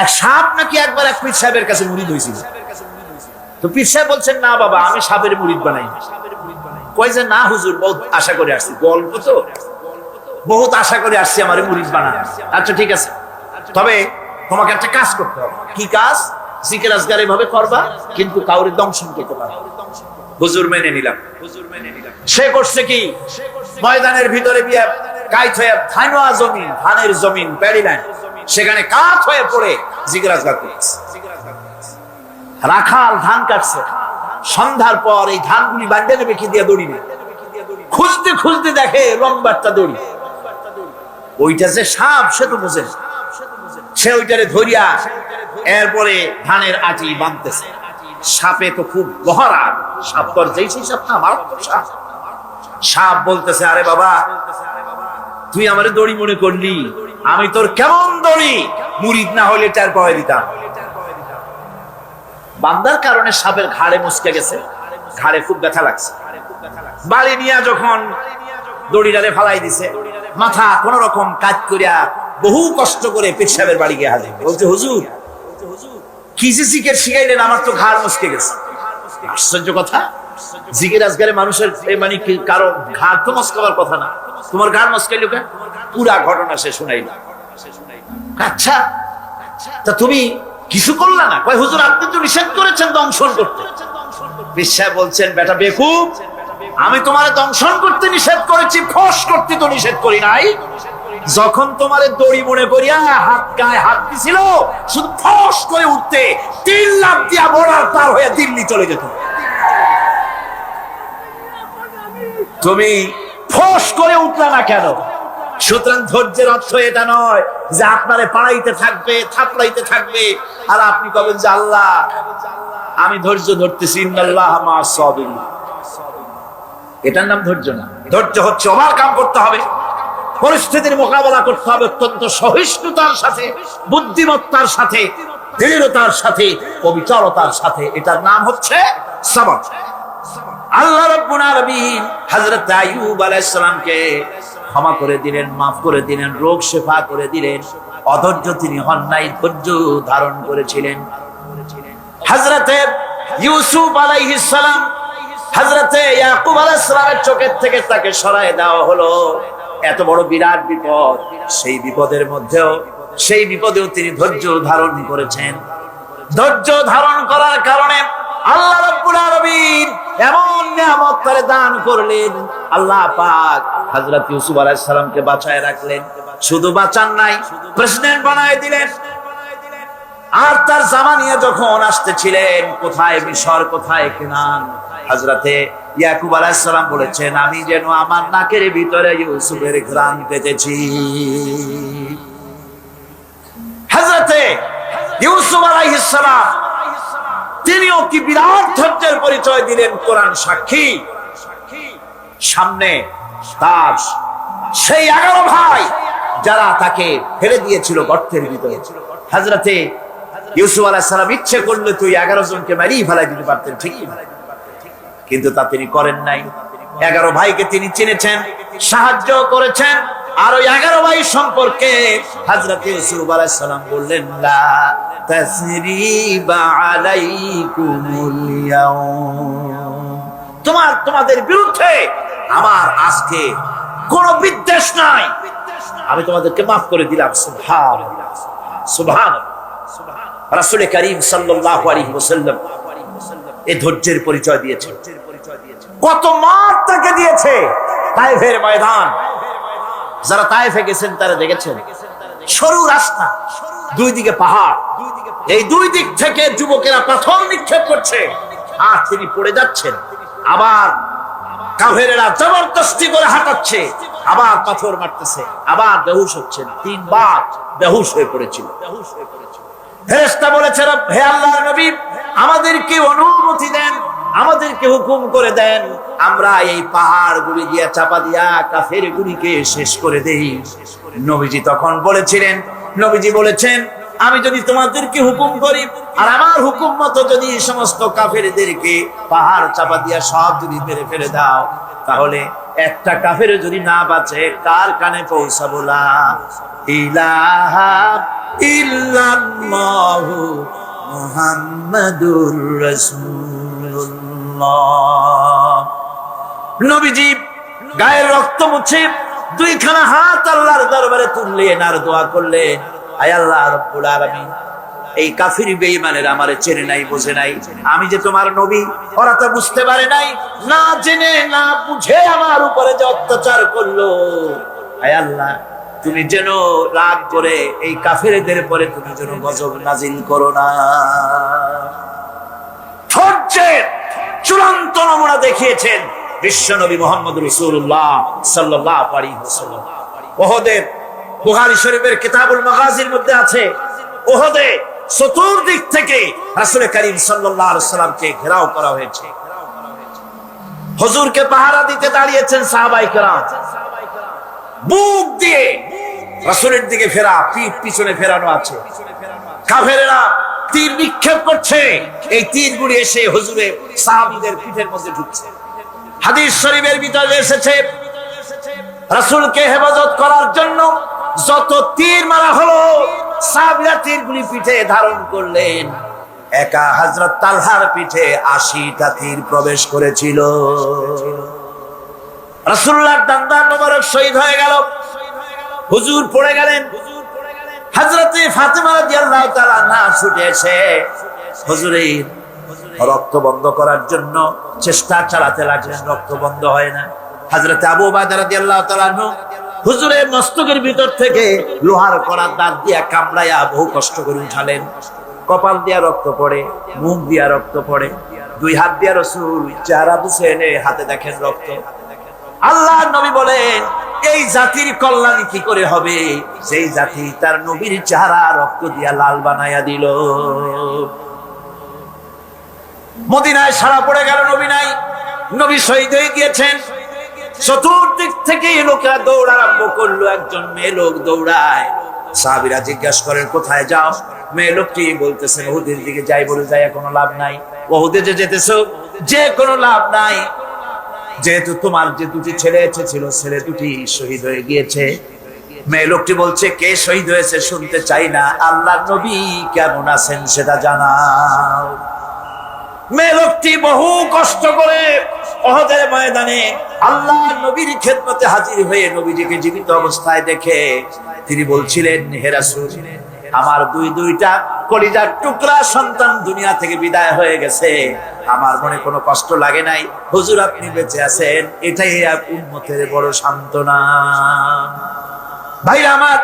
এক সাপ নাকি একবার এক পীর সাহেবের কাছে মুরিদ হয়েছিল। তো পীর সাহেব বলছেন, না বাবা, আমি সাপের মুরিদ বানাই। কয় যে, না হুজুর, বহুত আশা করে আসছি, গল্প তো, বহুত আশা করে আসছি আমার মুরিদ বানান। আচ্ছা ঠিক আছে, তবে তোমাকে একটা কাজ করতে হবে। কি কাজ? জিকির আজকার এভাবে করবা, কিন্তু কাউরে দংশন করতে পারবে। হুজুর মেনে নিলাম। সে করছে কি, ময়দানের ভিতরে গিয়ে কাইত হয়ে ধানওয়া জমিন, ধানের জমিন, প্যাডি ল্যান্ড, সেখানে কাঠ হয়ে পড়ে জিকির আজকার করছে। রাখাল ধান কাটছে, সন্ধ্যার পর এই ধানগুলি বান্ডে নেবে কি দিয়ে দড়ি নেই, খুঁজতে খুঁজতে দেখে লম্বাটা দড়ি। ওইটা যে সাপ সে তো বুঝে, সে ওইটারে ধরিয়া এরপরে ধানের আটি বাঁধতেছে। সাপে তো খুব গহরা, সাপ তোর যেই সেই সাপ না, মারাত্মক সাপ। সাপ বলতেছে, আরে বাবা, তুই আমারে দড়ি মনে করলি, আমি তোর কেমন দড়ি, মুরিদ না হইলে টার পাওয়া দিতাম। বান্দার কারণে সাপের ঘাড়ে মুচকে গেছে, ঘাড়ে খুব ব্যথা লাগছে। বাড়ি নিয়ে যখন দড়িটারে ফালাই দিছে, মাথা কোন রকম কাজ করিয়া বহু কষ্ট করে পীর সাহেবের বাড়ি গিয়ে হাজির। বলছে, হুজুর কি যে জিকির শিখাইলেন, আমার তো ঘাড় মুচকে গেছে। আশ্চর্য কথা, জিকির আজকারে মানুষের মানে কি কারো ঘাড় তো মস্কাবার কথা না, তোমার ঘাড় মস্কাইল কেন? পুরা ঘটনা সে শুনাইল। আচ্ছা, তা তুমি কিছু করলা না? কয়, হুজুর আপনি তো নিষেধ করেছেন দংশন করতে। পীর সাহেব বলছেন, বেটা বেকুব, আমি তোমারে দংশন করতে নিষেধ করেছি, ফস করতে তো নিষেধ করি নাই। যখন তোমারে দড়ি মনে করিয়া হাত গায়ে হাত দিছিল, শুধু ফস করে উঠতে 3 লাখ দিয়া বর্ডার পার হয়ে দিল্লি চলে যেত। তুমি ফস করে উঠলা না কেন? সুতরাং ধৈর্যের অর্থ এটা নয় যে আপনারে পাড়াইতে থাকবে, থাপড়াইতে থাকবে, আর আপনি কবেন যে আল্লাহ আমি ধৈর্য ধরতেছি, ইন্নাল্লাহ মা'আস সাবিরিন। এটার নাম ধৈর্য না। ধৈর্য হচ্ছে ওভারকাম করতে হবে, পরিস্থিতির মোকাবেলা করতে হবে অত্যন্ত সহিষ্ণুতার সাথে, বুদ্ধিমত্তার সাথে, দৃঢ়তার সাথে, পবিত্রতার সাথে। এটার নাম হচ্ছে সবর। আল্লাহ রাব্বুল আলামিন হযরত আইয়ুব আলাইহিস সালামকে ক্ষমা করে দিলেন, মাফ করে দিলেন, রোগ শেফা করে দিলেন। অধৈর্য তিনি হন নাই, ধৈর্য ধারণ করেছিলেন। হযরতে ইউসুফ আলাইহিস সালাম, হযরতে ইয়াকুব আলাইহিস সালামের চোখের থেকে তাকে সরায় দেওয়া হলো। এত বড় বিরাট বিপদ, সেই বিপদেও তিনি ধৈর্য ধারণ করেছেন। ধৈর্য ধারণ করার কারণে আল্লাহ রাব্বুল আলামিন এমন নিয়ামত তারে দান করলেন। আল্লাহ পাক হযরত ইউসুফ আলাইহিস সালামকে বাঁচায় রাখলেন। শুধু বাঁচান নাই, প্রেসিডেন্ট বানায় দিলেন। আর তার জামানিয়া যখন আসতেছিলেন, কোথায় মিশর, কোথায় কেনান, হযরতে ইয়াকুব আলাইহিস সালাম বলেছেন, আমি যেন আমার নাকের ভিতরে ইউসুফের ঘ্রাণ পেতেছি। হযরতে ইউসুফ আলাইহিস সালাম তিনিও কি বিরাট ধৈর্যের পরিচয় দিলেন, কোরআন সাক্ষী। সামনে তার সেই 11 ভাই যারা তাকে ফেলে দিয়েছিল গর্তের ভিতরে। হযরতে ইউসুফ আলাইহিস সালাম ইচ্ছে করলে তুই 11 জনকে মারিয়ে ফেলাই দিতে পারতেন, ঠিকই, কিন্তু তা তিনি করেন নাই। 11 ভাইকে তিনি চিনেছেন, সাহায্য করেছেন। আর ওই 11 ভাই সম্পর্কে হযরত ইউসুফ আলাইহিস সালাম বললেন, লা তাসরিবা আলাইকুমুল ইয়াউম, তোমাদের বিরুদ্ধে আমার আজকে কোনো বিদ্বেষ নাই, আমি তোমাদেরকে মাফ করে দিলাম। সুবহানাল্লাহ, সুবহানাল্লাহ। রাসূল করিম সাল্লাল্লাহু আলাইহি ওয়াসাল্লাম এই ধৈর্যের পরিচয় দিয়েছেন। কত মার তাকে দিয়েছে তায়েফের ময়দান। যারা তায়েফে গেছেন তারা দেখেছেন, সরু রাস্তা, দুই দিকে পাহাড়, এই দুই দিক থেকে যুবকেরা পাথর নিক্ষেপ করছে, আর তিনি পড়ে যাচ্ছেন। আবার কাফেরেরা জবরদস্তি করে হাঁটাচ্ছে, আবার পাথর মারতেছে, আবার বেহুশ হচ্ছেন। 3 বার বেহুশ হয়ে পড়েছিল। ফেরেশতা বলেছে, হে আল্লাহর নবী, আমাদেরকে অনুমতি দেন, আমাদেরকে হুকুম করে দেন, আমরা এই পাহাড় গুলি দিয়ে চাপা দিয়া কাফের গুলিকে শেষ করে দেই। নবীজি তখন বলেছেন, আমি যদি তোমাদেরকে হুকুম করি আর আমার হুকুম মতো যদি সমস্ত কাফেরদেরকে পাহাড় চাপা দিয়া সব যদি মেরে ফেলে দাও, তাহলে একটা কাফের যদি না বাঁচে কার কানে পৌঁছাবো লা ইলাহা ইল্লাল্লাহু মুহাম্মাদুর রাসূলুল্লাহ। নবীজি গায়ের রক্ত মুছে দুইখানা হাত আল্লাহর দরবারে তুললেন আর দোয়া করলেন, আয় আল্লাহ রব্বুল আলামিন, এই কাফির বেঈমানের আমারে চেনে নাই, বোঝে নাই, আমি যে তোমার নবী ওরা তো বুঝতে পারে নাই, না জেনে না বুঝে আমার উপরে যে অত্যাচার করলো, আয় আল্লাহ তুমি যেন রাগ করে এই কাফিরদের পরে তুমি যেন গজব নাজিল করো না। ধৈর্যের চূড়ান্ত নমুনা দেখিয়েছেন বিশ্বনবী মুহাম্মদ রাসূলুল্লাহ সাল্লাল্লাহু আলাইহি ওয়াসাল্লাম। উহুদের বুখারী শরীফের কিতাবুল মাগাজির মধ্যে আছে, উহুদে চতুর্দিক থেকে রাসূল করিম সাল্লাল্লাহু আলাইহি ওয়াসাল্লামকে ঘেরাও করা হয়েছে। হুজুরকে পাহারা দিতে দাঁড়িয়েছেন সাহাবায়ে কেরাম, বুক দিয়ে রাসূলের দিকে ফেরা, পিঠ পিছনে ফেরানো আছে। কাফেরেরা তীর নিক্ষেপ করছে, এই তীরগুলি এসে হুজুরের সাহাবীদের পিঠের মধ্যে ঢুকছে। হাদিস শরীফের ভিতরে এসেছে রাসূলকে হেফাজত করার জন্য যত তীর মারা হলো সাহাবীরা তীরগুলি পিঠে ধারণ করলেন। একা হযরত তালহার পিঠে ৮০টা তীর প্রবেশ করেছিল। রাসূলুল্লাহর দান্দার মোবারক শহীদ হয়ে গেল, হুজুর পড়ে গেলেন। হযরত ফাতেমা রাদিয়াল্লাহু তাআলা আনহা ছুটে এসে হুজুরের রক্ত বন্ধ করার জন্য চেষ্টা চালাতে লাগলেন, রক্ত বন্ধ হয় না। হযরত আবু উবাইদা রাদিয়াল্লাহু তাআলা আনহু হুজুরের মস্তকের ভিতর থেকে লোহার কড়া দাঁত দিয়া কামড়াইয়া বহু কষ্ট করে উঠালেন। কপাল দিয়া রক্ত পড়ে, মুখ দিয়া রক্ত পড়ে, দুই হাত দিয়া রাসূল চেহারা বুঝে এনে হাতে দেখেন রক্ত। আল্লাহর নবী বলেন, এই জাতির কল্যাণ কি করে হবে সেই জাতি তার নবীর চেহারা রক্ত দিয়া লাল বানাইয়া দিল। মদিনায় সারা পড়ে গেল, নবী নাই, নবী শহীদ হয়ে গিয়েছেন। চতুর্দিক থেকে লোকেরা দৌড় আরম্ভ করলো, একজন মেয়ে লোক দৌড়ায়। সাহাবীরা জিজ্ঞাসা করেন, কোথায় যাও? মেয়ে লোকটি বলতেছেন, উহুদের দিকে যাই। বলে যাই কোনো লাভ নাই, উহুদে যে যেতেছো যে কোনো লাভ নাই, যেহেতু তোমার যে দুটি ছেলে ছিল, ছেলে দুটি শহীদ হয়ে গিয়েছে। মেয়ে লোকটি বলছে, কে শহীদ হয়েছে শুনতে চাই না, আল্লাহর নবী কেমন আছেন সেটা জানাও। মেয়ে লোকটি বহু কষ্ট করে উহুদের ময়দানে আল্লাহর নবীর খেদমতে হাজির হয়ে নবীজিকে জীবিত অবস্থায় দেখে তিনি বলছিলেন, হে রাসূল, আমার দুইটা কলিজার টুকরা সন্তান দুনিয়া থেকে বিদায় হয়ে গেছে, আমার মনে কোনো কষ্ট লাগে নাই, হুজুর আপনি বেঁচে আছেন, এটাই উম্মতের বড় সান্ত্বনা। ভাই আমার,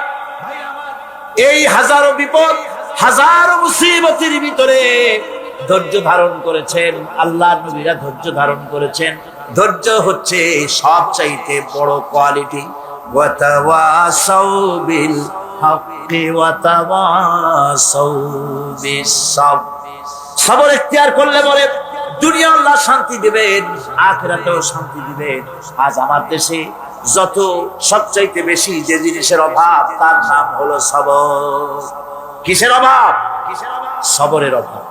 এই হাজারো বিপদ হাজারো মুসিবতের ভিতরে ধৈর্য ধারণ করেছেন আল্লাহর নবীরা, ধৈর্য ধারণ করেছেন। ধৈর্য হচ্ছে সবচাইতে বড় কোয়ালিটি। ওয়াতাওয়াসাউ বিল হাক্কি ওয়াতাওয়াসাউ বিস সাবর। সবর ইখতিয়ার করলে বলে দুনিয়া আল্লাহ শান্তি দিবেন, আখিরাতেও শান্তি দিবেন। আজ আমার দেশে যত সবচাইতে বেশি যে জিনিসের অভাব তার নাম হলো সবর। কিসের অভাব? সবরের অভাব।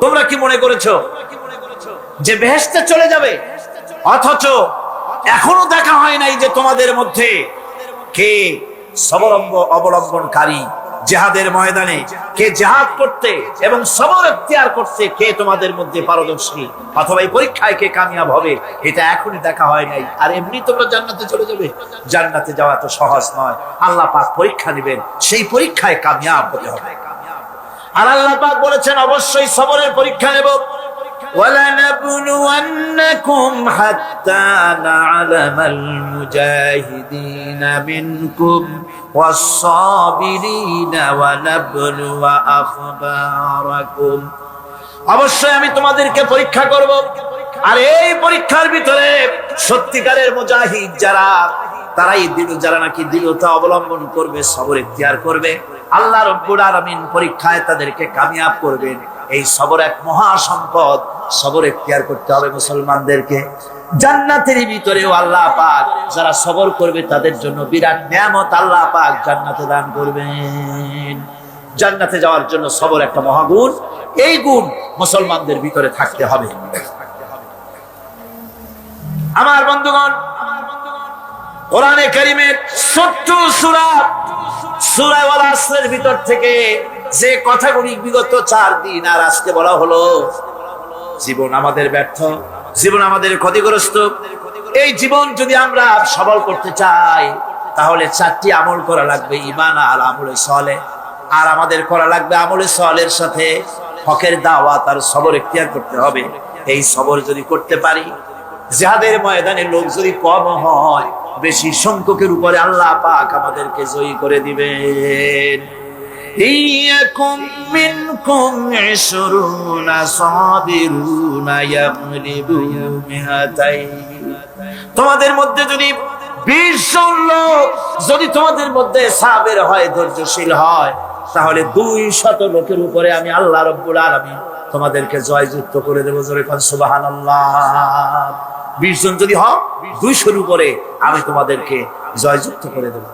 তোমরা কি মনে করেছো যে বেহেশতে চলে যাবে? অথচ এখনো দেখা হয় নাই যে তোমাদের মধ্যে কে সবর অবলম্বনকারী, জিহাদের ময়দানে কে জিহাদ করতে এবং সবর ইখতিয়ার করতে কে তোমাদের মধ্যে পারদর্শী, অথবা এই পরীক্ষায় কে কামিয়াব হবে, এটা এখনই দেখা হয় নাই। আর এমনি তোমরা জান্নাতে চলে যাবে? জান্নাতে যাওয়া তো সহজ নয়, আল্লাহ পাক পরীক্ষা নেবেন, সেই পরীক্ষায় কামিয়াব হতে হবে। আর আল্লাহ পাক বলেছেন, অবশ্যই সবরের পরীক্ষা নেব। وَلَنَبْلُوَنَّكُمْ حَتَّى نَعْلَمَ الْمُجَاهِدِينَ مِنْكُمْ وَالصَّابِرِينَ وَنَبْلُوَ أَخْبَارَكُمْ। অবশ্যই আমি তোমাদেরকে পরীক্ষা করব, আর এই পরীক্ষার ভিতরে সত্যিকারের মুজাহিদ যারা, তারাই যারা নাকি দৃঢ়তা অবলম্বন করবে, সবর ইখতিয়ার করবে, আল্লাহ রাব্বুল আলামিন পরীক্ষায় তাদেরকে কামিয়াব করবেন। এই সবর এক মহা সম্পদ, সবর ইখতিয়ার করতে হবে মুসলমানদেরকে। জান্নাতের ভিতরেও আল্লাহ পাক যারা সবর করবে তাদের জন্য বিরাট নিয়ামত আল্লাহ পাক জান্নাতে দান করবেন। জান্নাতে যাওয়ার জন্য সবর একটা মহাগুণ, এই গুণ মুসলমানদের ভিতরে থাকতে হবে। আমার বন্ধুগণ, কোরআনে কারীমের ছোট্ট সূরা সূরা ওয়াল আসরের ভিতর থেকে যে কথাগুলি বিগত 4 দিন আর আজকে বলা হলো, জীবন আমাদের ব্যর্থ, জীবন আমাদের ক্ষতিগ্রস্ত। এই জীবন যদি আমরা সবল করতে চাই তাহলে 4টি আমল করা লাগবে, ঈমান আর আমলে সালেহ। আর আমাদের করা লাগবে আমলে সালেহের সাথে হকের দাওয়াত আর সবর ইখতিয়ার করতে হবে। এই সবর যদি করতে পারি, জিহাদের ময়দানে লোক যদি কম হয়, বেশি সংখ্যকের উপরে আল্লাহ পাক আমাদেরকে জয়ী করে দিবেন। ইয়াকুম মিনকুম 20 সাবিরুনা ইয়াগলিবু মিআতাইন। তোমাদের মধ্যে যদি 20 জন লোক যদি তোমাদের মধ্যে সাবের হয়, ধৈর্যশীল হয়, তাহলে 200 লোকের উপরে আমি আল্লাহ রাব্বুল আলামিন তোমাদেরকে জয়যুক্ত করে দেব। জোরে কোন সুবহানাল্লাহ। 20 জন যদি হয় 200-র উপরে আমি তোমাদেরকে জয়যুক্ত করে দেব।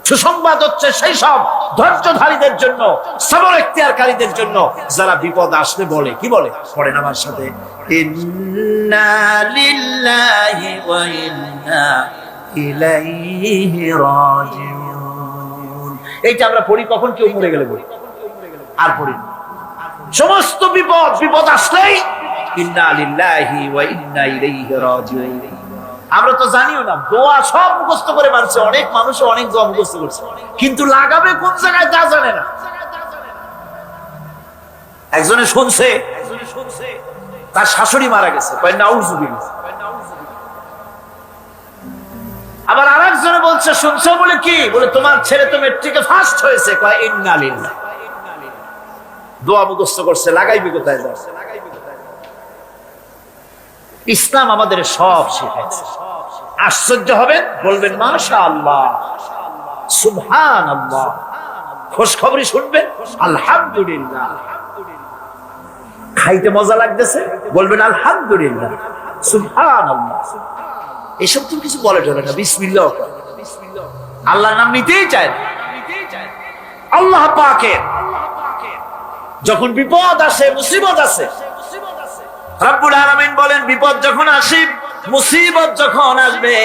সুসংবাদ হচ্ছে সেই সব ধৈর্যধারীদের জন্য, সবর ইখতিয়ারকারীদের জন্য, যারা বিপদ আসলে বলে, কি বলে? পড়েন আমার সাথে, ইন্না লিল্লাহি ওয়া ইন্না ইলাইহি রাজিউন। এইটা আমরা পড়ি কখন? কেউ মরে গেলে বলি, আর পড়ি না। সমস্ত বিপদ আসলেই ইন্না লিল্লাহি ওয়া ইন্না ইলাইহি রাজিউন। আমরা তো জানিও না, দোয়া সব মুখস্থ করে মানছে, অনেক মানুষ অনেক দোয়া মুখস্থ করছে, কিন্তু লাগাবে কোন জায়গায় তা জানে না। একজনে শুনছে তার শাশুড়ি মারা গেছে, কয় নাউজুবিল্লাহ। আবার আরেকজনে বলছে, শুনছো বলে কি? বলে তোমার ছেলে তো মেট্রিকে ফার্স্ট হয়েছে, কয় ইন্না লিল্লাহ। দোয়া মুখস্থ করছে, লাগাইবি কোথায়? ইসলাম আমাদের সব শেখাচ্ছে। আশ্চর্য হবেন, বলবেন মাশাআল্লাহ, সুবহানাল্লাহ। খোঁজ খবরই শুনবেন, আলহামদুলিল্লাহ। খাইতে মজা লাগতেছে, বলবেন আলহামদুলিল্লাহ, সুবহানাল্লাহ। এসব তুমি কিছু বলে চলে না, বিসমিল্লাহ। আল্লাহর নাম নিতেই চায় না। আল্লাহ পাকের যখন বিপদ আসে, মুসিবত আসে, রব্বুল আলামিন বলেন, বিপদ যখন আসে, মুসিবত যখন আসবে,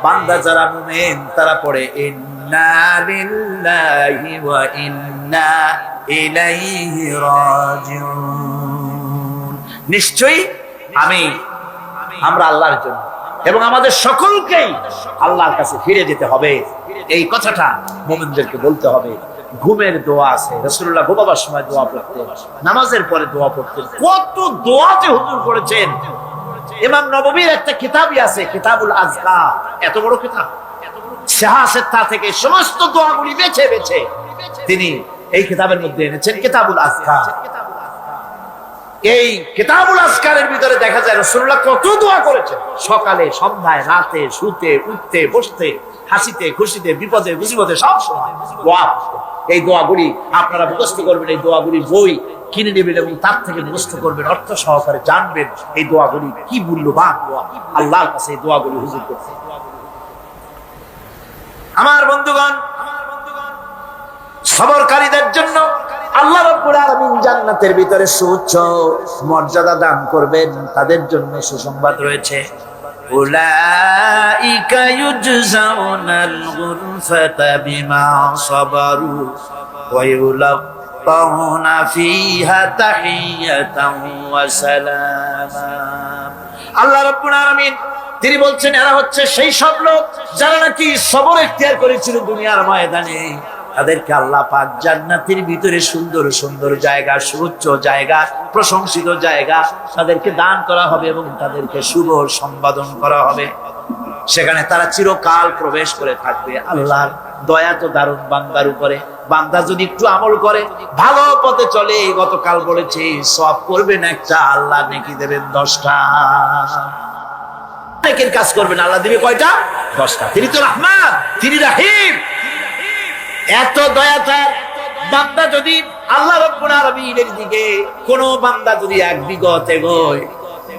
বান্দা যারা মুমিন তারা পড়ে ইন্না লিল্লাহি ওয়া ইন্না ইলাইহি রাজিউন। নিশ্চয়ই আমরা আল্লাহর জন্য এবং আমাদের সকলকেই আল্লাহর কাছে ফিরে যেতে হবে। এই কথাটা মুমিনদেরকে বলতে হবে। ঘুমের দোয়া আছে, রাসূলুল্লাহ ঘুমাবার সময় দোয়া পড়তেন, নামাজের পরে দোয়া পড়তেন। কত দোয়া যে হুজুর করেছেন। ইমাম নববীর একটা কিতাবই আছে, কিতাবুল আযকার, এত বড় কিতাব। শাহাসেত্তা থেকে সমস্ত দোয়াগুলি বেছে বেছে তিনি এই কিতাবের মধ্যে এনেছেন, কিতাবুল আযকার। এই কিতাবুল আযকারের ভিতরে দেখা যায় রাসূলুল্লাহ কত দোয়া করেছেন। সকালে, সন্ধ্যায়, রাতে, শুতে, উঠতে, বসতে, হাসিতে, খুশিতে, বিপদে, মুসিবতে, সব সময় দোয়া। এই দোয়াগুলি আপনারা মুখস্থ করবেন। এই দোয়াগুলি বই কিনে নেবেন এবং তার থেকে মুখস্থ করবেন, অর্থ সহকারে জানবেন এই দোয়াগুলি কি মূল্যবান দোয়া। আল্লাহর কাছে এই দোয়াগুলি হুজুর করতে। আমার বন্ধুগণ, সবরকারীদের জন্য আল্লাহ রাব্বুল আলামিন জান্নাতের ভিতরে সুউচ্চ মর্যাদা দান করবেন। তাদের জন্য সুসংবাদ রয়েছে, উলাইকা ইউজজাউনাল গুরফাতা বিমা সাবারু ওয়া ইউলাক্কাউনা ফিহা তাহিয়াতান ওয়া সালামা। আল্লাহ রাব্বুল আলামিন তিনি বলছেন, এরা হচ্ছে সেই সব লোক যারা নাকি সবর ইখতিয়ার করেছিল দুনিয়ার ময়দানে। তাদেরকে আল্লাহ পাক জান্নাতের ভিতরে সুন্দর সুন্দর জায়গা, সুউচ্চ জায়গা, প্রশংসিত জায়গা তাদেরকে দান করা হবে এবং তাদেরকে শুভ সম্বোধন করা হবে। সেখানে তারা চিরকাল প্রবেশ করে থাকবে। আল্লাহর দয়া তো দারুণ বান্দার উপরে। বান্দা যদি একটু আমল করে, ভালো পথে চলে, গতকাল বলেছি সওয়াব করবেন একটা, আল্লাহ নেকি দেবেন 10টা। নেকির কাজ করবেন, আল্লাহ দিবে কয়টা? 10টা। তিনি তো রহমান, তিনি রহিম। এত দয়া তার। বান্দা যদি আল্লাহ রাব্বুল আলামিনের দিকে, কোন বান্দা যদি এক বিগত এগোয়,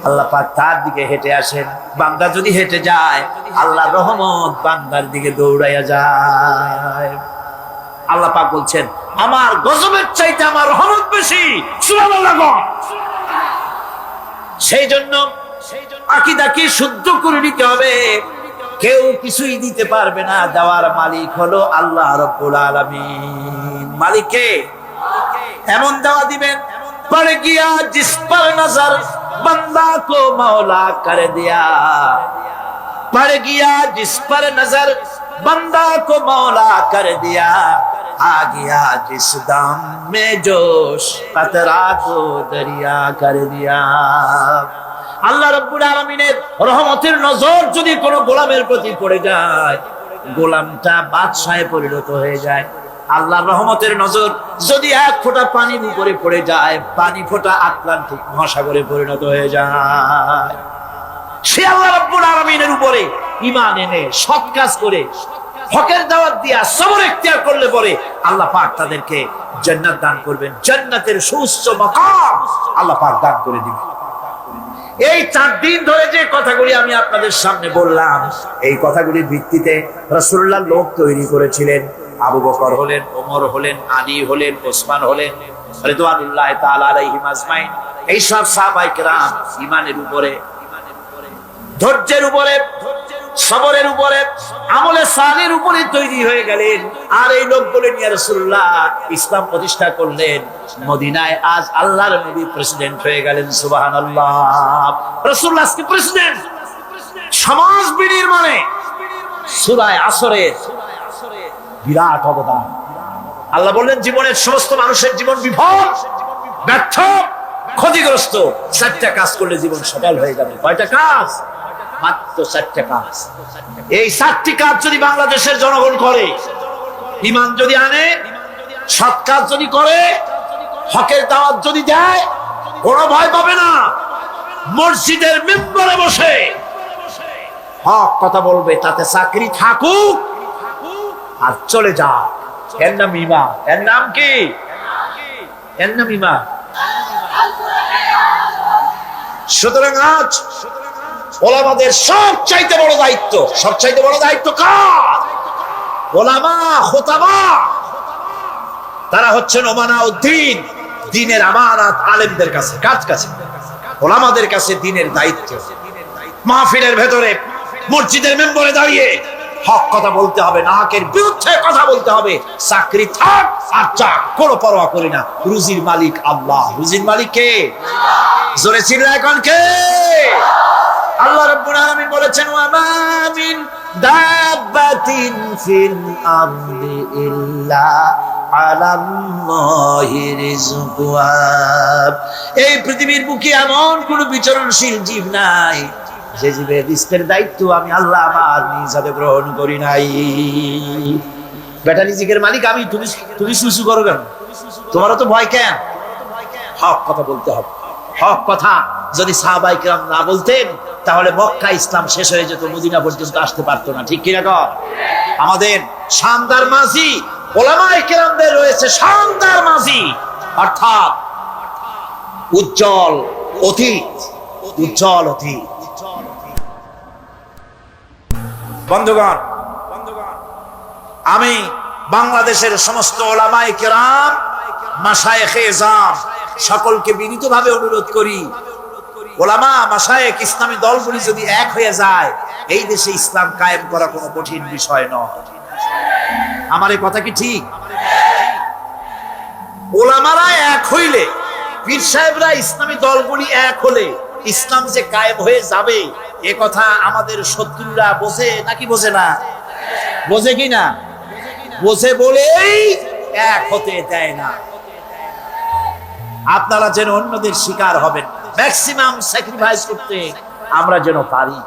আল্লাহ পাক তার দিকে হেঁটে আসেন। বান্দা যদি হেঁটে যায়, আল্লাহর রহমত বান্দার দিকে দৌড়াইয়া যায়। আল্লাহ পাক বলছেন, আমার গজবের চাইতে আমার রহমত বেশি। সুবহানাল্লাহ। সেই জন্য আকীদাকে শুদ্ধ করে নিতে হবে। কেউ কিছুই দিতে পারবে না, দেওয়ার মালিক হলো আল্লাহ রাব্বুল আলামিন। মালিককে এমন দেওয়া দিবেন, পড় গিয়া জিস পর নজর बंदा को मौला कर दिया, पड़ गया जिस पर नजर बंदा को मौला कर दिया, आ गया जिस दाम में जोश कतरा को दरिया कर दिया। আল্লাহ রাব্বুল আলামিনের রহমতের নজর যদি কোনো গোলামের প্রতি পড়ে যায়, গোলামটা বাদশাহে পরিণত হয়ে যায়। আল্লাহর রহমতের নজর যদি এক ফোঁটা পানির উপরে পড়ে যায়, পানি ফোঁটা আটলান্টিক মহাসাগরে পরিণত হয়ে যায়। সে আল্লাহ রাব্বুল আলামিনের উপরে ঈমান এনে সৎ কাজ করে হকের দাওয়াত দিয়া সবর ইখতিয়ার করলে পরে আল্লাহ পাক তাদেরকে জান্নাত দান করবেন। জান্নাতের সুউচ্চ মাকাম আল্লাহ পাক দান করে দিবেন। এই 4 দিন ধরে যে কথাগুলি আমি আপনাদের সামনে বললাম, এই কথাগুলির ভিত্তিতে রাসূলুল্লাহ লোক তৈরি করেছিলেন। আবু বকর হলেন, ওমর হলেন, আলী হলেন, ওসমান হলেন, রিদওয়ানুল্লাহি তাআলা আলাইহিম আজমাইন। এই সব সাহাবায়ে কেরাম ঈমানের উপরে, ধৈর্যের উপরে, সবরের উপরে, আমলে সালিহর উপরে তৈরি হয়ে গেলেন। আর এই লোকগুলো নিয়ে রাসূলুল্লাহ ইসলাম প্রতিষ্ঠা করলেন। মদিনায় আজ আল্লাহর নবী প্রেসিডেন্ট হয়ে গেলেন। সুবহানাল্লাহ। রাসূলুল্লাহ আজকে প্রেসিডেন্ট। সমাজ বিনির্মাণে সূরা আসরের বিরাট অবদান। আল্লাহ বললেন জীবনের সমস্ত মানুষের জীবন বিফল, ব্যর্থ, ক্ষতিগ্রস্ত। 4টা কাজ করলে জীবন সফল হয়ে যাবে। কয়টা কাজ? মাত্র 4টা কাজ। এই 4টি কাজ যদি বাংলাদেশের জনগণ করে, ঈমান যদি আনে, সৎ কাজ যদি করে, হকের দাওয়াত যদি দেয়, কোনো ভয় পাবে না। মসজিদের মিম্বরে বসে হক কথা বলবে, তাতে চাকরি থাকুক আর চলে যা। এর নাম ঈমান। এর নাম কি? এর নাম ঈমান। সুতরাং আজ ওলামাদের সবচাইতে বড় দায়িত্ব, সবচাইতে বড় দায়িত্ব কার? ওলামা, খোতাবা। তারা হচ্ছেন ওমানাউদ্দিন, দ্বীনের আমানত আলেমদের কাছে। কার কাছে? ওলামাদের কাছে দ্বীনের দায়িত্ব। মাহফিলের ভেতরে, মসজিদের মেম্বরে দাঁড়িয়ে হক কথা বলতে হবে, নাকের বিরুদ্ধে কথা বলতে হবে। চাকরি থাক আর যাক, কোনো পরোয়া করি না। রুজির মালিক আল্লাহ। রুজির মালিক কে? জোরে চিল্লায় এখন কে? আল্লাহ রাব্বুল আলামিন বলেছেন, ওয়া মা মিন দাব্বাতিন ফিল আরদি ইল্লা আলাল্লাহি রিজকুহা। এই পৃথিবীর বুকে এমন কোন বিচরণশীল জীব নাই যে জীবের রিজকের দায়িত্ব আমি আল্লাহ আমার নিজ হাতে গ্রহণ করি নাই। বেটা রিজকের মালিক আমি, তুমি সুসু করো কেন? তোমারও তো ভয় কেন? হক কথা বলতে হবে। হক কথা যদি সাহাবায়ে কেরাম না বলতেন, তাহলে মক্কা ইসলাম শেষ হয়ে যেত, মদিনা পর্যন্ত আসতে পারতো না। ঠিক কিনা কর? আমাদের শানদার মাঝি ওলামায়ে কেরামদের রয়েছে শানদার মাঝি, অর্থাৎ উজ্জ্বল অতীত, উজ্জ্বল অতীত। বন্ধুগণ, আমি বাংলাদেশের সমস্ত ওলামায়ে কেরাম, মাশায়েখে এজাম সকলকে বিনীতভাবে অনুরোধ করি, ওলামা, মাশায়েখ, ইসলামী দলগুলি যদি এক হয়ে যায়, এই দেশে ইসলাম কায়েম করা কোনো কঠিন বিষয় নয়। আমার এই কথা কি ঠিক? ওলামারা এক হইলে, পীর সাহেবরা, ইসলামী দলগুলি এক হলে ইসলাম যে কায়েম হয়ে যাবে, এ কথা আমাদের শত্রুরা বোঝে নাকি বোঝে না? বোঝে কি না? বোঝে বলেই এক হতে দেয় না। আপনারা যেন অন্যদের শিকার হবেন, ম্যাক্সিমাম স্যাক্রিফাইস করতে আমরা যেন পারি।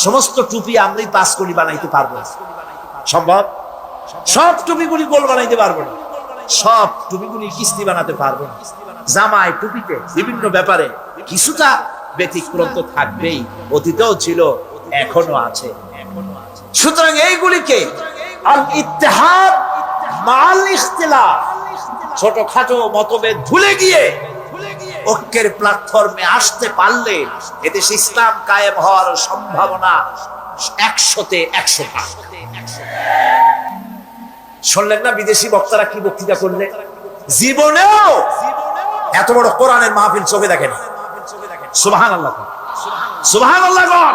সমস্ত টুপি আমরাই 5 কোটি বানাইতে পারবো? সম্ভব? সব টুপিগুলি গোল বানাইতে পারবো না, সব টুপিগুলি কিস্তি বানাতে পারবো না। জামায়, টুপিতে, বিভিন্ন ব্যাপারে কিছুটা ব্যতিক্রম তো থাকবেই, অতীতেও ছিল, এখনো আছে। সুতরাং এইগুলিকে আল ইত্তেহাদ মাল ইখতিলাফ, ছোটখাটো মতভেদ ভুলে গিয়ে ঐক্যের প্ল্যাটফর্মে আসতে পারলে এদেশে ইসলাম কায়েম হওয়ার সম্ভাবনা 100-তে 100। শুনলেন না বিদেশি বক্তারা কি বক্তৃতা করলেন? জীবনেও এত বড় কোরআনের মাহফিল চোখে দেখেনি। সুবহানাল্লাহ, সুবহানাল্লাহ।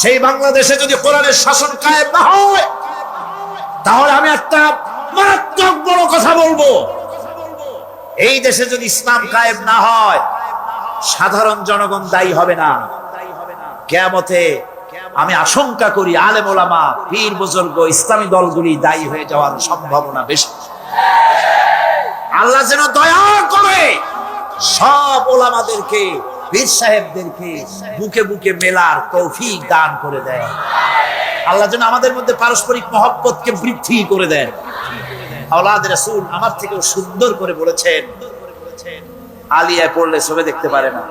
সেই বাংলাদেশে যদি কোরআনের শাসন কায়েম না হয়, তাহলে আমি একটা মারাত্মক বড় কথা বলবো। এই দেশে যদি ইসলাম কায়েম না হয়, সাধারণ জনগণ দায়ী হবে না। কিয়ামতে আমি আশঙ্কা করি আলেম ওলামা, পীর বুজুর্গ, ইসলামী দলগুলি দায়ী হয়ে যাওয়ার সম্ভাবনা বেশি। আল্লাহ যেন দয়া করে সব ওলামাদেরকে, পীর সাহেবদেরকে বুকে বুকে মেলার তৌফিক দান করে দেয়। আল্লাহ যেন আমাদের মধ্যে পারস্পরিক মহব্বতকে বৃদ্ধি করে দেন। আওলাদ রাসূল আমার থেকেও সুন্দর করে বলেছেন, আলিয়ায় পড়লে সবে দেখতে পারে না,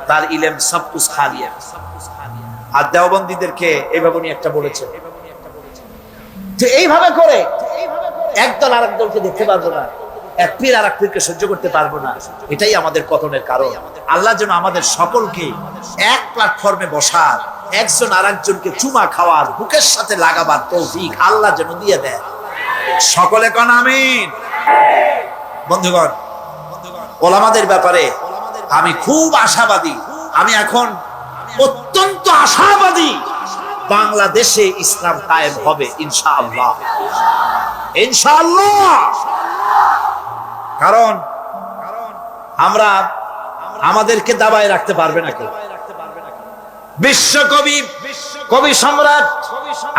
তার ইলম সব কুছ খালিয়া। আর দেওবন্দীদেরকে এইভাবে উনি একটা বলেছেন যে এইভাবে করে একদল আরেক দলকে দেখতে পারবো না, এক পীর আর এক পীরকে সহ্য করতে পারবো না। এটাই আমাদের পতনের কারণ। আল্লাহ যেন আমাদের সকলকে এক প্ল্যাটফর্মে বসার, একজন আর একজনকে চুমা খাওয়ার, বুকের সাথে লাগাবার তৌফিক আল্লাহ যেন দিয়ে দেয়। সকলে কোন আমিন। বন্ধুগণ, ওলামাদের ব্যাপারে আমি খুব আশাবাদী। আমি এখন অত্যন্ত আশাবাদী বাংলাদেশে ইসলাম কায়েম হবে ইনশাআল্লাহ, ইনশাআল্লাহ। কারণ আমরা আমাদেরকে দাবায় রাখতে পারবে না কেউ। বিশ্বকবি, কবি সম্রাট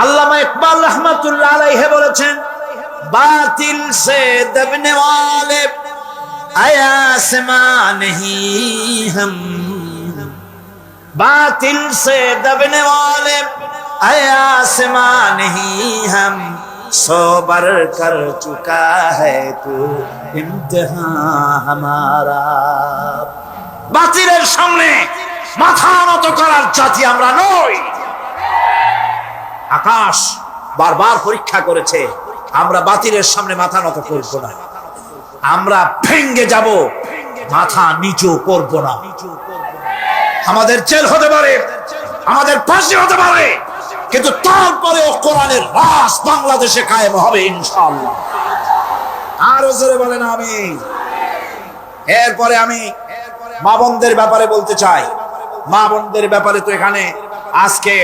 আল্লামা ইকবাল রহমাতুল্লাহ আলাইহি বলেছেন, বাতিল সে দবনে ওয়ালে আয়া সমা নেহি হাম, बातिल से दबने वाले आसमा नहीं हम, सो बर कर चुका है तू इम्तिहान हमारा। বাতিলের সামনে মাথা নত করার জাতি আমরা নই। আকাশ বারবার পরীক্ষা করেছে, আমরা বাতিলের সামনে মাথা নত করব না। আমরা ভেঙ্গে যাব, মাথা নিচু করব না। আমাদের জেল হতে পারে, আমাদের ফাঁসি হতে পারে, কিন্তু তারপরেও কোরআনের রাজ বাংলাদেশে কায়েম হবে ইনশাআল্লাহ। আরো জোরে বলেন আমিন। এরপরে আমি মা বোনদের ব্যাপারে বলতে চাই। মা বোনদের ব্যাপারে তো এখানে আজকে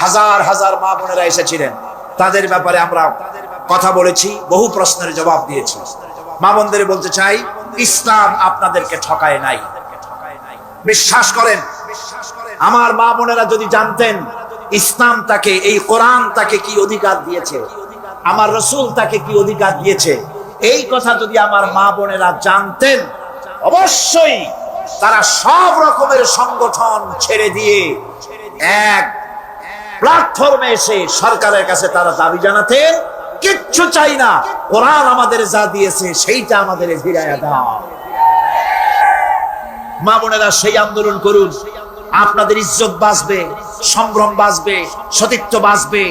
হাজার হাজার মা বোনেরা এসেছিলেন, তাদের ব্যাপারে আমরা কথা বলেছি, বহু প্রশ্নের জবাব দিয়েছি। মা বোনদের বলতে চাই, ইসলাম আপনাদেরকে ঠকায় নাই। বিশ্বাস করেন, আমার মা বোনেরা যদি জানতেন ইসলাম তাকে, এই কোরআন তাকে কি অধিকার দিয়েছে, আমার রাসূল তাকে কি অধিকার দিয়েছে, এই কথা যদি আমার মা বোনেরা জানতেন, অবশ্যই তারা সব রকমের সংগঠন ছেড়ে দিয়ে এক প্ল্যাটফর্মে এসে সরকারের কাছে তারা দাবি জানাতেন, কিচ্ছু চাই না, কোরআন আমাদের যা দিয়েছে সেইটা আমাদের ফিরাইয়া দাও। মা বোনেরা সেই আন্দোলন করুন, আপনাদের ইজ্জত বাঁচবে, সম্ভ্রম বাঁচবে, সতীত্ব বাঁচবে,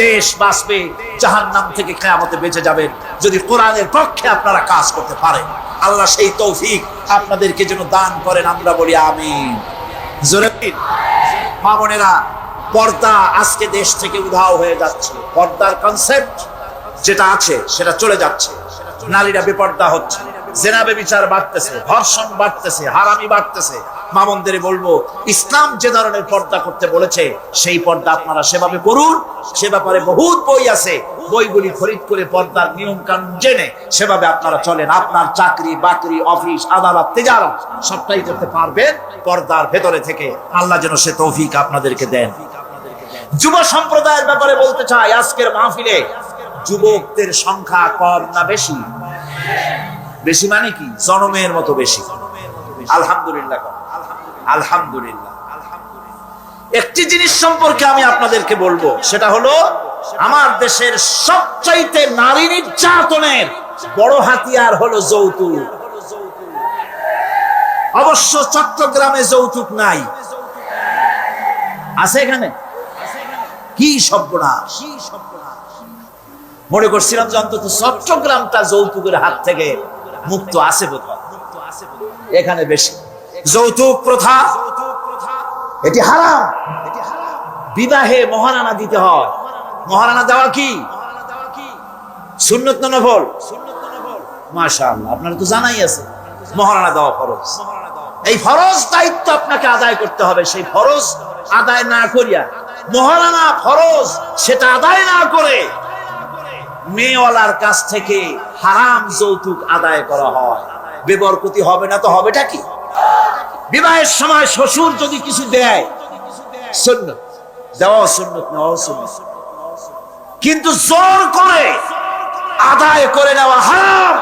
দেশ বাঁচবে, জাহান্নাম থেকে কিয়ামতে বেঁচে যাবেন যদি কোরআনের পক্ষে আপনারা কাজ করতে পারেন। আল্লাহ সেই তৌফিক আপনাদেরকে যেন দান করেন, আমরা বলি আমিন। জোরে বলেন। মা বোনেরা, পর্দা আজকে দেশ থেকে উধাও হয়ে যাচ্ছে। পর্দার কনসেপ্ট যেটা আছে সেটা চলে যাচ্ছে। নারীরা বেপর্দা হচ্ছে, জেনাবে বিচার বাড়তেছে, ধর্ষণ বাড়তেছে, হারামি বাড়তেছে। মা বোনদের বলবো, ইসলাম যে ধরনের পর্দা করতে বলেছে সেই পর্দা আপনারা সেভাবে করুন। সে ব্যাপারে বহুত বই আছে, বইগুলি খরিদ করে পর্দার নিয়ম কানুন জেনে সেভাবে আপনারা চলেন। আপনার চাকরি বাকরি, অফিস আদালত, তিজারত সবটাই করতে পারবেন পর্দার ভেতরে থেকে। আল্লাহ যেন সে তৌফিক আপনাদেরকে দেন। যুব সম্প্রদায়ের ব্যাপারে বলতে চাই, আজকের মাহফিলে যুবকদের সংখ্যা কম না বেশি? বেশি মানে কি? জনমের মতো বেশি। আলহামদুলিল্লাহ, আলহামদুলিল্লাহ। একটি জিনিস সম্পর্কে আমি আপনাদেরকে বলবো, সেটা হলো আমার দেশের সবচাইতে নারী নির্যাতনের বড় হাতিয়ার হলো যৌতুক। অবশ্য চট্টগ্রামে যৌতুক নাই, আছে এখানে? কি সর্বনাশ! মনে করছিলাম যে অন্তত চট্টগ্রামটা যৌতুকের হাত থেকে মুক্ত আছে বোধহয়। এখানে বেশি যৌতুক প্রথা, এটি হারাম। বিবাহে মহারানা দিতে হয়। মহারানা দেওয়া কি সুন্নত না নফল? মাশাআল্লাহ, আপনারা তো জানাই আছে মহারানা দেওয়া ফরজ। এই ফরজ দায়িত্ব আপনাকে আদায় করতে হবে। সেই ফরজ আদায় না করিয়া মহারানা ফরজ সেটা আদায় না করে মেয়েওয়ালার কাছ থেকে হারাম যৌতুক আদায় করা হয়, বেবরকতি হবে না তো হবেটা কি? বিবাহের সময় শ্বশুর যদি কিছু দেয় সুন্নত, দেওয়া সুন্নত, নেওয়া সুন্নত, কিন্তু জোর করে আদায় করে নেওয়া হারাম।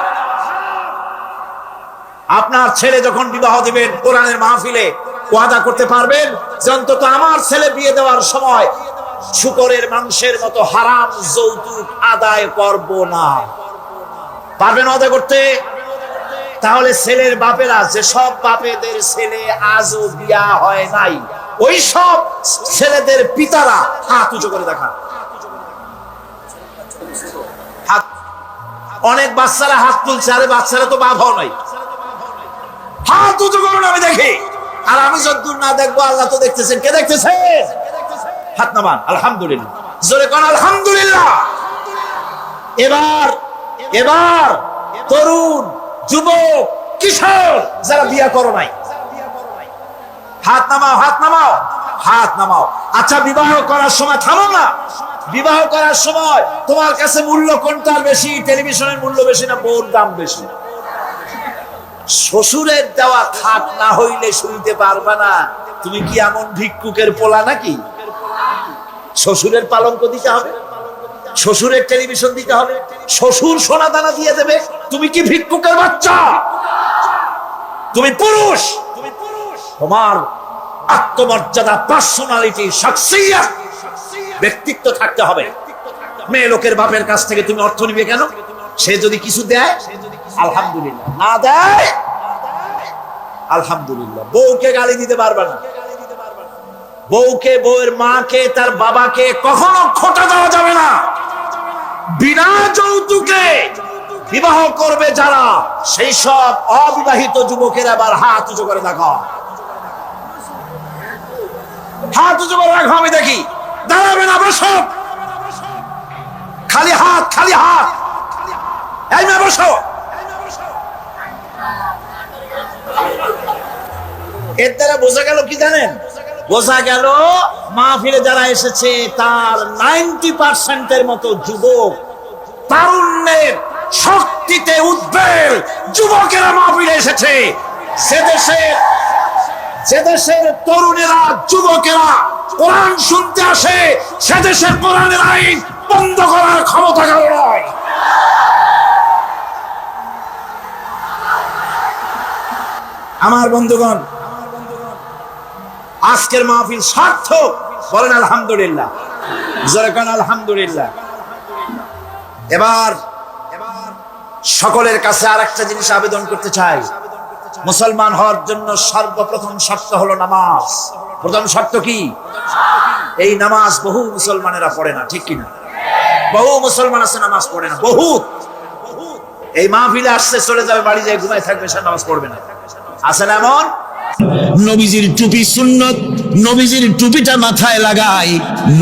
আপনার ছেলে যখন বিবাহ দিবেন কোরআনের মাহফিলে ওয়াদা করতে পারবেন যে অন্তত আমার ছেলে বিয়ে দেওয়ার সময় শুকরের মাংসের মতো হারাম যৌতুক আদায় করব না, পারবেন ওয়াদা করতে? তাহলে ছেলের বাপেরা, যে সব বাপেদের ছেলে আজও বিয়া হয় নাই, ওই সব ছেলেদের পিতারা হাত উঁচু করে দেখান। হাত, অনেক বাচ্চারা হাত তুলছে, আরে বাচ্চারা তো বাপ হও নাই, হাত উঁচু করুন আমি দেখি। আর আমি যতদূর না দেখবো আল্লাহ তো দেখতেছেন। কে দেখতেছেন? হাত নামান। আলহামদুলিল্লাহ, জোরে কোন আলহামদুলিল্লাহ। এবার এবার তরুণ, যুবক, কিশোর যারা বিয়া করো নাই, হাত নামাও, হাত নামাও, হাত নামাও। আচ্ছা, বিবাহ করার সময় থামো না। বিবাহ করার সময় তোমার কাছে মূল্য কোনটার বেশি? টেলিভিশনের মূল্য বেশি না বউর দাম বেশি? শ্বশুরের দেওয়া খাট না হইলে শুইতে পারবা না। তুমি কি এমন ভিক্ষুকের পোলা নাকি? শ্বশুরের পালঙ্ক দিতে হবে, শ্বশুরের টেলিভিশন দিতে হবে, শ্বশুর সোনা দানা দিয়ে দেবে। তুমি কি ভিক্ষুকের বাচ্চা? তুমি পুরুষ, তোমার আত্মমর্যাদা, পার্সোনালিটি, শাখসিয়ত, ব্যক্তিত্ব থাকতে হবে। মেয়ে লোকের বাপের কাছ থেকে তুমি অর্থ নিবে কেন? সে যদি কিছু দেয় আলহামদুলিল্লাহ, না দেয় আলহামদুলিল্লাহ। বউকে গালি দিতে পারবে না, বউকে, বউয়ের মাকে, তার বাবাকে কখনো খোঁটা দেওয়া যাবে না। বিনা যৌতুকে বিবাহ করবে যারা, সেই সব অবিবাহিত যুবকের আবার হাত উঁচু করে দেখো, হাত উঁচু করে রাখো আমি দেখি। দাঁড়াবে না, বসো, খালি হাত, খালি হাত। এই মেয়ে বসো। এর দ্বারা বোঝা গেল কি জানেন? বোঝা গেল মাহফিলে যারা এসেছে তার 90% মতো যুবক, তারুণ্যের শক্তিতে উদ্বেল যুবকেরা মাহফিলে এসেছে। যে দেশের তরুণেরা, যুবকেরা কোরআন শুনতে আসে, সে দেশের কোরআনের আইন বন্ধ করার ক্ষমতা কারো নয়। আমার বন্ধুগণ, আজকের মাহফিল সার্থক, বলেন আলহামদুলিল্লাহ, জোরে কোন আলহামদুলিল্লাহ। এবার সকলের কাছে আরেকটা জিনিস আবেদন করতে চাই। মুসলমান হওয়ার জন্য সর্বপ্রথম শর্ত হলো নামাজ। প্রথম শর্ত কি? এই নামাজ বহু মুসলমানেরা পড়ে না, ঠিক কিনা? বহু মুসলমান আছে নামাজ পড়ে না, বহুত। এই মাহফিলে আসছে, চলে যাবে, বাড়ি যায় ঘুমায় থাকবে, সে নামাজ পড়বে না। আছে না এমন? নবীজির টুপি সুন্নত, নবীজির টুপিটা মাথায় লাগাই।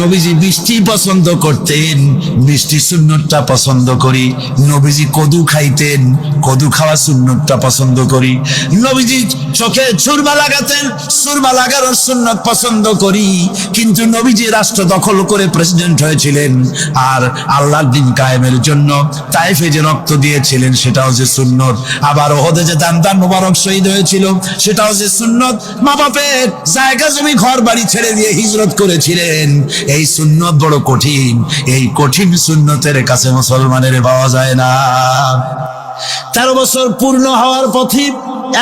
নবীজি মিষ্টি পছন্দ করতেন, মিষ্টি সুন্নতটা পছন্দ করি। নবীজি কদু খাইতেন, কদু খাওয়া সুন্নতটা পছন্দ করি। নবীজি চোখে সুরমা লাগাতেন, সুরমা লাগানোর সুন্নত পছন্দ করি। কিন্তু নবীজি রাষ্ট্র দখল করে প্রেসিডেন্ট হয়েছিলেন, আর আল্লাহর দ্বীন কায়েমের জন্য তায়েফে যে রক্ত দিয়েছিলেন সেটাও যে সুন্নত। আবার ওহদে যে দান মোবারক শহীদ হয়েছিল সেটাও যে সুন্নত। মা বাপের জায়গা জমি ঘর বাড়ি ছেড়ে দিয়ে হিজরত করেছিলেন। এই সুন্নত বড় কঠিন, এই কঠিন সুন্নতের কাছে মুসলমানের পাওয়া যায় না। 13 বছর পূর্ণ হওয়ার পথে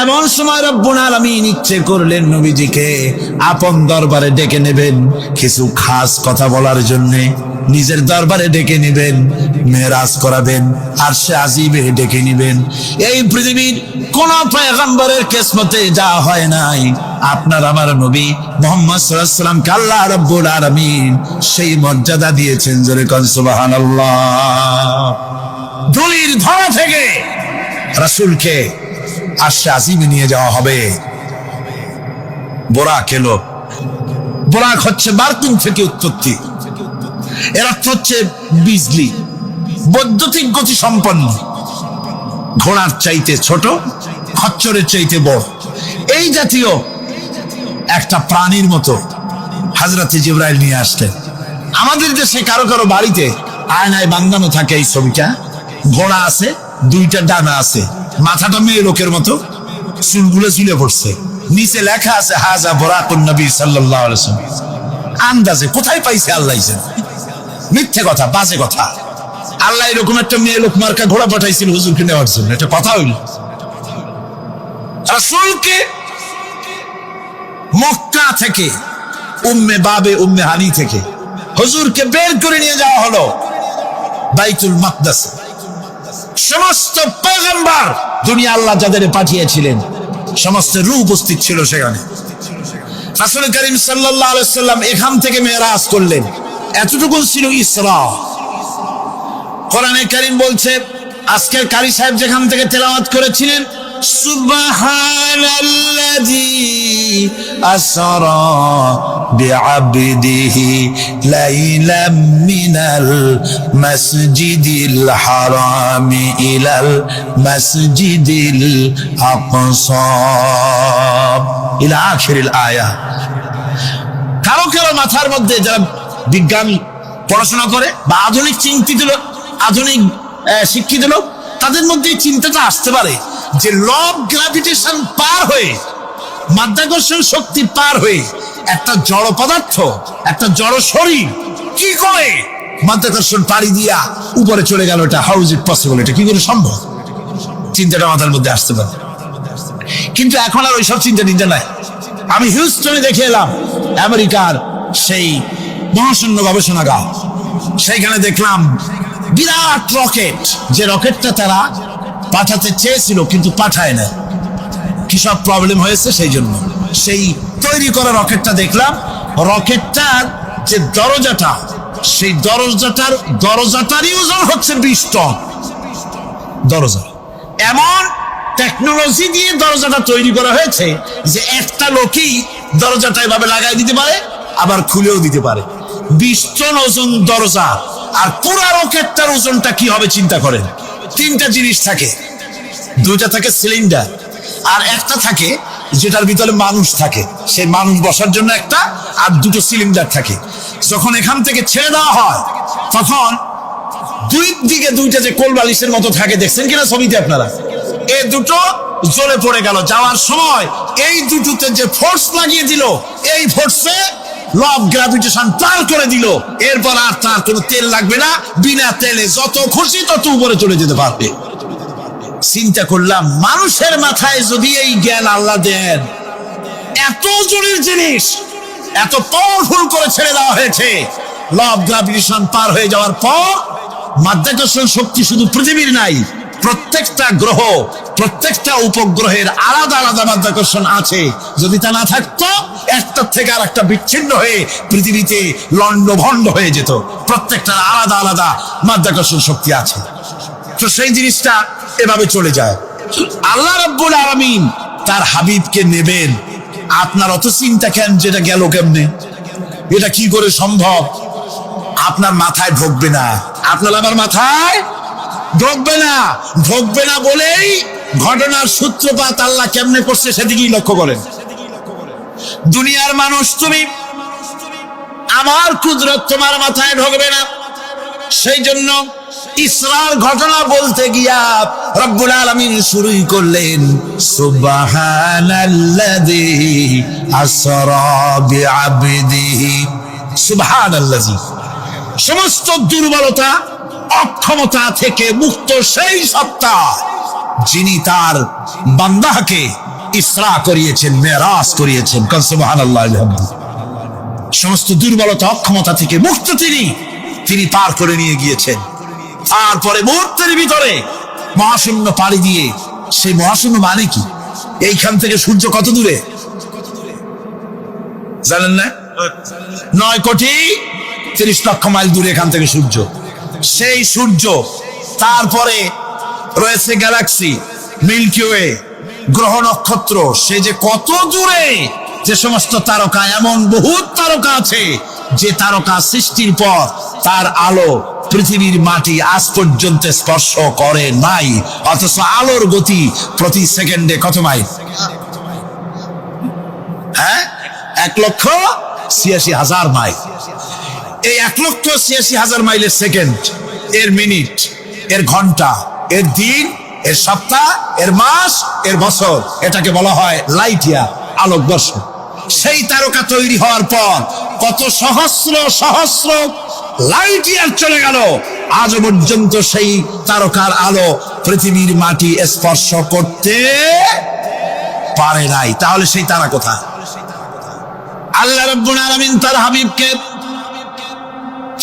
এমন সময় রব্বুল আলামিন ইচ্ছে করলেন নবীজিকে আপন দরবারে ডেকে নেবেন, কিছু খাস কথা বলার জন্য নিজের দরবারে ডেকে নেবেন, মেরাজ করাবেন, আরশে আজিমে ডেকে নেবেন। এই পৃথিবীর কোন পয়গম্বরের কিসমতে যা হয় নাই, আপনার আমার নবী মুহাম্মদ সাল্লাল্লাহু আলাইহি ওয়াসাল্লামকে আল্লাহ রাব্বুল আলামিন সেই মর্যাদা দিয়েছেন। জোরে কোন সুবহানাল্লাহ। ধুলির ধরা থেকে রাসূলকে আরশে আজিমে নিয়ে যাওয়া হবে। বোরাক এলো। বোরাক হচ্ছে বারতুন থেকে উৎপত্তি। এর অর্থ হচ্ছে বিজলি, বৈদ্যুতিক গতি সম্পন্ন, ঘোড়ার চাইতে ছোট, খচ্চরের চাইতে বড়, এই জাতীয় একটা প্রাণীর মতো হযরতে জিবরাইল নিয়ে আসলেন। আমাদের দেশে কারো কারো বাড়িতে আয়নায় বাঁধানো থাকে এই ছবিটা। ঘোড়া আছে, দুইটা ডানা আছে, মাথাটা মেয়ে লোকের মতো, চুলগুলো ঝুলে পড়ছে, নিচে লেখা আছে হাজা বুরাকুন নবী সাল্লাল্লাহু আলাইহি ওয়াসাল্লাম। আন্দাজে কোথায় পাইছে আল্লাহ জানে, মিথ্যে কথা, বাজে কথা। আল্লাহ এরকম একটা মেয়ে লোক মার্কা ঘোড়া পাঠাইছিল হুজুরকে নেওয়ার জন্য, এটা কথা হইল? রাসূলকে মক্কা থেকে উম্মে বাবে উম্মে হানি থেকে হুজুরকে বের করে নিয়ে যাওয়া হলো বাইতুল মাকদাসে। সমস্ত পয়গম্বর দুনিয়া আল্লাহ যাদের পাঠিয়েছিলেন সমস্ত রূহ উপস্থিত ছিল সেখানে। রাসূল করিম সাল্লাল্লাহু আলাইহি ওয়াসাল্লাম এখান থেকে মেরাজ করলেন। এতটুকু ছিল ইসরা। কোরআনে কারীম বলছে, আজকের কারি সাহেব যেখান থেকে তেলাওয়াত করেছিলেন, সুবহানাল্লাযী আসরা বিআবদিহি লাইলাম মিনাল মাসজিদিল হারামি ইলাল মাসজিদিল আকসা ইলা আখিরিল আয়া। কারো কারো মাথার মধ্যে যারা বিজ্ঞান পড়াশোনা করে বা আধুনিক চিন্তিত লোক, আধুনিক শিক্ষিত লোক, তাদের মধ্যে এই চিন্তাটা আসতে পারে যে ল অফ গ্র্যাভিটেশন পার হয়ে, মাধ্যাকর্ষণ শক্তি পার হয়ে একটা জড় পদার্থ, একটা জড় শরীর কি করে মাধ্যাকর্ষণ পাড়ি দিয়া উপরে চলে গেল, এটা হাউ ইজ ইট পসিবল, এটা কি করে সম্ভব? চিন্তাটা মাথার মধ্যে আসতে পারে। কিন্তু এখন আর ওইসব চিন্তা নাই। আমি হিউস্টনে দেখে এলাম আমেরিকার সেই মহাশূন্য গবেষণাগার, সেইখানে দেখলাম বিরাট রকেট, যে রকেটটা তারা পাঠাতে চেয়েছিল কিন্তু পাঠায় না, কি সব প্রবলেম হয়েছে সেই জন্য। সেই তৈরি করা রকেটটা দেখলাম, রকেটটার যে দরজাটা, সেই দরজাটারই ওজন হচ্ছে 20 টন। দরজা এমন টেকনোলজি দিয়ে দরজাটা তৈরি করা হয়েছে যে একটা লোকই দরজাটা এভাবে লাগাই দিতে পারে, আবার খুলেও দিতে পারে। 20 টন ওজন দরজা। আর পুরা রকেটটার ওজনটা কি হবে চিন্তা করেন। 3টা জিনিস থাকে, 2টা থাকে সিলিন্ডার, আর একটা থাকে যেটার ভিতরে মানুষ থাকে, সেই মানুষ বসার জন্য একটা, আর 2টো সিলিন্ডার থাকে। যখন এখান থেকে ছেড়ে দেওয়া হয় তখন দুই দিকে 2টা যে কোল বালিশের মতো থাকে, দেখছেন কিনা ছবিতে আপনারা, এই 2টো জ্বলে পড়ে গেল। যাওয়ার সময় এই 2টোতে যে ফোর্স লাগিয়ে দিল, এই ফোর্সে ল অফ গ্র্যাভিটেশন পার করে দিল। এরপর আর তার কোনো তেল লাগবে না, বিনা তেলে যত খুশি তত উপরে চলে যেতে পারবে। চিন্তা করলাম, মানুষের মাথায় যদি এই জ্ঞান আল্লাহ দেন, এত জোরের জিনিস এত পাওয়ারফুল করে ছেড়ে দেওয়া হয়েছে, ল অফ গ্র্যাভিটেশন পার হয়ে যাওয়ার পর মাধ্যাকর্ষণ শক্তি শুধু পৃথিবীর নাই, প্রত্যেকটা গ্রহ, প্রত্যেকটা উপগ্রহের আলাদা আলাদা মাধ্যাকর্ষণ আছে। যদি তা না থাকতো, একটার থেকে আর একটা বিচ্ছিন্ন হয়ে পৃথিবীতে লন্ডভন্ড হয়ে যেত। প্রত্যেকটার আলাদা আলাদা মাধ্যাকর্ষণ শক্তি আছে। তো সেই জিনিসটা এভাবে চলে যায়। আল্লাহ রাব্বুল আলামিন তার হাবিবকে নেবেন, আপনার অত চিন্তা কেন, যেটা গেল কেমনে, এটা কি করে সম্ভব? আপনার মাথায় ঢুকবে না, আপনার আমার মাথায় ঢুকবে না। ঢুকবে না বলেই ঘটনার সূত্রপাত আল্লাহ কেমনে করছে সেদিকেই লক্ষ্য করেন। দুনিয়ার মানুষ, তুমি আমার কুদরত তোমার মাথায় ঢুকবে না। সেই জন্য ইসরার ঘটনা বলতে গিয়া রব্বুল আলামিন শুরুই করলেন সুবহানাল্লাযী আসরা বিআবদিহি। সুবহানাল্লাযী, সমস্ত দুর্বলতা অক্ষমতা থেকে মুক্ত সেই সত্তা যিনি তার বান্দাকে ইসরা করিয়েছেন, মেরাজ করিয়েছেন। সুবহানাল্লাহ। সমস্ত দুর্বলতা অক্ষমতা থেকে মুক্ত তিনি পার করে নিয়ে গিয়েছেন। তারপরে মুহূর্তের ভিতরে মহাশূন্য পাড়ি দিয়ে, সেই মহাশূন্য মানে কি, এইখান থেকে সূর্য কত দূরে জানেন না? 9,30,00,000 মাইল দূরে এখান থেকে সূর্য। সেই সূর্য, তারপরে রয়েছে গ্যালাক্সি, মিল্কি ওয়ে, গ্রহ নক্ষত্র, সে যে কত দূরে, যে সমস্ত তারকা, এমন বহুত তারকা আছে যে তারকা সৃষ্টির পর তার আলো পৃথিবীর মাটি আজ পর্যন্ত স্পর্শ করে নাই। অথচ আলোর গতি প্রতি সেকেন্ডে কত মাইল? 1,00,000 ৮৬,০০০ মাইল। এই ১,৮৬,০০০ মাইলের সেকেন্ড, এর মিনিট, এর ঘন্টা, এর দিন, এর সপ্তাহ, এর মাস, এর বছর, এটাকে বলা হয় লাইট ইয়ার, আলোকবর্ষ। সেই তারকা তৈরি হওয়ার পর কত সহস্র সহস্র লাইট ইয়ার চলে গেল, আজ পর্যন্ত সেই তারকার আলো পৃথিবীর মাটি স্পর্শ করতে পারে নাই। তাহলে সেই তারা কোথায়? আল্লাহ রাব্বুল আলামিন তার হাবিবকে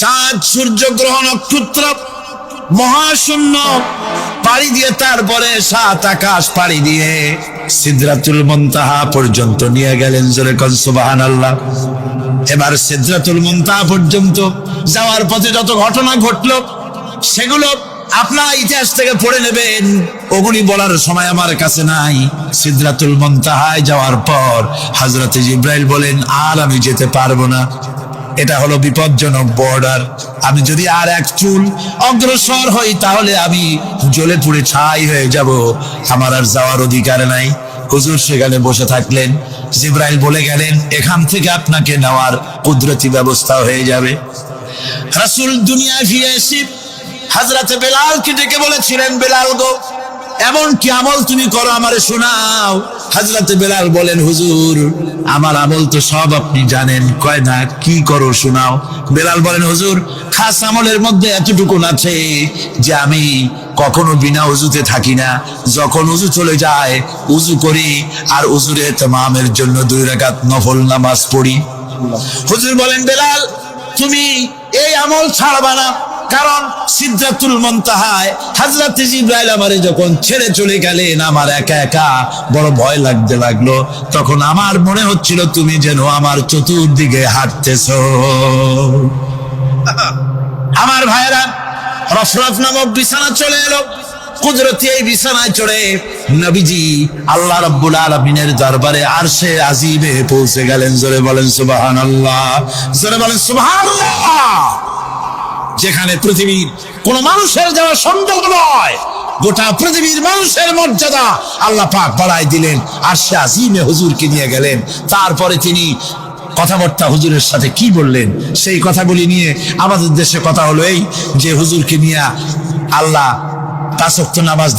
চাঁদ, সূর্য, গ্রহ, নক্ষত্র, মহাশূন্য পাড়ি দিয়ে, তারপরে ৭ আকাশ পাড়ি দিয়ে সিদরাতুল মুনতাহা পর্যন্ত নিয়ে গেলেন। জোরে কোন সুবহানাল্লাহ। এবার সিদরাতুল মুনতাহা পর্যন্ত যাওয়ার পথে যত ঘটনা ঘটলো সেগুলো আপনার ইতিহাস থেকে পড়ে নেবেন, ওগুলি বলার সময় আমার কাছে নাই। সিদরাতুল মুনতাহায় যাওয়ার পর হযরত জিবরাইল বলেন, আর আমি যেতে পারবো না, এটা হলো বিপজ্জনক বর্ডার। আমি যদি আর এক চুল অগ্রসর হই তাহলে আমি জ্বলে পুড়ে ছাই হয়ে যাব, আমার আর যাওয়ার অধিকার নাই। হুজুর সেখানে বসে থাকলেন। জিবরাইল বলে গেলেন, এখান থেকে আপনাকে নেওয়ার কুদরতি ব্যবস্থা হয়ে যাবে। রাসূল দুনিয়ায় ফিরে এসে হযরতে বেলালকে ডেকে বলেছিলেন, বেলাল গো, এমন কি আমল তুমি করো আমারে শোনাও। হযরতে বেলাল বলেন, হুজুর আমার আমল তো সব আপনি জানেন। কয় না, কি করো শোনাও। বেলাল বলেন, হুজুর খাস আমলের মধ্যে এতটুকু আছে যে আমি কখনো বিনা উজুতে থাকি না, যখন উজু চলে যায় উজু করি, আর উজুর ইতমামের জন্য 2 রাকাত নফল নামাজ পড়ি। হুজুর বলেন, বেলাল তুমি এই আমল ছাড়বা না, কারণ সিদরাতুল মুনতাহায় হযরত জিবরাইল আমারে যখন ছেড়ে চলে গেলেন, আমার একা একা বড় ভয় লাগতে লাগলো। তখন আমার মনে হচ্ছিল তুমি যেন আমার চতুর্দিকে হাঁটতেছো। আমার ভাইয়েরা, রফরফ নামক বিছানা চলে এলো। কুদরতি এই বিছানায় চড়ে নবীজি আল্লাহ রাব্বুল আলামিনের দরবারে আরশে আজিমে পৌঁছে গেলেন। জোরে বলেন সুবহানাল্লাহ, জোরে বলেন সুবহানাল্লাহ। যেখানে পৃথিবীর কোন মানুষের যাওয়া সম্ভব নয়, গোটা পৃথিবীর মানুষের মর্যাদা আল্লাহ পাক বাড়াই দিলেন, আরশে আজিমে হুজুরকে নিয়ে গেলেন। তারপরে তিনি কথাবার্তা হুজুরের সাথে কি বললেন সেই কথাগুলি নিয়ে আমাদের দেশে কথা হলো এই যে হুজুরকে নিয়ে আল্লাহ 5 ওয়াক্ত নামাজ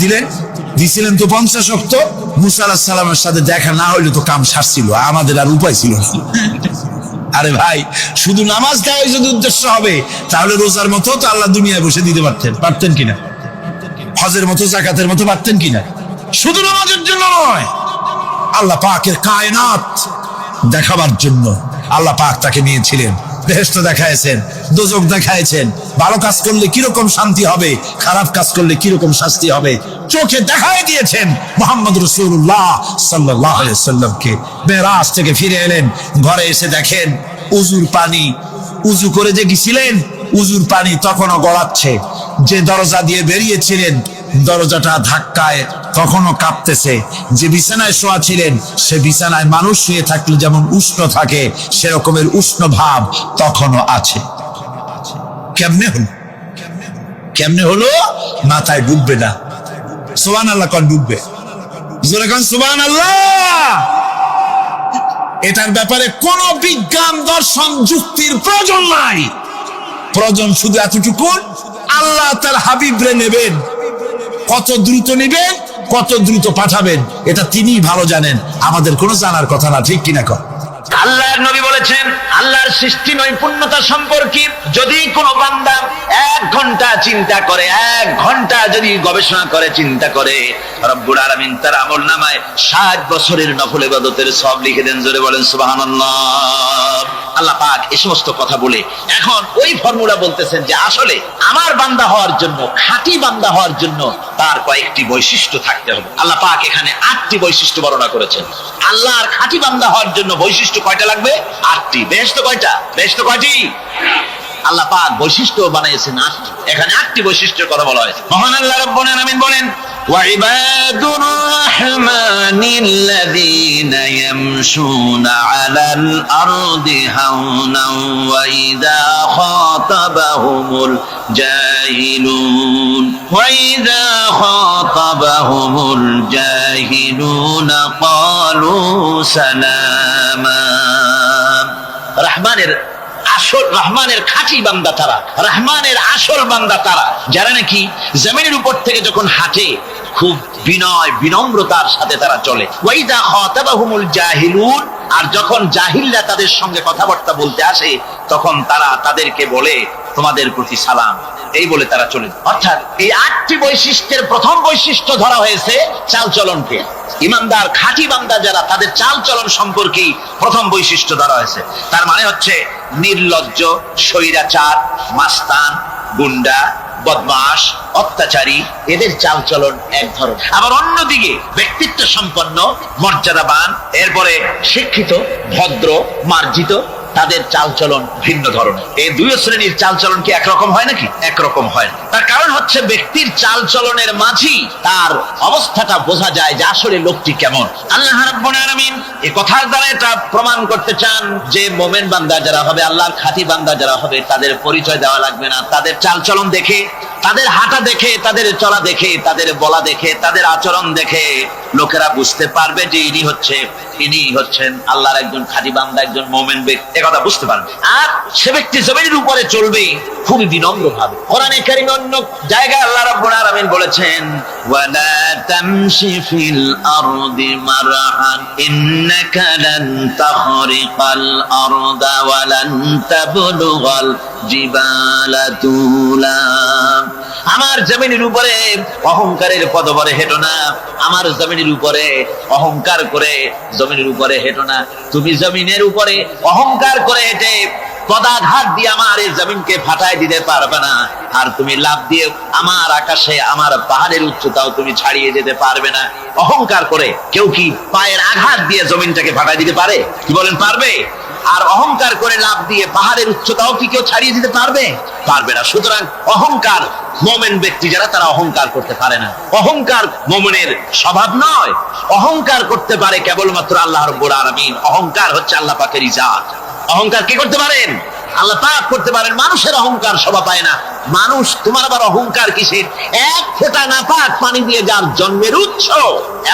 দিছিলেন তো 50 ওয়াক্ত। মুসা আলাইহিস সালামের সাথে দেখা না হইলে তো কাম সারছিল, আমাদের আর উপায় ছিল না। আরে ভাই, শুধু নামাজ দেওয়াই যদি উদ্দেশ্য হবে তাহলে রোজার মতো তো আল্লাহ দুনিয়ায় বসে দিতে পারতেন কিনা, হজের মতো, যাকাতের মতো পারতেন কিনা। শুধু নামাজের জন্য নয়, আল্লাহ পাকের কায়নাত দেখাবার জন্য আল্লাহ পাক তাকে নিয়েছিলেন। বেহেশত দেখাইছেন, দোজখ দেখাইছেন, ভালো কাজ করলে কিরকম শান্তি হবে, খারাপ কাজ করলে কিরকম শাস্তি হবে চোখে দেখাই দিয়েছেন। মুহাম্মদ রাসূলুল্লাহ সাল্লাল্লাহু আলাইহি ওয়াসাল্লামকে মেরাজ থেকে ফিরে এলেন, ঘরে এসে দেখেন উজুর পানি, উজু করে যে গেছিলেন উজুর পানি তখনও গড়াচ্ছে। যে দরজা দিয়ে বেরিয়েছিলেন দরজাটা ধাক্কায় তখনও কাঁপতেছে। যে বিছানায় শোয়া ছিলেন সে বিছানায় মানুষ শুয়ে থাকলে যেমন উষ্ণ থাকে সেরকমের উষ্ণ ভাব তখনও আছে। কেমনে হলো? মাথায় ডুববে না। সুবহানাল্লাহ কোন ডুববে? জোরে কোন সুবহানাল্লাহ। এটার ব্যাপারে কোন বিজ্ঞান, দর্শন, যুক্তির প্রয়োজন নাই। প্রয়োজন শুধু এতটুকু, আল্লাহ তার হাবিবরে নেবেন, কত দ্রুত নেবেন, কত দ্রুত পাঠাবেন এটা তিনিই ভালো জানেন, আমাদের কোনো জানার কথা না। ঠিক কিনা কর? আল্লাহর নবী বলেছেন, আল্লাহর সৃষ্টি নৈপুণ্যতা সম্পর্কে যদি কোনো বান্দা 1 ঘন্টা চিন্তা করে, 1 ঘন্টা যদি গবেষণা করে, চিন্তা করে, রব্বুল আলামিন তার আমলনামায় 60 বছরের নফল ইবাদতের সওয়াব লিখে দেন। জোরে বলেন সুবহানাল্লাহ। আল্লাহ পাক এই সমস্ত কথা বলে এখন ওই ফর্মুলা বলতেছেন যে আসলে আমার বান্দা হওয়ার জন্য, খাঁটি বান্দা হওয়ার জন্য তার কয়েকটি বৈশিষ্ট্য থাকতে হবে। আল্লাহ পাক এখানে 8টি বৈশিষ্ট্য বর্ণনা করেছেন। আল্লাহর খাঁটি বান্দা হওয়ার জন্য বৈশিষ্ট্য কয়টা লাগবে? 8টি। বেহেশত কয়টা? বেহেশত কয়টি? আল্লাহ পাক বৈশিষ্ট্য বানাইছেন 8টি। এখানে 8টি বৈশিষ্ট্যের কথা বলা হয়েছে। মহান আল্লাহ রাব্বুল আলামিন বলেন, وعباد الرحمن الذين يمشون على الأرض هونا وإذا خاطبهم الجاهلون قالوا سلاما। রহমানের খাঁটি বান্দা তারা, রহমানের আসল বান্দা তারা, যারা নাকি জমিনের উপর থেকে যখন হাঁটে খুব বিনয় বিনম্রতার সাথে তারা চলে। ওয়াইদা খাতাবাহুমুল জাহিলুন, আর যখন জাহিলরা তাদের সঙ্গে কথাবার্তা বলতে আসে তখন তারা তাদেরকে বলে তোমাদের প্রতি সালাম, এই বলে তারা চলে। অর্থাৎ এই 8টি বৈশিষ্ট্যের প্রথম বৈশিষ্ট্য ধরা হয়েছে চালচলনকে। ইমানদার খাঁটি বান্দা যারা, তাদের চালচলন সম্পর্কেই প্রথম বৈশিষ্ট্য ধরা হয়েছে। তার মানে হচ্ছে নির্লজ্জ, স্বৈরাচার, মাস্তান, গুন্ডা, বদমাশ, অত্যাচারী, এদের চালচলন এক ধরনের। আবার অন্যদিকে ব্যক্তিত্ব সম্পন্ন, মর্যাদাবান, এরপরে শিক্ষিত, ভদ্র, মার্জিত, তাদের চালচলন ভিন্ন ধরনের। এই দুই শ্রেণীর চালচলন কি একরকম হয় নাকি? একরকম হয় না। তার কারণ হচ্ছে ব্যক্তির চালচলনের মাঝেই তার অবস্থাটা বোঝা যায় যে আসলে লোকটি কেমন। আল্লাহ রাব্বুল আলামিন এই কথার দ্বারা এটা প্রমাণ করতে চান যে মোমেন বান্দা যারা হবে, আল্লাহর খাঁটি বান্দা যারা হবে, তাদের পরিচয় দেওয়া লাগবে না। তাদের চালচলন দেখে, তাদের হাঁটা দেখে, তাদের চলা দেখে, তাদের বলা দেখে, তাদের আচরণ দেখে লোকেরা বুঝতে পারবে যে ইনি হচ্ছেন আল্লাহর একজন খাঁটি বান্দা, একজন মুমিন ব্যক্তি, কথা বুঝতে পারবে। আর সে ব্যক্তি জমিনের উপরে চলবে খুবই বিনম্র ভাবে। কোরআনে কারীমে অন্য জায়গায় আল্লাহ রাব্বুল আলামিন বলেছেন, ওয়ালা তামশি ফিল আরদি মারহান ইন্নাকা লান তাখরিকাল আরদা ওয়া লান তাবলুগাল জিবালা তুলা। আমার জমিনের উপরে অহংকারের পদবরে হেঁটো না, আমার জমিনের উপরে অহংকার করে জমিনের উপরে হেঁটো না। তুমি জমিনের উপরে অহংকার করে হেঁটে পদাঘাত দিয়ে আমার এই জমিনকে ফাটায় দিতে পারবে না। আর তুমি লাভ দিয়ে আমার আকাশে, আমার পাহাড়ের উচ্চতাও তুমি ছাড়িয়ে যেতে পারবে না। অহংকার করে কেউ কি পায়ের আঘাত দিয়ে জমিনটাকে ফাটায় দিতে পারে? কি বলেন, পারবে? আর অহংকার করে লাভ দিয়ে পাহাড়ের উচ্চতাও কি কেউ ছাড়িয়ে দিতে পারবে? পারবে না। সুতরাং অহংকার, মুমিন ব্যক্তি যারা, তারা অহংকার করতে পারে না। অহংকার মুমিনের স্বভাব নয়। অহংকার করতে পারে কেবলমাত্র আল্লাহ রাব্বুল আলামিন। অহংকার হচ্ছে আল্লাহ পাকের ইজাত। অহংকার কি করতে পারেন? আল্লাহ পাক করতে পারেন। মানুষের অহংকার শোভা পায় না। মানুষ, তোমার আবার অহংকার কিসের? এক ফোঁটা নাপাক পানি দিয়ে যার জন্মের উৎস,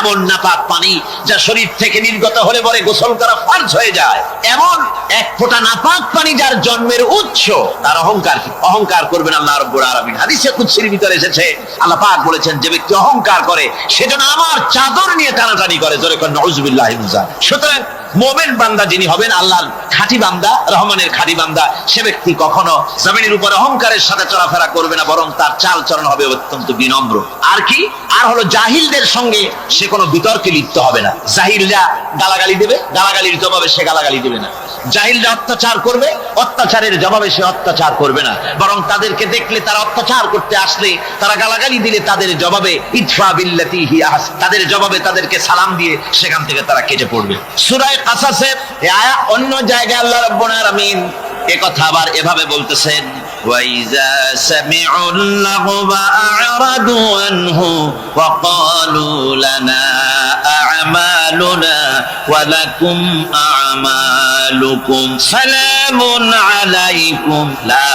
এমন নাপাক পানি যা শরীর থেকে নির্গত হলে পরে গোসল করা ফরজ হয়ে যায়, এমন এক ফোঁটা নাপাক পানি যার জন্মের উৎস, তার অহংকার কি? অহংকার করবেন আল্লাহ রাব্বুল আলামিন। হাদিসে কুদসির ভিতরে এসেছে, আল্লাহ পাক বলেছেন, যে ব্যক্তি অহংকার করে সেজন্য আমার চাদর নিয়ে টানাটানি করে। জোরে করে নাউযুবিল্লাহি মিন যালিক। সুতরাং মুমিন বান্দা যিনি হবেন, আল্লাহর খাঁটি বান্দা, রহমানের খাঁটি বান্দা, সে ব্যক্তি কখনো জমিনের উপর অহংকারের সাথে চলাফেরা করবে না, বরং তার চালচলন হবে অত্যন্ত বিনম্র। আর কি? আর হলো জাহিলদের সঙ্গে সে কোনো বিতর্কে লিপ্ত হবে না। জাহিলরা গালাগালি দেবে, গালাগালির জবাবে সে গালাগালি দেবে না। জাহিলরা অত্যাচার করবে, অত্যাচারের জবাবে সে অত্যাচার করবে না, বরং তাদেরকে দেখলে, তারা অত্যাচার করতে আসলে, তারা গালাগালি দিলে তাদের জবাবে ইদফা বিল্লাতি হিয়া আহসান, তাদের জবাবে তাদেরকে সালাম দিয়ে সেখান থেকে তারা কেটে পড়বে। সূরা কাসাসের এই আয়াত অন্য জায়গায় আল্লাহ রাব্বুল আলামিন এই কথা আবার এভাবে বলতেছেন, ওয়াইজা সামিউল লাগওয়া আ'রাদু আনহু ওয়া ক্বালু লানা আ'মালুনা ওয়া লাকুম আ'মালুকুম সালামুন আলাইকুম লা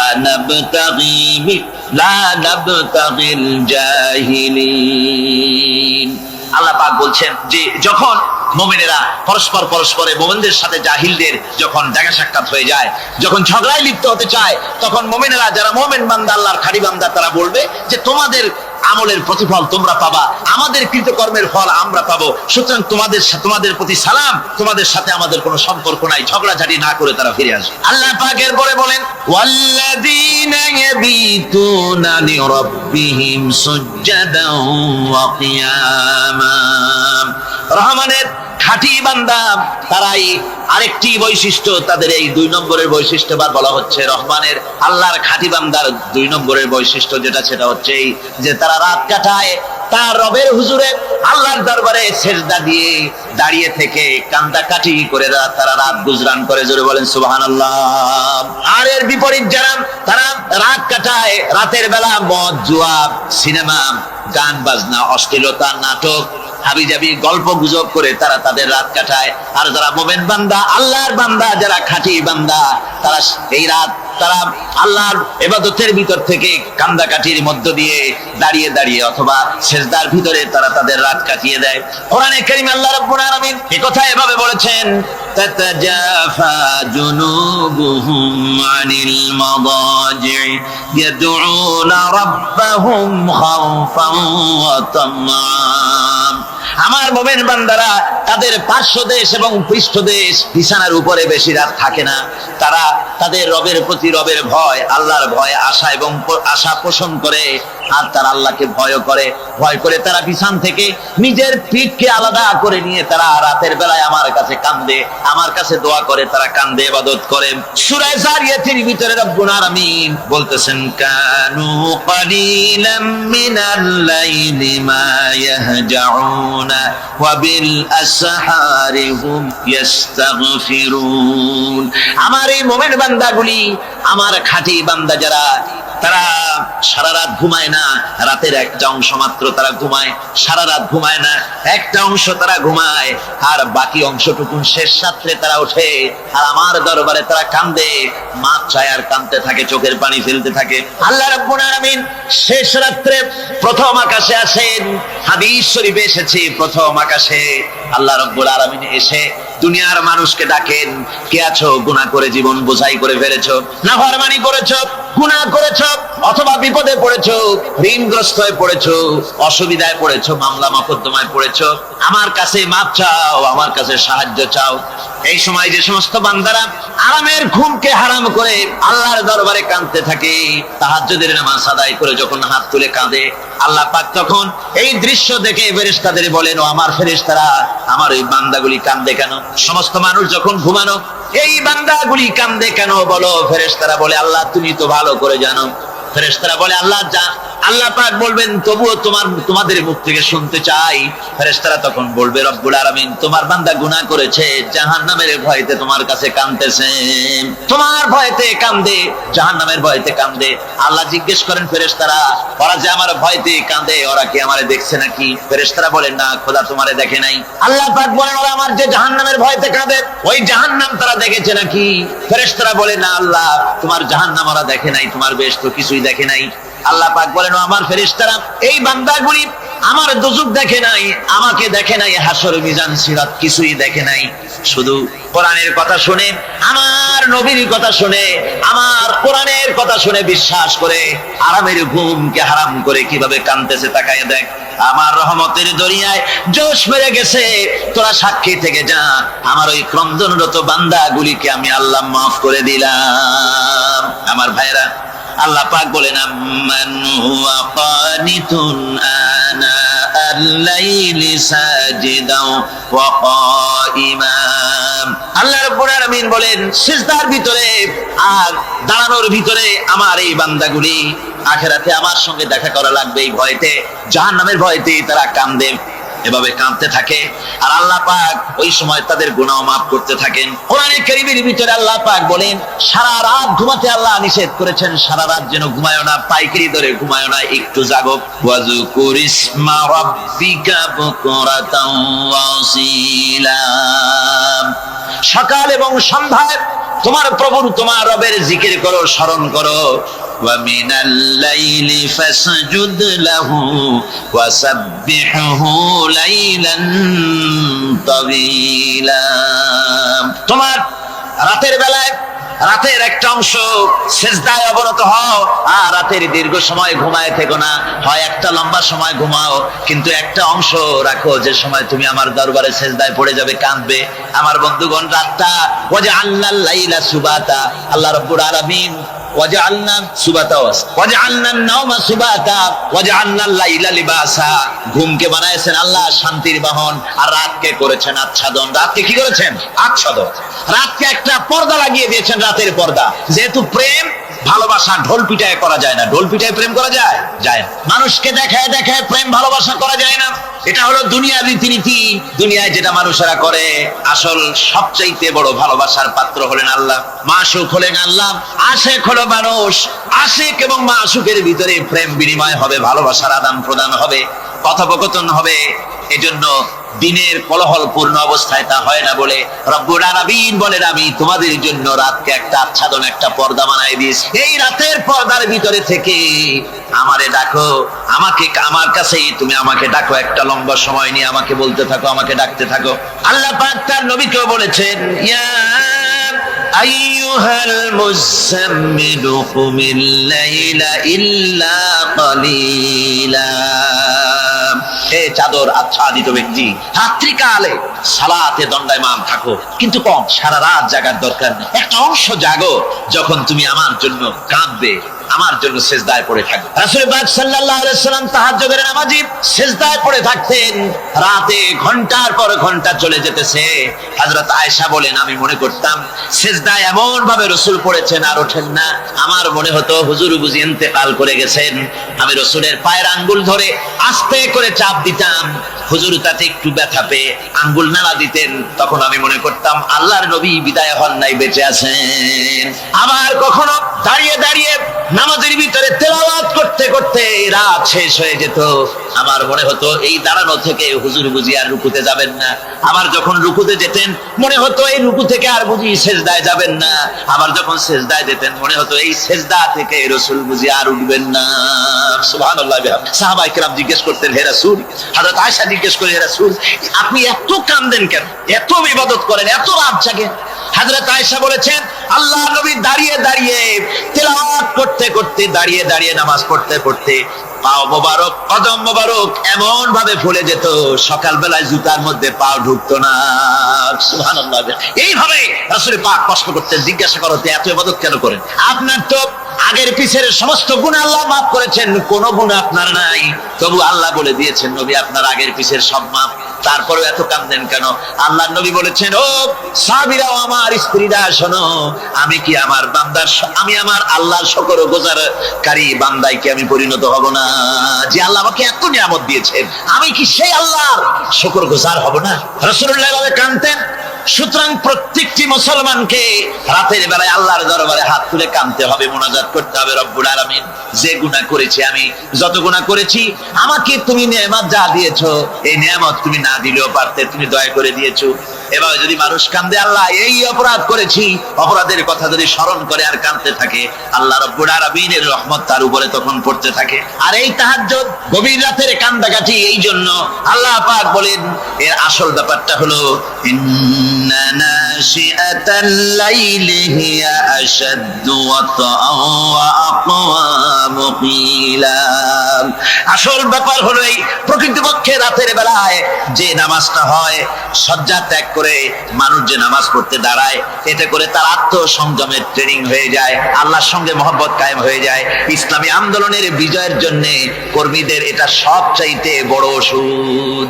নাবতাগিল জাহিলিন। আল্লাহ পাক বলছেন যে যখন মুমিনেরা পরস্পরে মুমিনদের সাথে জাহিলদের যখন দেখা সাক্ষাৎ হয়ে যায়, যখন ঝগড়ায় লিপ্ত হতে চায়, তখন মুমিনেরা যারা মুমিন বান্দা, আল্লাহর খাঁটি বান্দা, তারা বলবে যে তোমাদের আমলের প্রতিফল তোমরা পাবা, আমাদের কৃতকর্মের ফল আমরা পাবো। সুতরাং তোমাদের প্রতি সালাম, তোমাদের সাথে আমাদের কোনো সম্পর্ক নাই। ঝগড়াঝাটি না করে তারা ফিরে আসবে। আল্লাহ পাক এরপরে বলেন, ওয়াল্লাযীনা ইয়াবিতুনা লিরাব্বিহিম সুজদান ওয়া কিয়ামা। রহমানের খাঁটি বান্দা তারাই আরেকটি বৈশিষ্ট্য, তাদের এই 2 নম্বরের বৈশিষ্ট্য বলা হচ্ছে রহমানের, আল্লাহর খাঁটি বান্দার 2 নম্বরের বৈশিষ্ট্য যেটা, সেটা হচ্ছে এই যে তারা রাত কাটায় তার রবের হুজুরে, আল্লাহর দরবারে সেজদা দিয়ে দাঁড়িয়ে থেকে কান্দাকাটি করে তারা রাত গুজরান করে। জোরে বলেন সুবহানাল্লাহ। আর এর বিপরীত যারা, তারা রাত কাটায় রাতের বেলা মদ, জুয়া, সিনেমা, গান বাজনা, অশ্লীলতা, নাটক, হাবিজাবি গল্প গুজব করে তারা তাদের রাত কাটায়। আর যারা মুমিন বান্দা, আল্লাহর বান্দা, যারা খাঁটি বান্দা, তারা এই রাত তারা আল্লাহর ইবাদতের ভিতর থেকে কান্দাকাটির মধ্য দিয়ে দাঁড়িয়ে দাঁড়িয়ে অথবা সেজদার ভিতরে তারা তাদের রাত কাটিয়ে দেয়। কোরআনে কারীমে আল্লাহ রাব্বুল আলামিন এই কথা এভাবে বলেছেন, তাতাজাফা জুনুবুহুম আনিল মাদাজি ইয়াদউনা রাব্বাহুম খাওফান ওয়া তামআন। আমার মুমিন বান্দারা তাদের পার্শ্বদেশ এবং পৃষ্ঠদেশ বিছানার উপরে বেশি রাত থাকে না। তারা তাদের রবের প্রতি রবের ভয়, আল্লাহর ভয়, আশা এবং আশা পোষণ করে, আর তারা আল্লাহকে ভয় করে তারা বিছান থেকে নিজের পিঠকে আলাদা করে নিয়ে তারা রাতের বেলায় আমার কাছে কান্দে, আমার কাছে দোয়া করে, তারা কান্দে, ইবাদত করে। সূরা যারিয়াতের ভিতরে রব্বুল আলামিন বলতেছেন, কানু কালিলাম মিনাল লাইলি মা ইয়াহজাউনা ওয়া বিল আসহারি হুম ইস্তাগফিরুন। আমার এই মুমিন বান্দাগুলি, আমার খাঁটি বান্দা যারা, তারা সারা রাত ঘুমায় না, রাতের একটা অংশ মাত্র তারা ঘুমায়, সারা রাত ঘুমায় না, একটা অংশ তারা ঘুমায়, আর বাকি অংশটুকু শেষ রাত্রে তারা ওঠে আর আমার দরবারে তারা কান্দে, মাপ চায় আর কাঁদতে থাকে, চোখের পানি ফেলতে থাকে। আল্লাহ রাব্বুল আলামিন শেষ রাত্রে প্রথম আকাশে আসেন। হাদিস শরীফে এসেছে, প্রথম আকাশে আল্লাহ রাব্বুল আলামিন এসে দুনিয়ার মানুষকে ডাকেন, কে আছো? গুনাহ করে জীবন বোঝাই করে ফেলেছো, নাফরমানি করেছো, গুনাহ করেছো, অথবা বিপদে পড়েছো, ঋণগ্রস্ত হয়ে পড়েছো, অসুবিধায় পড়েছো, মামলা মোকদ্দমায় পড়েছো, আমার কাছে মাপ চাও, আমার কাছে সাহায্য চাও। এই সময় যে সমস্ত বান্দারা আরামের ঘুমকে হারাম করে আল্লাহর দরবারে কাঁদতে থাকে, তাহাজ্জুদের নামাজ আদায় করে যখন হাত তুলে কাঁদে, আল্লাহ পাক তখন এই দৃশ্য দেখে ফেরেশতাদের বলেন, ও আমার ফেরেশতারা, আমার ওই বান্দাগুলি কাঁদে কেন? সমস্ত মানুষ যখন ঘুমানো, এই বান্দাগুলি কাঁদে কেন বলো? ফেরেশতারা বলে, আল্লাহ তুমি তো ভালো করে জানো। ফেরেশতারা বলে, আল্লাহ পাক বলবেন, তবুও তোমাদের মুখ থেকে শুনতে চাই। ফেরেশতারা তখন বলবে, রব্বুল আলামিন তোমার বান্দা গুনাহ করেছে, জাহান্নামের ভয়তে তোমার কাছে কাঁদতেছে, তোমার ভয়তে কাঁদে, জাহান্নামের ভয়তে কাঁদে। আল্লাহ জিজ্ঞেস করেন, ফেরেশতারা, ওরা যে আমার ভয়তে কাঁদে, ওরা কি আমারে দেখছে নাকি? ফেরেশতারা বলেন, না খোদা তোমারে দেখে নাই। আল্লাহ পাক বলেন, ওরা আমার যে জাহান্নামের ভয়তে কাঁদে, ওই জাহান্নাম তারা দেখেছে নাকি? ফেরেশতারা বলে, না আল্লাহ, তোমার জাহান্নাম ওরা দেখে নাই, তোমার বেশ তো কিছুই দেখে নাই। আল্লাহ পাক বলেন, আমার ফেরেশতারা, এই বান্দাগুলি আমার দুজক দেখে নাই, আমাকে দেখে নাই, হাসর মিজান সিরাত কিছুই দেখে নাই, শুধু কোরআনের কথা শুনে, আমার নবীর কথা শুনে, আমার কোরআনের কথা শুনে বিশ্বাস করে আরামের ঘুমকে হারাম করে কিভাবে কাঁদতেছে তাকায় দেখ। আমার রহমতের দরিয়ায় জোশ মেরে গেছে, তোরা সাক্ষী থেকে যা, আমার ওই ক্রন্দনরত বান্দাগুলিকে আমি আল্লাহ মাফ করে দিলাম। আমার ভাইরা, আল্লাহ পাক বলেন, আম্মান হুয়া কানিতুন আনা আল-লাইলি সাজিদাও ওয়া কাইমান। আল্লাহ রাব্বুল আলামিন বলেন, সিজদার ভিতরে আর দাঁড়ানোর ভিতরে আমার এই বান্দাগুলি আখিরাতে আমার সঙ্গে দেখা করা লাগবে এই ভয়তে, জাহান্নামের ভয়তে তারা কাঁদে, এভাবে কাঁদতে থাকে, আর আল্লাহ পাক ওই সময় তাদের গুনাহ মাফ করতে থাকেন। কোরআনে কারীমের ভিতরে আল্লাহ পাক বলেন, সারা রাত ঘুমাতে আল্লাহ নিষেধ করেছেন, সারা রাত যেন ঘুমায় না, পাইকারি ধরে ঘুমায় না, একটু জাগো। ওয়াজকুর ইসমা রাব্বিকা বুকরাতাও ওয়া আসীলা। সকাল এবং সন্ধ্যায় তোমার প্রভুর, তোমার রবের জিকির করো, স্মরণ করো। وَمِنَ اللَّيْلِ فَاسْجُدْ لَهُ وَسَبِّحْهُ لَيْلًا طَوِيلًا। তোমার রাতের বেলায় রাতের একটা অংশ সেজদায় অবনত হও, আর রাতের দীর্ঘ সময় ঘুমায় থেকো না, হয় একটা লম্বা সময় ঘুমাও, কিন্তু একটা অংশ রাখো যে সময় তুমি আমার দরবারে সেজদায় পড়ে যাবে, কাঁদবে। আমার বন্ধুগণ, রাতটা ওয়াজআলনাল লাইলা সুবাতা, আল্লাহ রাব্বুল আলামিন ওয়াজআলনা সুবাতা ওয়াজআলনান নাওমা সুবাতা ওয়াজআলনাল লাইলা লিবাসা, ঘুমকে বানাইছেন আল্লাহ শান্তির বাহন, আর রাতকে করেছেন আচ্ছাদন। রাতকে কি করেছেন? আচ্ছাদন। রাতকে একটা পর্দা লাগিয়ে দিয়েছেন, রাতের পর্দা। যেহেতু প্রেম ভালোবাসা ঢোল পিটায় করা যায় না, ঢোল পিটায় প্রেম করা যায় যায় না, মানুষকে দেখায় দেখায় প্রেম ভালোবাসা করা যায় না। এটা হলো দুনিয়ার রীতিনীতি, দুনিয়ায় যেটা মানুষেরা করে। আসল সবচাইতে বড় ভালোবাসার পাত্র হলেন আল্লাহ, মাসুক হলেন আল্লাহ, আশেক হলো মানুষ। আশেক এবং মাসুকের ভিতরে প্রেম বিনিময় হবে, ভালোবাসার আদান প্রদান হবে, কথোপকথন হবে। এজন্য দিনের কোলাহল পূর্ণ অবস্থায় তা হয় না বলে রব্বুল আলামিন বলেন, আমি তোমাদের জন্য রাতকে একটা আচ্ছাদন, একটা পর্দা বানাই দিয়েছি। এই রাতের পর্দার ভিতরে থেকে আমারে ডাকো, আমাকে আমার কাছেই তুমি আমাকে ডাকো, একটা লম্বা সময় নিয়ে আমাকে বলতে থাকো, আমাকে ডাকতে থাকো। আল্লাহ পাক তার নবীকেও বলেছেন, ইয়া আইয়ুহাল মুযাম্মিলু কুমিল লাইলা ইল্লা কালিলা। হে চাদর আচ্ছাদিত ব্যক্তি, রাত্রিকালে সালাতে দণ্ডায়মান থাকো, কিন্তু কম, সারা রাত জাগার দরকার নেই। একটা অংশ জাগো, যখন তুমি আমার জন্য কাঁদবে, আমার জন্য সেজদায় পড়ে থাকবে। রাসূল পাক সাল্লাল্লাহু আলাইহি সাল্লাম তাহাজ্জুদের নামাজি সেজদায় পড়ে থাকতেন, রাতে ঘন্টার পর ঘন্টা চলে যেতেছে। হযরত আয়েশা বলেন, আমি মনে করতাম সেজদায় এমন ভাবে রাসূল পড়েছেন আর ওঠেন না, আমার মনে হতো হুজুর বুঝি ইন্তেকাল করে গেছেন। আমি রাসূলের পায়ের আঙ্গুল ধরে আস্তে করে চাপ দিতাম, হুজুর তাতে একটু ব্যথা পেয়ে আঙ্গুল নাড়া দিতেন, তখন আমি মনে করতাম আল্লাহর নবী বিদায় হন নাই, বেঁচে আছেন। আবার কখনো দাঁড়িয়ে দাঁড়িয়ে নামাজের ভিতরে তেলাওয়াত করতে করতে রাত শেষ হয়ে যেত, আমার মনে হতো এই দাঁড়ানো থেকে হুজুর বুঝি আর রুকুতে যাবেন না। আবার যখন রুকুতে যেতেন মনে হতো এই রুকু থেকে আর বুঝি সেজদায় যাবেন না। আবার যখন সেজদায় যেতেন মনে হতো এই সেজদা থেকে রাসূল বুঝি আর উঠবেন না। সুবহানাল্লাহ। সাহাবায়ে কেরাম জিজ্ঞেস করতেন, হে রাসূল, হযরত আয়েশা জিজ্ঞেস করে, হে রাসূল, আপনি এত কাঁদেন কেন, এত ইবাদত করেন, এত রাত জাগেন? হযরত আয়েশা বলেছেন, আল্লাহর নবী দাঁড়িয়ে দাঁড়িয়ে তেলাওয়াত করতে করতে, দাঁড়িয়ে দাঁড়িয়ে নামাজ পড়তে পড়তে পাও মোবারক, কদম মোবারক এমন ভাবে ফুলে যেত, সকালবেলায় জুতার মধ্যে পাও ঢুকতো না। সুবহানাল্লাহ। এইভাবে রাসূল পাক কষ্ট করতেন। জিজ্ঞাসা করতে, এত ইবাদত কেন করেন? আপনার তো আগের পিছের সমস্ত গুনাহ আল্লাহ মাফ করেছেন, কোনো গুনাহ আপনার নাই, তবু আল্লাহ বলে দিয়েছেন নবী আপনার আগের পিছের সব মাফ, তারপরে এত কাঁদেন কেন? আল্লাহর নবী বলেছেন, ও সাহাবীরাও, আমার স্ত্রীরা শোনো, আমি কি আমার বান্দার, আমি আমার আল্লাহর শুকরগুজারকারী বান্দায় কি আমি পরিণত হব না? যে আল্লাহ আমাকে এত নিয়ামত দিয়েছেন, আমি কি সেই আল্লাহর শুকরগুজার হব না? রাসূলুল্লাহ এভাবে কাঁদতেন। সুতরাং প্রত্যেকটি মুসলমানকে রাতের বেলায় আল্লাহর দরবারে হাত তুলে কাঁদতে হবে, মোনাজাত করতে হবে, রব্বুল আলামিন, যে গুনাহ করেছি, আমি যত গুনাহ করেছি, আমাকে তুমি নেয়ামত যা দিয়েছো, এই নেয়ামত তুমি না দিলেও পারতে, তুমি দয়া করে দিয়েছো। এভাবে যদি মানুষ কাঁদে, আল্লাহ এই অপরাধ করেছি, অপরাধের কথা যদি স্মরণ করে আর কাঁদতে থাকে, আল্লাহ রব্বুল আলামিনের রহমত তার উপরে তখন পড়তে থাকে। আর এই তাহাজ্জুদ, গভীর রাতের কান্দাকাটি, এই জন্য আল্লাহ পাক বলেন, এর আসল ব্যাপারটা হলো ইন্না নাশিআতাল লাইলি হিয়া আশাদ্দু ওয়াতাআন ওয়া আকওয়ামু কিলা। আসল ব্যাপার হলো এই প্রকৃতপক্ষে রাতের বেলায় যে নামাজটা হয়, শয্যা ত্যাগ করে মানুষ যে নামাজ পড়তে দাঁড়ায়, এতে করে তার আত্মসংযমের ট্রেনিং হয়ে যায়, আল্লাহর সঙ্গে মহব্বত কায়েম হয়ে যায়। ইসলামী আন্দোলনের বিজয়ের জন্য কর্মীদের এটা সবচাইতে বড় ওষুধ।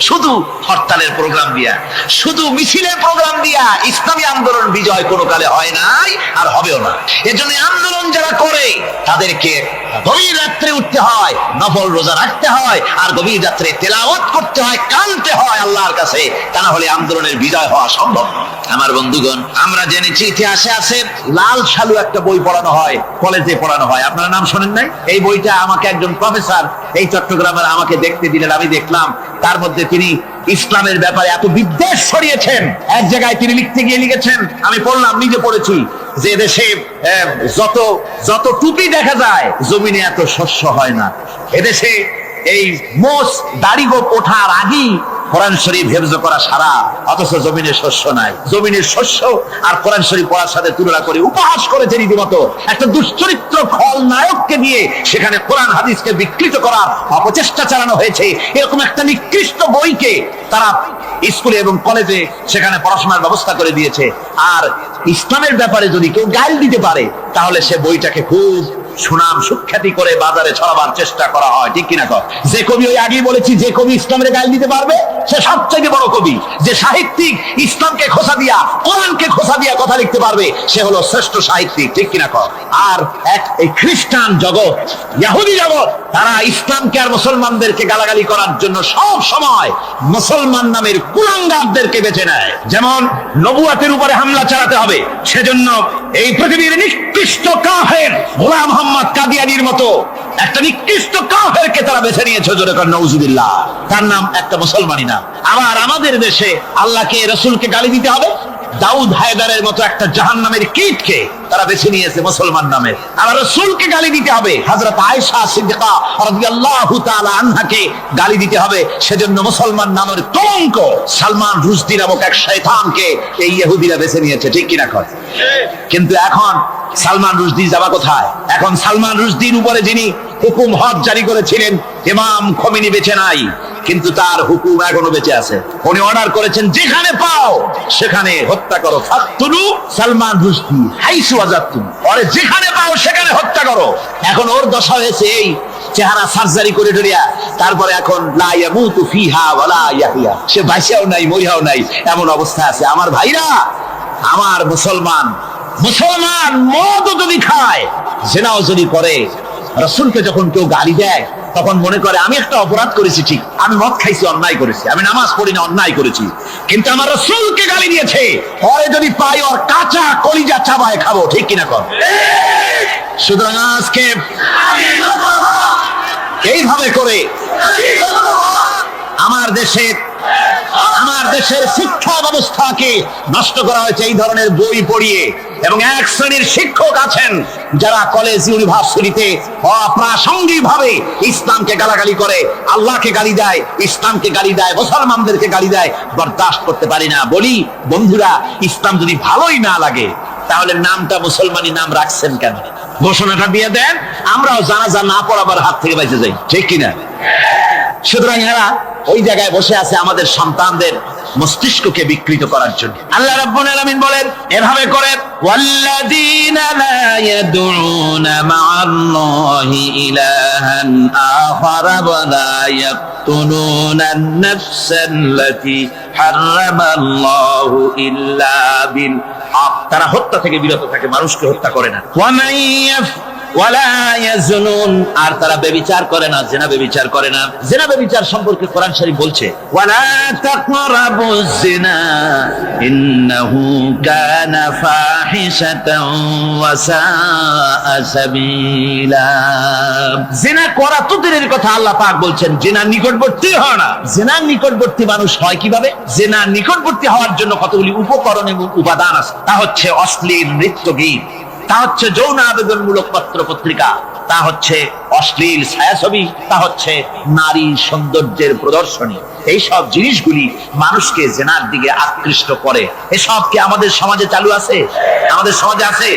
শুধু হরতালের প্রোগ্রাম দিয়া, শুধু মিছিলের প্রোগ্রাম দিয়া ইসলামী আন্দোলন বিজয় কোনো কালে হয় নাই আর হবেও না। এজন্য আন্দোলন যারা করে তাদেরকে গভীর রাত্রে উঠতে হয়, নফল রোজা রাখতে হয়, আর গভীর রাত্রে তেলাওয়াত করতে হয়, কাঁদতে হয় আল্লাহর কাছে, তা না হলে আন্দোলনের বিজয় হওয়া সম্ভব নয়। আমার বন্ধুগণ, আমরা জেনেছি ইতিহাসে আছে লাল সালু একটা বই পড়ানো হয়, কলেজে পড়ানো হয়, আপনারা নাম শোনেন নাই? এই বইটা আমাকে একজন প্রফেসর এই চট্টগ্রামের আমাকে দেখতে দিলেন, আমি দেখলাম। তার মধ্যে তিনি ইসলামের ব্যাপারে এত বিদ্বেষ ছড়িয়েছেন, এক জায়গায় তিনি লিখতে গিয়ে লিখেছেন, আমি পড়লাম, নিজে পড়েছি, যে দেশে যত টুপি দেখা যায়, জমিনে এত শস্য হয় না। এদেশে এই মোষ দাড়ি গোপ ওঠার আগেই কোরআন শরীফ হেফজ করা সারা, অথচ জমিনের শস্য নাই। জমিনের শস্য আর কোরআন শরীফ পড়ার সাথে তুলনা করে উপহাস করেছে রীতিমতো। একটা দুশ্চরিত্র খলনায়ককে দিয়ে সেখানে কোরআন হাদিসকে বিকৃত করার অপচেষ্টা চালানো হয়েছে। এরকম একটা নিকৃষ্ট বইকে তারা স্কুলে এবং কলেজে সেখানে পড়াশোনার ব্যবস্থা করে দিয়েছে। আর ইসলামের ব্যাপারে যদি কেউ গাইল দিতে পারে, তাহলে সে বইটাকে খুব সুনাম সুখ্যাতি করে বাজারে ছড়াবার চেষ্টা করা হয়, ঠিক কিনা? যে কবি, ওই আগেই বলেছি, যে কবি ইসলামের গাইল দিতে পারবে সে সবচেয়ে বড় কবি। যে সাহিত্যিক ইসলামকে খোসা দিয়া, কোরআনকে খোসা দিয়া কথা লিখতে পারবে, সে হলো শ্রেষ্ঠ সাহিত্যিক, ঠিক কিনা? আর এই খ্রিস্টান জগৎ, ইহুদি জগৎ, তারা ইসলামকে আর মুসলমানদেরকে গালাগালি করার জন্য সব সময় মুসলমান নামের কুলাঙ্গারদেরকে বেছে নেয়। যেমন নবুয়াতের উপরে হামলা চালাতে হবে, সেজন্য এই পৃথিবীর নিকৃষ্ট কাফের গোলাম মোহাম্মদ কাদিয়ানির মতো একটা নিকৃষ্ট কাফেরকে তারা বেছে নিয়েছে, জোরে কর নাউজুবিল্লাহ। তার নাম একটা মুসলমানই না। আবার আমাদের দেশে আল্লাহকে, রাসূলকে গালি দিতে হবে, দাউদ হায়দারের মতো একটা জাহান্নামের কীটকে তারা বেছে নিয়েছে মুসলমান নামে। আবার রাসূলকে গালি দিতে হবে, হযরত আয়েশা সিদ্দিকা রাদিয়াল্লাহু তাআলা আনহাকে গালি দিতে হবে, সেজন্য মুসলমান নামের কলঙ্ক সালমান রুশদি নামক এক শয়তানকে এই ইহুদিরা বেছে নিয়েছে, ঠিক কিনা কর? কিন্তু এখন সালমান রুশদি যাবা কোথায়? এখন সালমান রুশদির উপরে যিনি হুকুম হজ জারি করেছিলেন ইমাম খোমেনি বেঁচে নাই, কিন্তু তার হুকুম এখনো বেঁচে আছে। উনি অর্ডার করেছেন যেখানে পাও সেখানে হত্যা করো, ফাকতুলু সালমান রুশদি হাইসু ওয়াজাদতুম, ওরে যেখানে পাও সেখানে হত্যা করো। এখন ওর দশা হয়েছে এই, চেহারা সার্জারি করে ধরিয়া, তারপরে এখন লা ইয়ামুতু ফিহা ওয়ালা ইয়াহিয়া, সে বাইসাও নাই মরিয়াও নাই, এমন অবস্থা আছে। আমার ভাইরা, আমার মুসলমান মদও যদি খায়, জিনাও যদি করে, রাসূলকে যখন কেউ গালি দেয় তখন মনে করে আমি একটা অপরাধ করেছি, ঠিক, আমি মদ খাইছি, অন্যায় করেছি, আমি নামাজ পড়ি না, অন্যায় করেছি, কিন্তু আমার রাসূলকে গালি দিয়েছে, পরে যদি পাই ওর কাঁচা কলিজা চাবায় খাবো, ঠিক কিনা কর? সুতরাং আজকে এইভাবে করে আমার দেশের শিক্ষা ব্যবস্থাকে নষ্ট করা হয়েছে এই ধরনের বই পড়িয়ে। এবং এক শ্রেণীর শিক্ষক আছেন যারা কলেজ ইউনিভার্সিটিতে অপ্রাসঙ্গিক ভাবে ইসলামকে গালাগালি করে, আল্লাহকে গালি দেয়, ইসলামকে গালি দেয়, মুসলমানদেরকে গালি দেয়। বরদাস্ত করতে পারি না। বলি বন্ধুরা, ইসলাম যদি ভালোই না লাগে তাহলে নামটা মুসলমানি নাম রাখছেন কেন? ঘোষণাটা দিয়ে দেন, আমরাও জানাজা না পড়াবার হাত থেকে বেঁচে যাই, ঠিক কিনা? সুতরাং এরা ওই জায়গায় বসে আছে আমাদের সন্তানদের মস্তিষ্ককে বিকৃত করার জন্য। আল্লাহ রাব্বুল আলামিন বলেন এভাবে করে, ওয়াল্লাযীনা লা ইয়াদউনা মা'আল্লাহি ইলাহান আখারা ওয়া লা ইয়াকতুলুনান নাফসাল্লাতী হারামাল্লাহু ইল্লা বিল হক, তারা হত্যা থেকে বিরত থাকে, মানুষকে হত্যা করে না। ওয়া মান ওয়ালা ইয়াজনুন, আর তারা ব্যভিচার করে না, জিনা ব্যভিচার করে না। জিনা ব্যভিচার সম্পর্কে কোরআন শরীফ বলছে, ওয়ালা তাকরাবুজ জিনা ইন্নাহু কানা ফাহিশাতান ওয়া সাআ সাবিলা। জিনা করা তো দূরের কথা, আল্লাহ পাক বলছেন জিনার নিকটবর্তী হয় না। জিনার নিকটবর্তী মানুষ হয় কিভাবে? জিনার নিকটবর্তী হওয়ার জন্য কতগুলি উপকরণ এবং উপাদান আছে। তা হচ্ছে অশ্লীল নৃত্য গীত, তা হচ্ছে যৌন আবেদনমূলক পত্র পত্রিকা, তা হচ্ছে অশ্লীল ছায়াছবি, তা হচ্ছে নারী সৌন্দর্যের প্রদর্শনী। এইসব জিনিসগুলি মানুষকে জেনার দিকে আকৃষ্ট করে। এসব কি আমাদের সমাজে চালু আছে? আমাদের সমাজে আছে।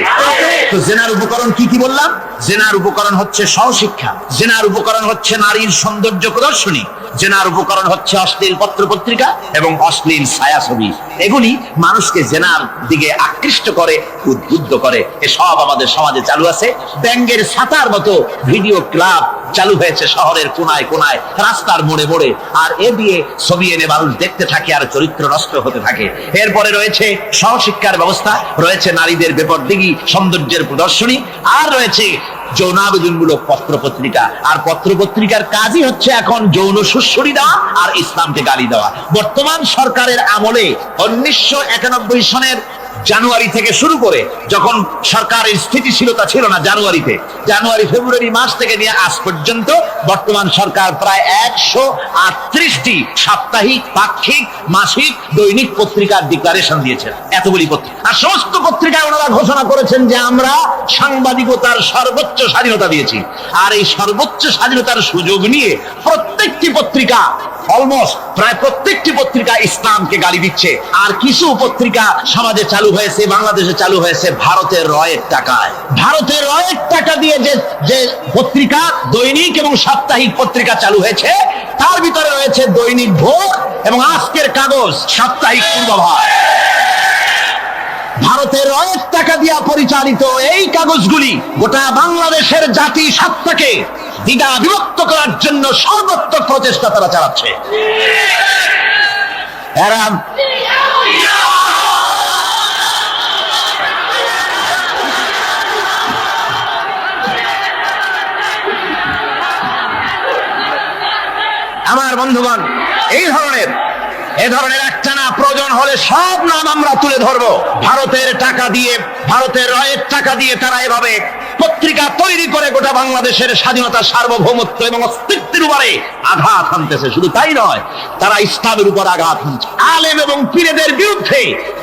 তো জেনার উপকরণ কি কি বললাম? জেনার উপকরণ হচ্ছে সহশিক্ষা, জেনার উপকরণ হচ্ছে নারীর সৌন্দর্য প্রদর্শনী, জেনার উপকরণ হচ্ছে অশ্লীল পত্র পত্রিকা এবং অশ্লীল ছায়াছবি। এগুলি মানুষকে জেনার দিকে আকৃষ্ট করে, উদ্বুদ্ধ করে। এসব আমাদের সমাজে চালু আছে। ব্যাঙ্গের ছাতার মতো ভিডিও ক্লাব চালু হয়েছে শহরের কোনায় কোনায়, রাস্তার মোড়ে মোড়ে, আর এ দিয়ে ছবি এনে মানুষ দেখতে থাকে আর চরিত্র নষ্ট হতে থাকে। এরপরে রয়েছে সহশিক্ষার ব্যবস্থা, রয়েছে নারীদের বেপরদিগি সৌন্দর্যের প্রদর্শনী, আর রয়েছে যৌনাবেদনমূলক পত্র পত্রিকা। আর পত্র পত্রিকার কাজই হচ্ছে এখন যৌন সুশ্রী দেওয়া আর ইসলামকে গালি দেওয়া। বর্তমান সরকারের আমলে 1991 সনের জানুয়ারি থেকে শুরু করে, যখন সরকারের স্থিতিশীলতা ছিল না, জানুয়ারি ফেব্রুয়ারি মাস থেকে নিয়ে আজ পর্যন্ত বর্তমান সরকার প্রায় 138টি সাপ্তাহিক, পাক্ষিক, মাসিক, দৈনিক পত্রিকার ডিক্লারেশন দিয়েছেন। এতগুলি পত্রিকা, আর সমস্ত পত্রিকায় ওনারা ঘোষণা করেছেন যে আমরা সাংবাদিকতার সর্বোচ্চ স্বাধীনতা দিয়েছি। আর এই সর্বোচ্চ স্বাধীনতার সুযোগ নিয়ে প্রত্যেকটি পত্রিকা, অলমোস্ট প্রায় প্রত্যেকটি পত্রিকা ইসলামকে গালি দিচ্ছে। আর কিছু পত্রিকা সমাজে চালু হয়েছে, বাংলাদেশে চালু হয়েছে ভারতের রয়ের টাকায়। ভারতের রয়ের টাকা দিয়ে যে পত্রিকা, দৈনিক এবং সাপ্তাহিক পত্রিকা চালু হয়েছে, তার ভিতরে রয়েছে দৈনিক ভোর এবং আজকের কাগজ, সাপ্তাহিক পূর্বাভাস। ভারতের রয়ের টাকা দিয়া পরিচালিত এই কাগজগুলি গোটা বাংলাদেশের জাতি সত্তাকে দ্বিধা বিভক্ত করার জন্য সর্বোত্তম প্রচেষ্টা তারা চালাচ্ছে। আমার বন্ধুগণ, এ ধরনের একটানা প্রয়োজন হলে সব নাম আমরা তুলে ধরবো। ভারতের টাকা দিয়ে, ভারতের রয়ের টাকা দিয়ে তারা এভাবে পত্রিকা তৈরি করে গোটা বাংলাদেশের স্বাধীনতা, সার্বভৌমত্ব এবং অস্তিত্বের উপরে আঘাত হানতেছে। শুধু তাই নয়, তারা ইসলামের উপর আঘাত হানছে। আলেম এবং পীরদের বিরুদ্ধে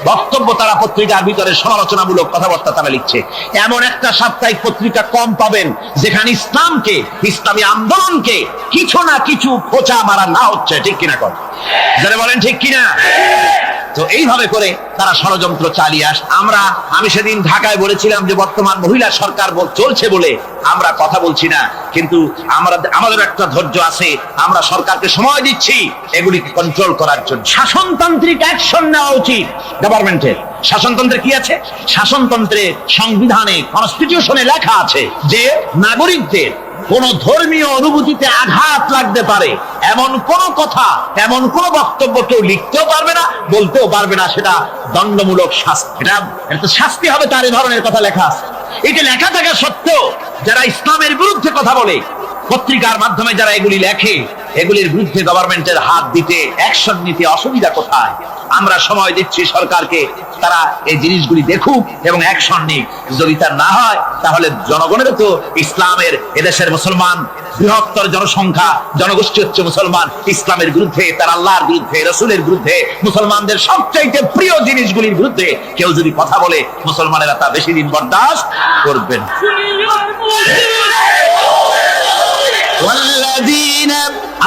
বক্তব্য তারা পত্রিকার ভিতরে সমালোচনামূলক কথাবার্তা তারা লিখছে। এমন একটা সাপ্তাহিক পত্রিকা কম পাবেন যেখানে ইসলামকে, ইসলামী আন্দোলনকে কিছু না কিছু খোঁচা মারা না হচ্ছে। ঠিক কিনা কর যারা বলেন ঠিক কিনা? তো এইভাবে করে তারা ষড়যন্ত্র চালিয়ে আমি সেদিন ঢাকায় বলেছিলাম যে বর্তমান মহিলা সরকার চলছে বলে আমরা কথা বলছি না, কিন্তু আমাদের একটা ধৈর্য আছে। আমরা সরকারকে সময় দিচ্ছি এগুলিকে কন্ট্রোল করার জন্য। শাসনতান্ত্রিক অ্যাকশন নেওয়া উচিত গভর্নমেন্টের। শাসনতন্ত্রে কি আছে? শাসনতন্ত্রে সংবিধানে, কনস্টিটিউশনে লেখা আছে যে নাগরিকদের কোন ধর্মীয় অনুভূতিতে আঘাত লাগতে পারে এমন কোন কথা, এমন কোন বক্তব্য কেউ লিখতেও পারবে না, বলতেও পারবে না। সেটা দণ্ডমূলক শাস্তি। এটা শাস্তি হবে, তার এই ধরনের কথা লেখা আছে। এটা লেখা থাকা সত্ত্বেও যারা ইসলামের বিরুদ্ধে কথা বলে, পত্রিকার মাধ্যমে যারা এগুলি লেখে, এগুলির বিরুদ্ধে গভর্নমেন্টের হাত দিতে, অ্যাকশন নিতে অসুবিধা কোথায়? আমরা সময় দিচ্ছি সরকারকে, তারা এই জিনিসগুলি দেখুক এবং অ্যাকশন নিক। যদি তা না হয় তাহলে জনগণের তো ইসলামের, এদেশের মুসলমান বৃহত্তর জনসংখ্যা, জনগোষ্ঠী হচ্ছে মুসলমান। ইসলামের বিরুদ্ধে, তার আল্লাহর বিরুদ্ধে, রসুলের বিরুদ্ধে, মুসলমানদের সবচাইতে প্রিয় জিনিসগুলির বিরুদ্ধে কেউ যদি কথা বলে, মুসলমানেরা তা বেশি দিন বরদাস্ত করবেন।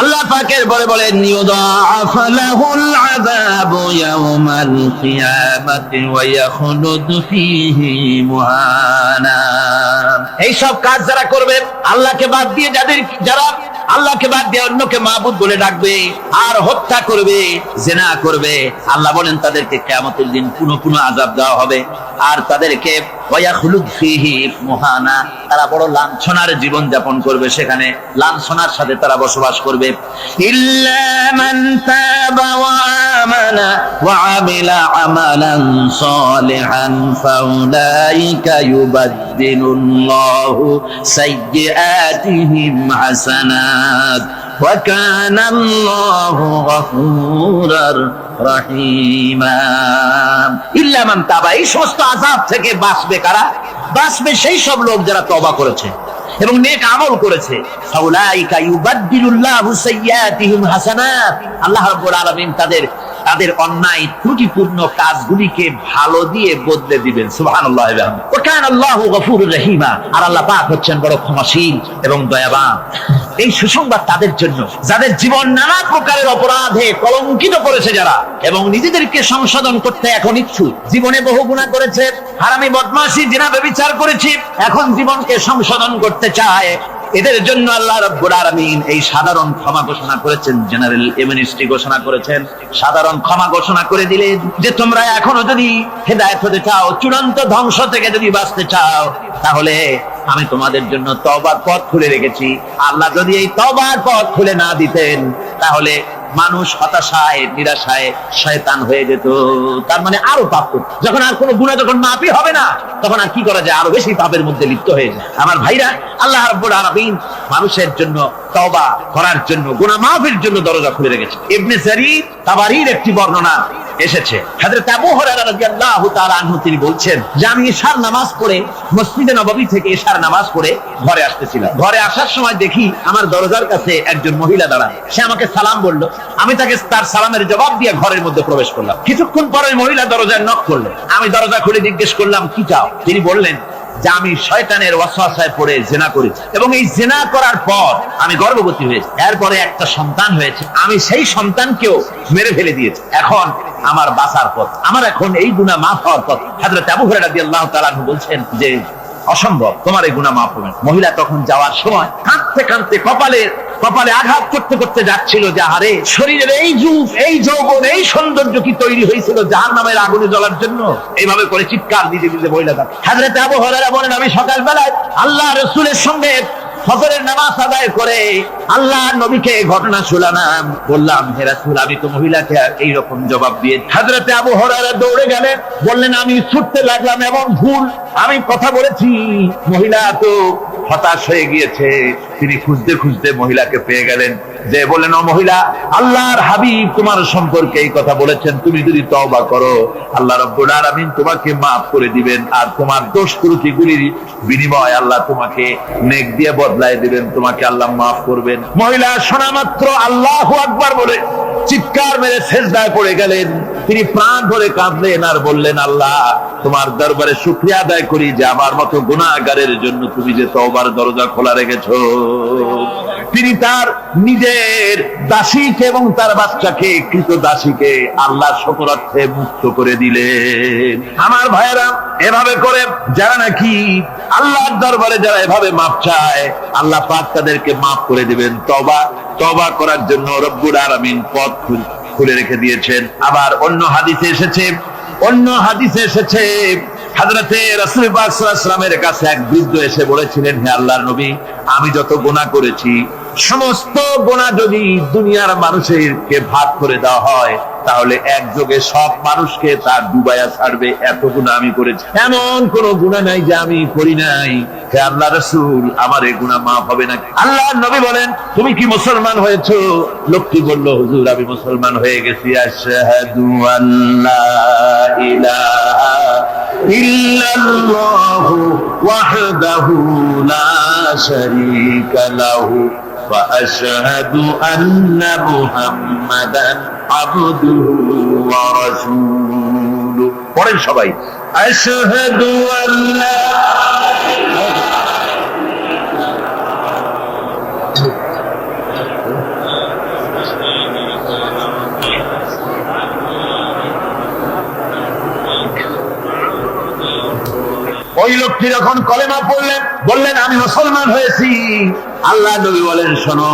আল্লাহ পাকের বলে বলেন ইউদাআফ লাহুল আযাবু ইয়াওমাল কিয়ামাতি ওয়া ইয়াখলুদু ফীহি মুহানা। এই সব কাজ যারা করবে, আল্লাহকে বাদ দিয়ে যারা আল্লাহকে বাদ দিয়ে অন্যকে মাবুদ বলে ডাকবে আর হত্যা করবে, জিনা করবে, আল্লাহ বলেন তাদেরকে কিয়ামতের দিন পুনঃ আযাব দেওয়া হবে। আর তাদেরকে ওয়া ইয়াখলুদু ফীহি মুহানা, তারা বড় লাঞ্ছনার জীবন যাপন করবে, সেখানে লাঞ্ছনার সাথে তারা বসবাস করবে। ইল্লা মান তাবা ওয়া আমানা ওয়া আমিলা আমালান সালিহান ফাউলাইকা ইউবাদদিলুল্লাহু সাইয়্যাতিহিম হাসানাত ওয়া কানা আল্লাহু গফুরার রহিমা। ইল্লা মান তাবা, এই সমস্ত আযাব থেকে বাঁচবে কারা? বাঁচবে সেই সব লোক যারা তওবা করেছে এবং নেক আমল করেছে। ফাউলাইকা ইউবাদদিলুল্লাহু সাইয়্যাতিহিম হাসানাত, আল্লাহ রাব্বুল আলামিন তাদের অন্যায় ত্রুটিপূর্ণ কাজগুলিকে ভালো দিয়ে বদলে দিবেন। সুবহানাল্লাহ ওয়া কানা আল্লাহু গফুরুর রহিমা, আর আল্লাহ পাক হচ্ছেন বড় ক্ষমাশীল এবং দয়াবান। এই সুসংবাদ তাদের জন্য যাদের জীবন নানা প্রকারের অপরাধে কলঙ্কিত করেছে যারা, এবং নিজেদেরকে সংশোধন করতে এখন ইচ্ছুক। জীবনে বহু গুনাহ করেছে, হারামি, বদমাশি, জিনা, ব্যভিচার করেছে, এখন জীবনকে সংশোধন করতে চায়। এদের জন্য আল্লাহ রাব্বুল আলামিন এই সাধারণ ক্ষমা ঘোষণা করেছেন, জেনারেল এমনেস্টি ঘোষণা করেছেন। সাধারণ ক্ষমা ঘোষণা করে দিলেন যে তোমরা এখনো যদি হেদায়েত হতে চাও, চূড়ান্ত ধ্বংস থেকে যদি বাঁচতে চাও, তাহলে আমি তোমাদের জন্য তওবার পথ খুলে রেখেছি। আল্লাহ যদি এই তওবার পথ খুলে না দিতেন তাহলে মানুষ হতাশায়, নিরাশায় শয়তান হয়ে যেত। তার মানে আরো পাপ করত। যখন আর কোনো গুনাহ যখন মাফই হবে না, তখন আর কি করা যায়? আরো বেশি পাপের মধ্যে লিপ্ত হয়ে যায়। আমার ভাইরা, আল্লাহ রাব্বুল আলামিন মানুষের জন্য তওবা করার জন্য, গুনাহ মাফের জন্য দরজা খুলে রেখেছে। ইবনে জারীর তাবারীর একটি বর্ণনা এসেছে, হযরত আবু হুরায়রা রাদিয়াল্লাহু তাআলা আনহু তিনি বলছেন যে আমি ইশার নামাজ পড়ে মসজিদে নববী থেকে ইশার নামাজ পড়ে ঘরে আসতেছিলাম। ঘরে আসার সময় দেখি আমার দরজার কাছে একজন মহিলা দাঁড়ায়। সে আমাকে সালাম বললো, আমি তাকে তার সালামের জবাব দিয়ে ঘরের মধ্যে প্রবেশ করলাম। কিছুক্ষণ পরে মহিলা দরজায় নক করলেন। আমি দরজা খুলে জিজ্ঞেস করলাম কি চাও? তিনি বললেন যে আমি শয়তানের ওয়াসওয়াসায় পড়ে জিনা করেছি এবং এই জিনা করার পর আমি গর্ভবতী হয়েছি, এরপরে একটা সন্তান হয়েছে, আমি সেই সন্তানকেও মেরে ফেলে দিয়েছি। এখন আমার বাঁচার পথ, আমার এখন এই গুনাহ মাফ হওয়ার পথ। হযরত আবু হুরায়রা রাদিয়াল্লাহু তাআলা আনহু বলছেন যে অসম্ভব, তোমার এই গুনাহ মাফ হবে না। মহিলা তখন যাওয়ার সময় কাঁদতে কাঁদতে কপালে আঘাত করতে করতে যাচ্ছিল যে আরে শরীরের এই রূপ, এই যৌবন, এই সৌন্দর্য কি তৈরি হয়েছিল জাহান্নামের আগুনে জ্বলার জন্য? এইভাবে করে চিৎকার দিতে দিতে মহিলাটা। হযরত আবু হুরায়রা বলেন আমি সকালবেলায় আল্লাহ রাসূলের সঙ্গে ফজরের নামাজ আদায় করে আল্লাহ নবীকে ঘটনা শোনালাম, বললাম হে রাসূল আমি তো মহিলাকে এইরকম জবাব দিয়ে। হযরত আবু হুরায়রা দৌড়ে গেলেন, বললেন আমি ছুটতে লাগলাম এবং ভুল আমি কথা বলেছি। মহিলা তো হতাশ হয়ে গিয়েছে, তিনি খুঁজতে খুঁজতে মহিলাকে পেয়ে গেলেন। যে বলেন, ও মহিলা, আল্লাহর হাবিব তোমার সম্পর্কে এই কথা বলেছেন, তুমি যদি তওবা করো আল্লাহ রাব্বুল আলামিন তোমাকে মাফ করে দিবেন, আর তোমার দোষ ত্রুটিগুলির বিনিময় আল্লাহ তোমাকে নেক দিয়ে বদলায় দিবেন, তোমাকে আল্লাহ মাফ করবেন। মহিলা শোনা মাত্র আল্লাহু আকবার বলে চিৎকার মেরে সেজদায় পড়ে গেলেন। তিনি প্রাণ ভরে কাঁদলেন আর বললেন, আল্লাহ তোমার দরবারে শুকরিয়া আদায় করি যে আমার মতো গুনাহগারের জন্য তুমি যে তওবার দরজা খোলা রেখেছো। তিনি তার নিজের দাসীকে এবং তার বাচ্চাকে, কৃতদাসীকে আল্লাহ শকরার্থে মুক্ত করে দিলেন। আমার ভাইয়েরা, এভাবে করে যারা নাকি আল্লাহর দরবারে যারা এভাবে মাপ চায়, আল্লাহ পাক তাদেরকে মাফ করে দিবেন। তওবা করার জন্য রব্বুল আলামিন পথ খুলে রেখে দিয়েছেন। আবার অন্য হাদিসে এসেছে হযরতে রাসূল পাক সাল্লাল্লাহু আলাইহি ওয়াসাল্লামের কাছে এক বৃদ্ধ এসে বলেছিলেন, হে আল্লাহর নবী, আমি যত গুনাহ করেছি সমস্ত গুনাহ যদি দুনিয়ার মানুষকে ভাগ করে দেওয়া হয় তাহলে একযোগে সব মানুষকে তার ডুবাইয়া ছাড়বে, এত গুনাহ আমি করেছি। এমন কোন গুনাহ নাই যে আমি করি নাই। হে আল্লাহ রাসূল, আমার এই গুনাহ মাফ হবে না? আল্লাহর নবী বলেন, তুমি কি মুসলমান হয়েছো? লোকটি বলল, হুজুর আমি মুসলমান হয়ে গেছি। আশহাদু আল্লা ইলাহা ইল্লাল্লাহু ওয়াহদাহু লা শারীকা লাহু ওয়া আশহাদু আন্না মুহাম্মাদান আবদুহু ওয়া রাসূলুহু। পড়েন সবাই, আশহাদু আল্লা ওই লোকটি যখন কলেমা পড়লেন, বললেন আমি মুসলমান হয়েছি। আল্লাহ নবী বলেন, শোনো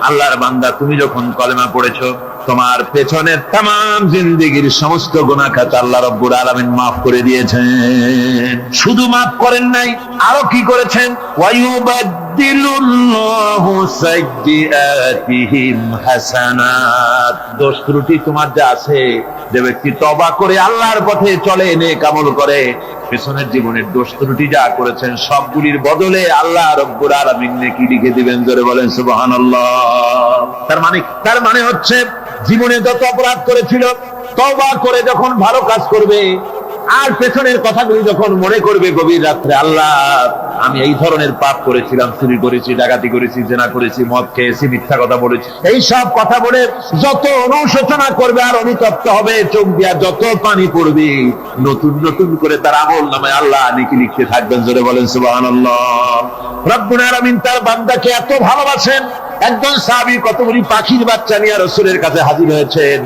আল্লাহর বান্দা, তুমি যখন কলেমা পড়েছো তোমার পেছনের তামাম জিন্দেগীর সমস্ত গুনাহ খাতা আল্লাহ রাব্বুল আলামিন মাফ করে দিয়েছেন। শুধু মাফ করেন নাই, আরো কি করেছেন? ওয়ায়ুবাদদিলুল্লাহু সাইয়্যাতিহিম হাসানাত। দোষ ত্রুটি তোমার যা আছে, যে ব্যক্তি তওবা করে আল্লাহর পথে চলে, নেক আমল করে, পেছনের জীবনের দোষ ত্রুটি যা করেছেন সবগুলির বদলে আল্লাহ রাব্বুল আলামিন নেকি লিখে দিবেন। জোরে বলেন সুবহানাল্লাহ। তার মানে হচ্ছে জীবনে যত অপরাধ করেছিল, তওবা করে যখন ভালো কাজ করবে আর পেছনের কথাগুলি যখন মনে করবে গভীর রাত্রে, আল্লাহ আমি এই ধরনের পাপ করেছিলাম, চুরি করেছি, ডাকাতি করেছি, জেনা করেছি, মদ খেয়েছি, মিথ্যা কথা বলেছি, এই সব কথা বলে যত অনুশোচনা করবে আর অনুতপ্ত হবে, চোখ দিয়া যত পানি পড়বে, নতুন নতুন করে তার আমল নামে আল্লাহ নেকি লিখতে থাকবেন। জোরে বলেন সুবহানাল্লাহ। রব্বুল আলামিন তার বান্দাকে এত ভালোবাসেন, একজন সাহাবী কতগুলি পাখির বাচ্চা নিয়ে রাসূলের কাছে হাজির হয়েছেন।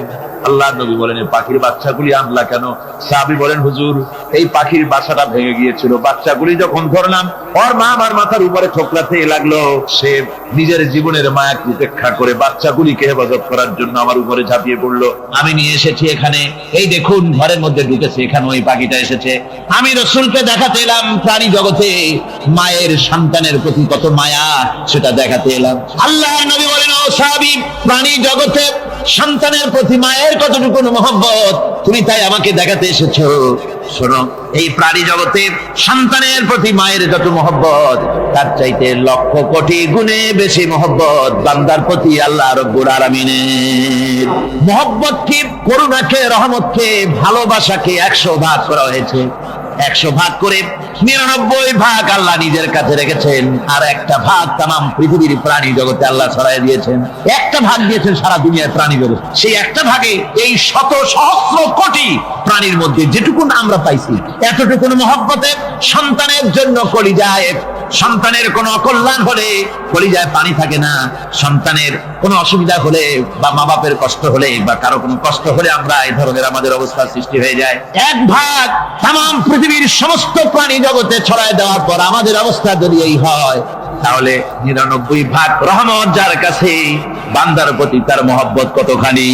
আল্লাহ নবী বলেন, এই পাখির বাচ্চাগুলি আনলা কেন? সাহাবী বলেন, হুজুর এই পাখির বাসাটা ভেঙে গিয়েছিল, বাচ্চাগুলি যখন ধরলাম ওর মা আমার মাথার উপরে ঠোকরাতে লাগলো, সে নিজের জীবনের মায়াকে উপেক্ষা করে বাচ্চাগুলিকে হেফাজত করার জন্য আমার উপরে ঝাঁপিয়ে পড়লো। আমি নিয়ে এসেছি এখানে, এই দেখুন ঘরের মধ্যে ঢুকেছে, এখানে ওই পাখিটা এসেছে। আমি রাসূলকে দেখাতে এলাম প্রাণী জগতে মায়ের সন্তানের প্রতি কত মায়া, সেটা দেখাতে এলাম। আল্লাহ নবী বলেন, ও সাহাবী, প্রাণী জগতে সন্তানের প্রতি মায়ের কতটুকু মহব্বত তুমি তাই আমাকে দেখাতে এসেছো। শোনো, এই প্রাণী জগতে সন্তানের প্রতি মায়ের যত মহব্বত, তার চাইতে লক্ষ কোটি গুণে বেশি মহব্বত বান্দার প্রতি আল্লাহ রাব্বুল আলামিনের। মহব্বতকে, করুণাকে, রহমতকে, ভালোবাসাকে 100 ভাগ করা হয়েছে। 100 ভাগ করে 99 ভাগ আল্লাহ নিজের কাছে রেখেছেন, আর একটা ভাগ তামাম পৃথিবীর প্রাণী জগতে আল্লাহ ছড়াই দিয়েছেন। একটা ভাগ দিয়েছেন সারা দুনিয়ার প্রাণী জগৎ। সেই একটা ভাগে এই শত সহস্র কোটি প্রাণীর মধ্যে যেটুকুন আমরা পাইছি, এতটুকুন মহব্বতে সন্তানের জন্য কলিজায়, সন্তানের কোনো অকল্যাণ হলে কলিজায় পানি থাকে না, সন্তানের কোনো অসুবিধা হলে বা মা বাপের কষ্ট হলে বা কারো কোনো কষ্ট হলে আমরা এই ধরনের আমাদের অবস্থা সৃষ্টি হয়ে যায়। এক ভাগ তামাম পৃথিবীর সমস্ত প্রাণী জগতে ছড়ায় দেওয়ার পর আমাদের অবস্থা যদি এই হয়, তাহলে 99 ভাগ রহমত যার কাছে, বান্দার প্রতি তার মহব্বত কতখানি।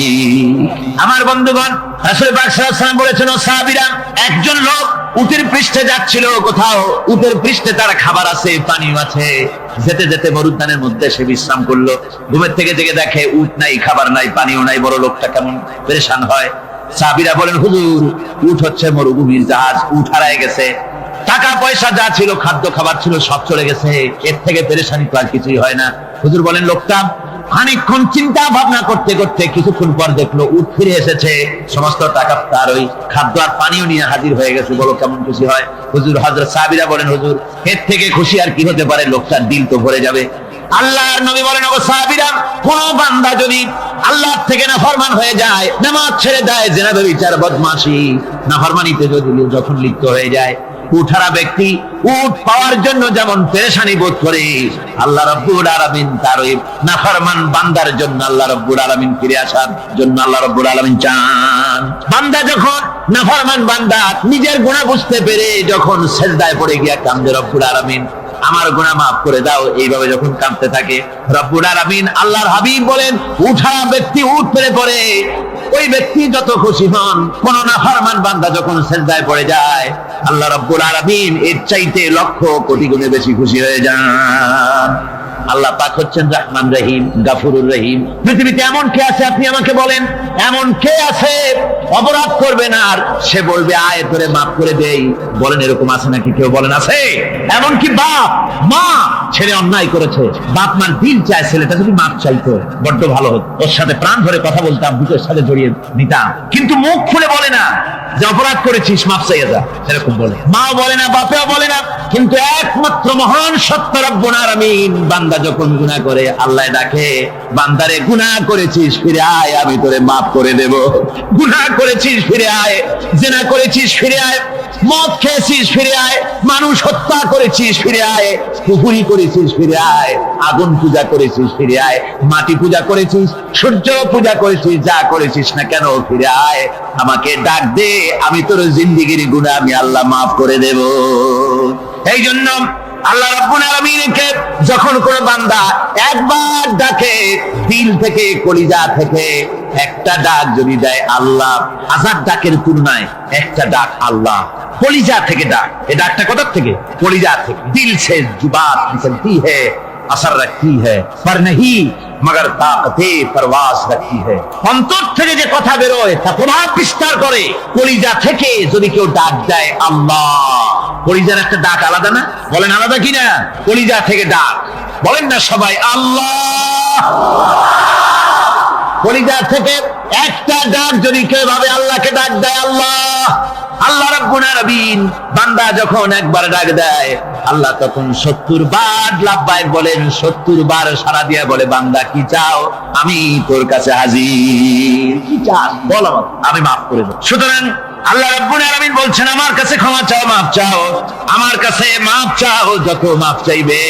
আমার বন্ধুগণ, রাসূল পাক সাল্লাল্লাহু আলাইহি ওয়াসাল্লাম বলেছেন, ও সাহাবীরা, একজন লোক উটের পৃষ্ঠে যাচ্ছিল কোথাও, উটের পৃষ্ঠে তার খাবার আছে, পানিও আছে, যেতে যেতে মরুদ্যানের মধ্যে সে বিশ্রাম করলো। ঘুমের থেকে জেগে দেখে উট নাই, খাবার নাই, পানিও নাই। বড় লোকটা কেমন পেরেশান হয়। সাহাবীরা বলেন, হুজুর উট হচ্ছে মরুভূমির জাহাজ, উট হারায় গেছে, টাকা পয়সা যা ছিল, খাদ্য খাবার ছিল, সব চলে গেছে, এর থেকে পেরেশানি তো আর কিছুই হয় না। হুজুর বলেন, লোকটা খানিকক্ষণ চিন্তা ভাবনা করতে করতে কিছুক্ষণ পর দেখলো উট ফিরে এসেছে, সমস্ত টাকা তার ওই খাদ্য আর পানীয় নিয়ে হাজির হয়ে গেছে। বলো কেমন খুশি হয় হুজুর? হযরত সাহাবীরা বলেন, হুজুর এর থেকে খুশি আর কি হতে পারে, লোকটার দিল তো ভরে যাবে। আল্লাহর নবী বলেন, ওগো সাহাবীরা, কোন বান্দা যদি আল্লাহর থেকে নাফরমান হয়ে যায়, নামাজ ছেড়ে দেয়, জিনা ব্যভিচার বদমাশি নাফরমানিতে যদি যখন লিপ্ত হয়ে যায়, উঠারা ব্যক্তি উট পাওয়ার জন্য যেমন পেরেশানি বোধ করে, আল্লাহ রাব্বুল আলামিন তার ওই নাফরমান বান্দার জন্য আল্লাহ রাব্বুল আলামিন ফিরে আসার জন্য আল্লাহ রাব্বুল আলামিন চান। বান্দা যখন নাফরমান বান্দা নিজের গুনাহ বুঝতে পেরে যখন সিজদায় পড়ে গিয়া কান্দে, রব্বুল আলামিন আমার গুনাহ মাফ করে দাও, এইভাবে যখন কাঁদতে থাকে, রব্বুল আলামিন আল্লাহর হাবিব বলেন, উঠা ব্যক্তি উঠ পেরে পড়ে, ওই ব্যক্তি যত খুশি হন। কোন নাফরমান বান্দা যখন সিজদায় পড়ে যায়, আল্লাহ রাব্বুল আলামিন এর চাইতে লক্ষ কোটি গুণে বেশি খুশি হয়ে যান। আল্লাহ পাক হচ্ছেন রহমান রহিম, গাফুরুর রহিম। পৃথিবীতে এমন কে আছে আপনি আমাকে বলেন? এমন কে আছে অপরাধ করবে না আর সে বলবে আয় তোরে মাফ করে দেই? বলেন এরকম আছে নাকি? কেউ বলেন আছে? এমন কি বাপ মা ছেলে অন্যায় করেছে, বাপ মার দিল চায় ছেলেটা যদি মাফ চাইতো বড্ড ভালো হতো, ওর সাথে প্রাণ ভরে কথা বলতাম, বুকের সাথে জড়িয়ে নিতাম, কিন্তু মুখ খুলে বলে না যে অপরাধ করেছিস মাফ চাইয়ে যা, এরকম বলে। মাও বলে না, বাপেও বলে না, কিন্তু একমাত্র মহান সত্য রব্বুল আলামিন বান্দা যখন গুনাহ করে আল্লাহ ডাকে, বান্দারে গুনাহ করেছিস ফিরে আয়, আমি তোরে মাফ করে দেব। গুনাহ করেছিস ফিরে আয়, জিনা করেছিস ফিরে আয়, মদ খেয়েছিস ফিরে আয়, মানুষ হত্যা করেছিস ফিরে আয়, কুফরি করেছিস ফিরে আয়, আগুন পূজা করেছিস ফিরে আয়, মাটি পূজা করেছিস, সূর্য পূজা করেছিস, যা করেছিস না কেন ফিরে আয়, আমাকে ডাক দে, আমি তোর জিন্দেগির গুনাহ আমি আল্লাহ মাফ করে দেব। এই জন্য আল্লাহ রাব্বুল আলামিনকে যখন কোন বান্দা একবার ডাকে, দিল থেকে কলিজা থেকে একটা ডাক যদি দেয় আল্লাহ, হাজার ডাকের তুলনায় একটা ডাক আল্লাহ কলিজা থেকে ডাক। এই ডাকটা কোথা থেকে? কলিজা থেকে। দিল সে जुबात निकलती है, असर रखती है, पर नहीं मगर ताकते परवास रखती है। অন্তর থেকে যে কথা বেরোয় তা প্রভাব বিস্তার করে। কলিজা থেকে যদি কেউ ডাক দেয় আল্লাহ, কলিজার একটা ডাক আলাদা না? বলেন আলাদা কিনা? কলিজা থেকে ডাক, বলেন না সবাই আল্লাহ। কলিজা থেকে একটা ডাক যদি কেউ ভাবে আল্লাহকে ডাক দেয় আল্লাহ, আল্লাহ রাব্বুল আলামিন বান্দা যখন একবার ডাক দেয়, আল্লাহ তখন 70 বার লাব্বাইক বলেন, 70 বার সাড়া দিয়ে বলে, বান্দা কি চাও? আমি তোর কাছে হাজির। কি চাস বল, আমি মাফ করে দেব। সুতরাং আল্লাহ রাব্বুল আলামিন বলছেন, আমার কাছে ক্ষমা চাও, মাফ চাও, আমার কাছে মাফ চাও, যত মাফ চাইবে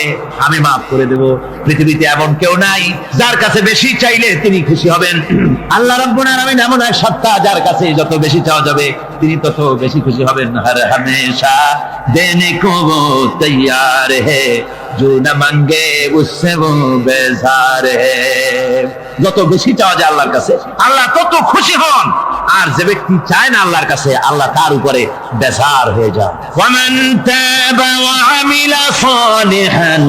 আমি মাফ করে দেব। পৃথিবীতে এমন কেউ নাই যার কাছে বেশি চাইলে তিনি খুশি হবেন। আল্লাহ রাব্বুল আলামিন এমন এক সত্তা যার কাছে যত বেশি চাওয়া যাবে তিনি তত বেশি খুশি হবেন। হর হমেশা দেনে কো वो तैयार है, जो न मांगे उससे वो बेजार है। যত বেশি চাওয়া যায় আল্লাহর কাছে আল্লাহ তত খুশি হন, আর যে ব্যক্তি চায় না আল্লাহর কাছে আল্লাহ তার উপরে বেজার হয়ে যান। ওয়ামান তাবা ওয়া আমিলা সালিহান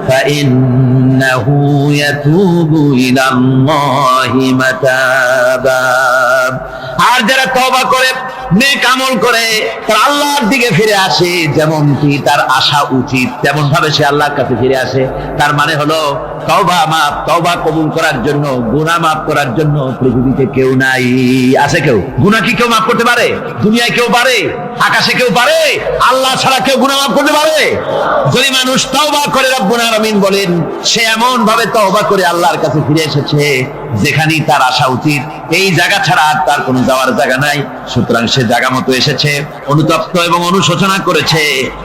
ফাইন্নাহু ইয়াতুবু ইলাল্লাহি মাতাবা। আর যারা তওবা করে, নেক আমল করে, তার আল্লাহর দিকে ফিরে আসে, যেমনটি তার আশা উচিত তেমন ভাবে সে আল্লাহর কাছে ফিরে আসে, তার মানে হলো তওবা মাফ, তওবা কবুল করার জন্য, গুনাহ মাফ করার জন্য পৃথিবীতে কেউ নাই। আছে কেউ? গুনাহ কি কেউ মাফ করতে পারে? দুনিয়ায় কেউ পারে? আকাশে কেউ পারে? আল্লাহ ছাড়া কেউ গুনাহ মাফ করতে পারে? যদি মানুষ তওবা করে, রব্বুল আলামিন বলেন সে এমন ভাবে তওবা করে আল্লাহর কাছে ফিরে এসেছে যেখানেই তার আসা উচিত, এই জায়গা ছাড়া আর তার কোনো যাওয়ার জায়গা নাই। সুতরাং সে জায়গা মতো এসেছে, অনুতপ্ত এবং অনুশোচনা করেছে।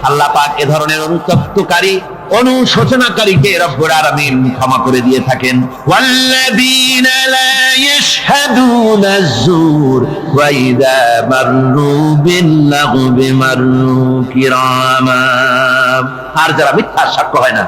আল্লাহ পাক এ ধরনের অনুতপ্তকারী, অনুশোচনাকারীকে রব্বুল আলামিন ক্ষমা করে দিয়ে থাকেন। ওয়াল্লাযীনা লা ইয়াশহাদুনা আয-যুর ওয়া ইযা মাররু বিল-লাগবি মাররু কিরামা। আর যারা মিথ্যার সাক্ষ্য হয় না,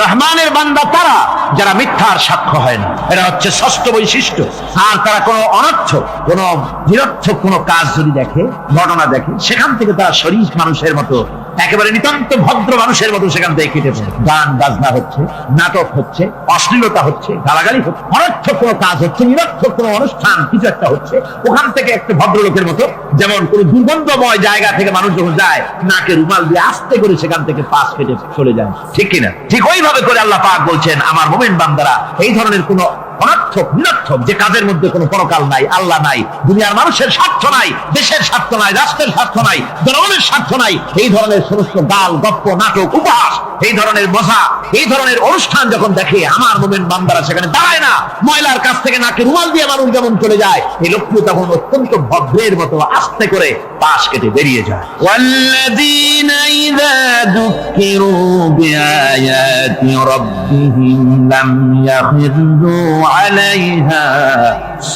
রহমানের বান্দা তারা যারা মিথ্যার সাক্ষ্য হয় না, এটা হচ্ছে ষষ্ঠ বৈশিষ্ট্য। আর তারা কোনো অনর্থক, কোনো নিরর্থক কোনো কাজ যদি দেখে, ঘটনা দেখে, সেখান থেকে তারা শরীফ মানুষের মতো একেবারে নিতান্ত ভদ্র মানুষের মতো সেখান থেকে কেটে পড়ে। গান বাজনা হচ্ছে, নাটক হচ্ছে, অশ্লীলতা হচ্ছে, গালাগালি হচ্ছে, অনর্থক কোনো কাজ হচ্ছে, নিরর্থক কোনো অনুষ্ঠান কিছু একটা হচ্ছে, ওখান থেকে একটা ভদ্রলোকের মতো, যেমন কোন দুর্গন্ধময় জায়গা থেকে মানুষ যখন যায় নাকে রুমাল দিয়ে আস্তে করে সেখান থেকে পাশ কেটে চলে যায়, ঠিক কিনা? ঠিক ওইভাবে করে আল্লাহ পাক বলছেন আমার মুমিন বান্দারা এই ধরনের কোন অনর্থক নিরর্থক যে কাজের মধ্যে কোনো পরকাল নাই, আল্লাহ নাই, দুনিয়ার মানুষের স্বার্থ নাই, দেশের স্বার্থ নাই, রাষ্ট্রের স্বার্থ নাই, জনগণের স্বার্থ নাই, এই ধরনের সমস্ত গাল গপ্প নাটক উপহাস, এই ধরনের মজা, এই ধরনের অনুষ্ঠান যখন দেখে আমার মুমিন বান্দারা সেখানে দাঁড়ায় না। ময়লার কাছ থেকে নাকে রুমাল দিয়ে মানুষ যেমন চলে যায়, এই লোকটি তখন অত্যন্ত ভদ্রের মতো আস্তে করে পাশ কেটে বেরিয়ে যায়। والذين إذا ذكروا بآيات ربهم لم يخروا عليها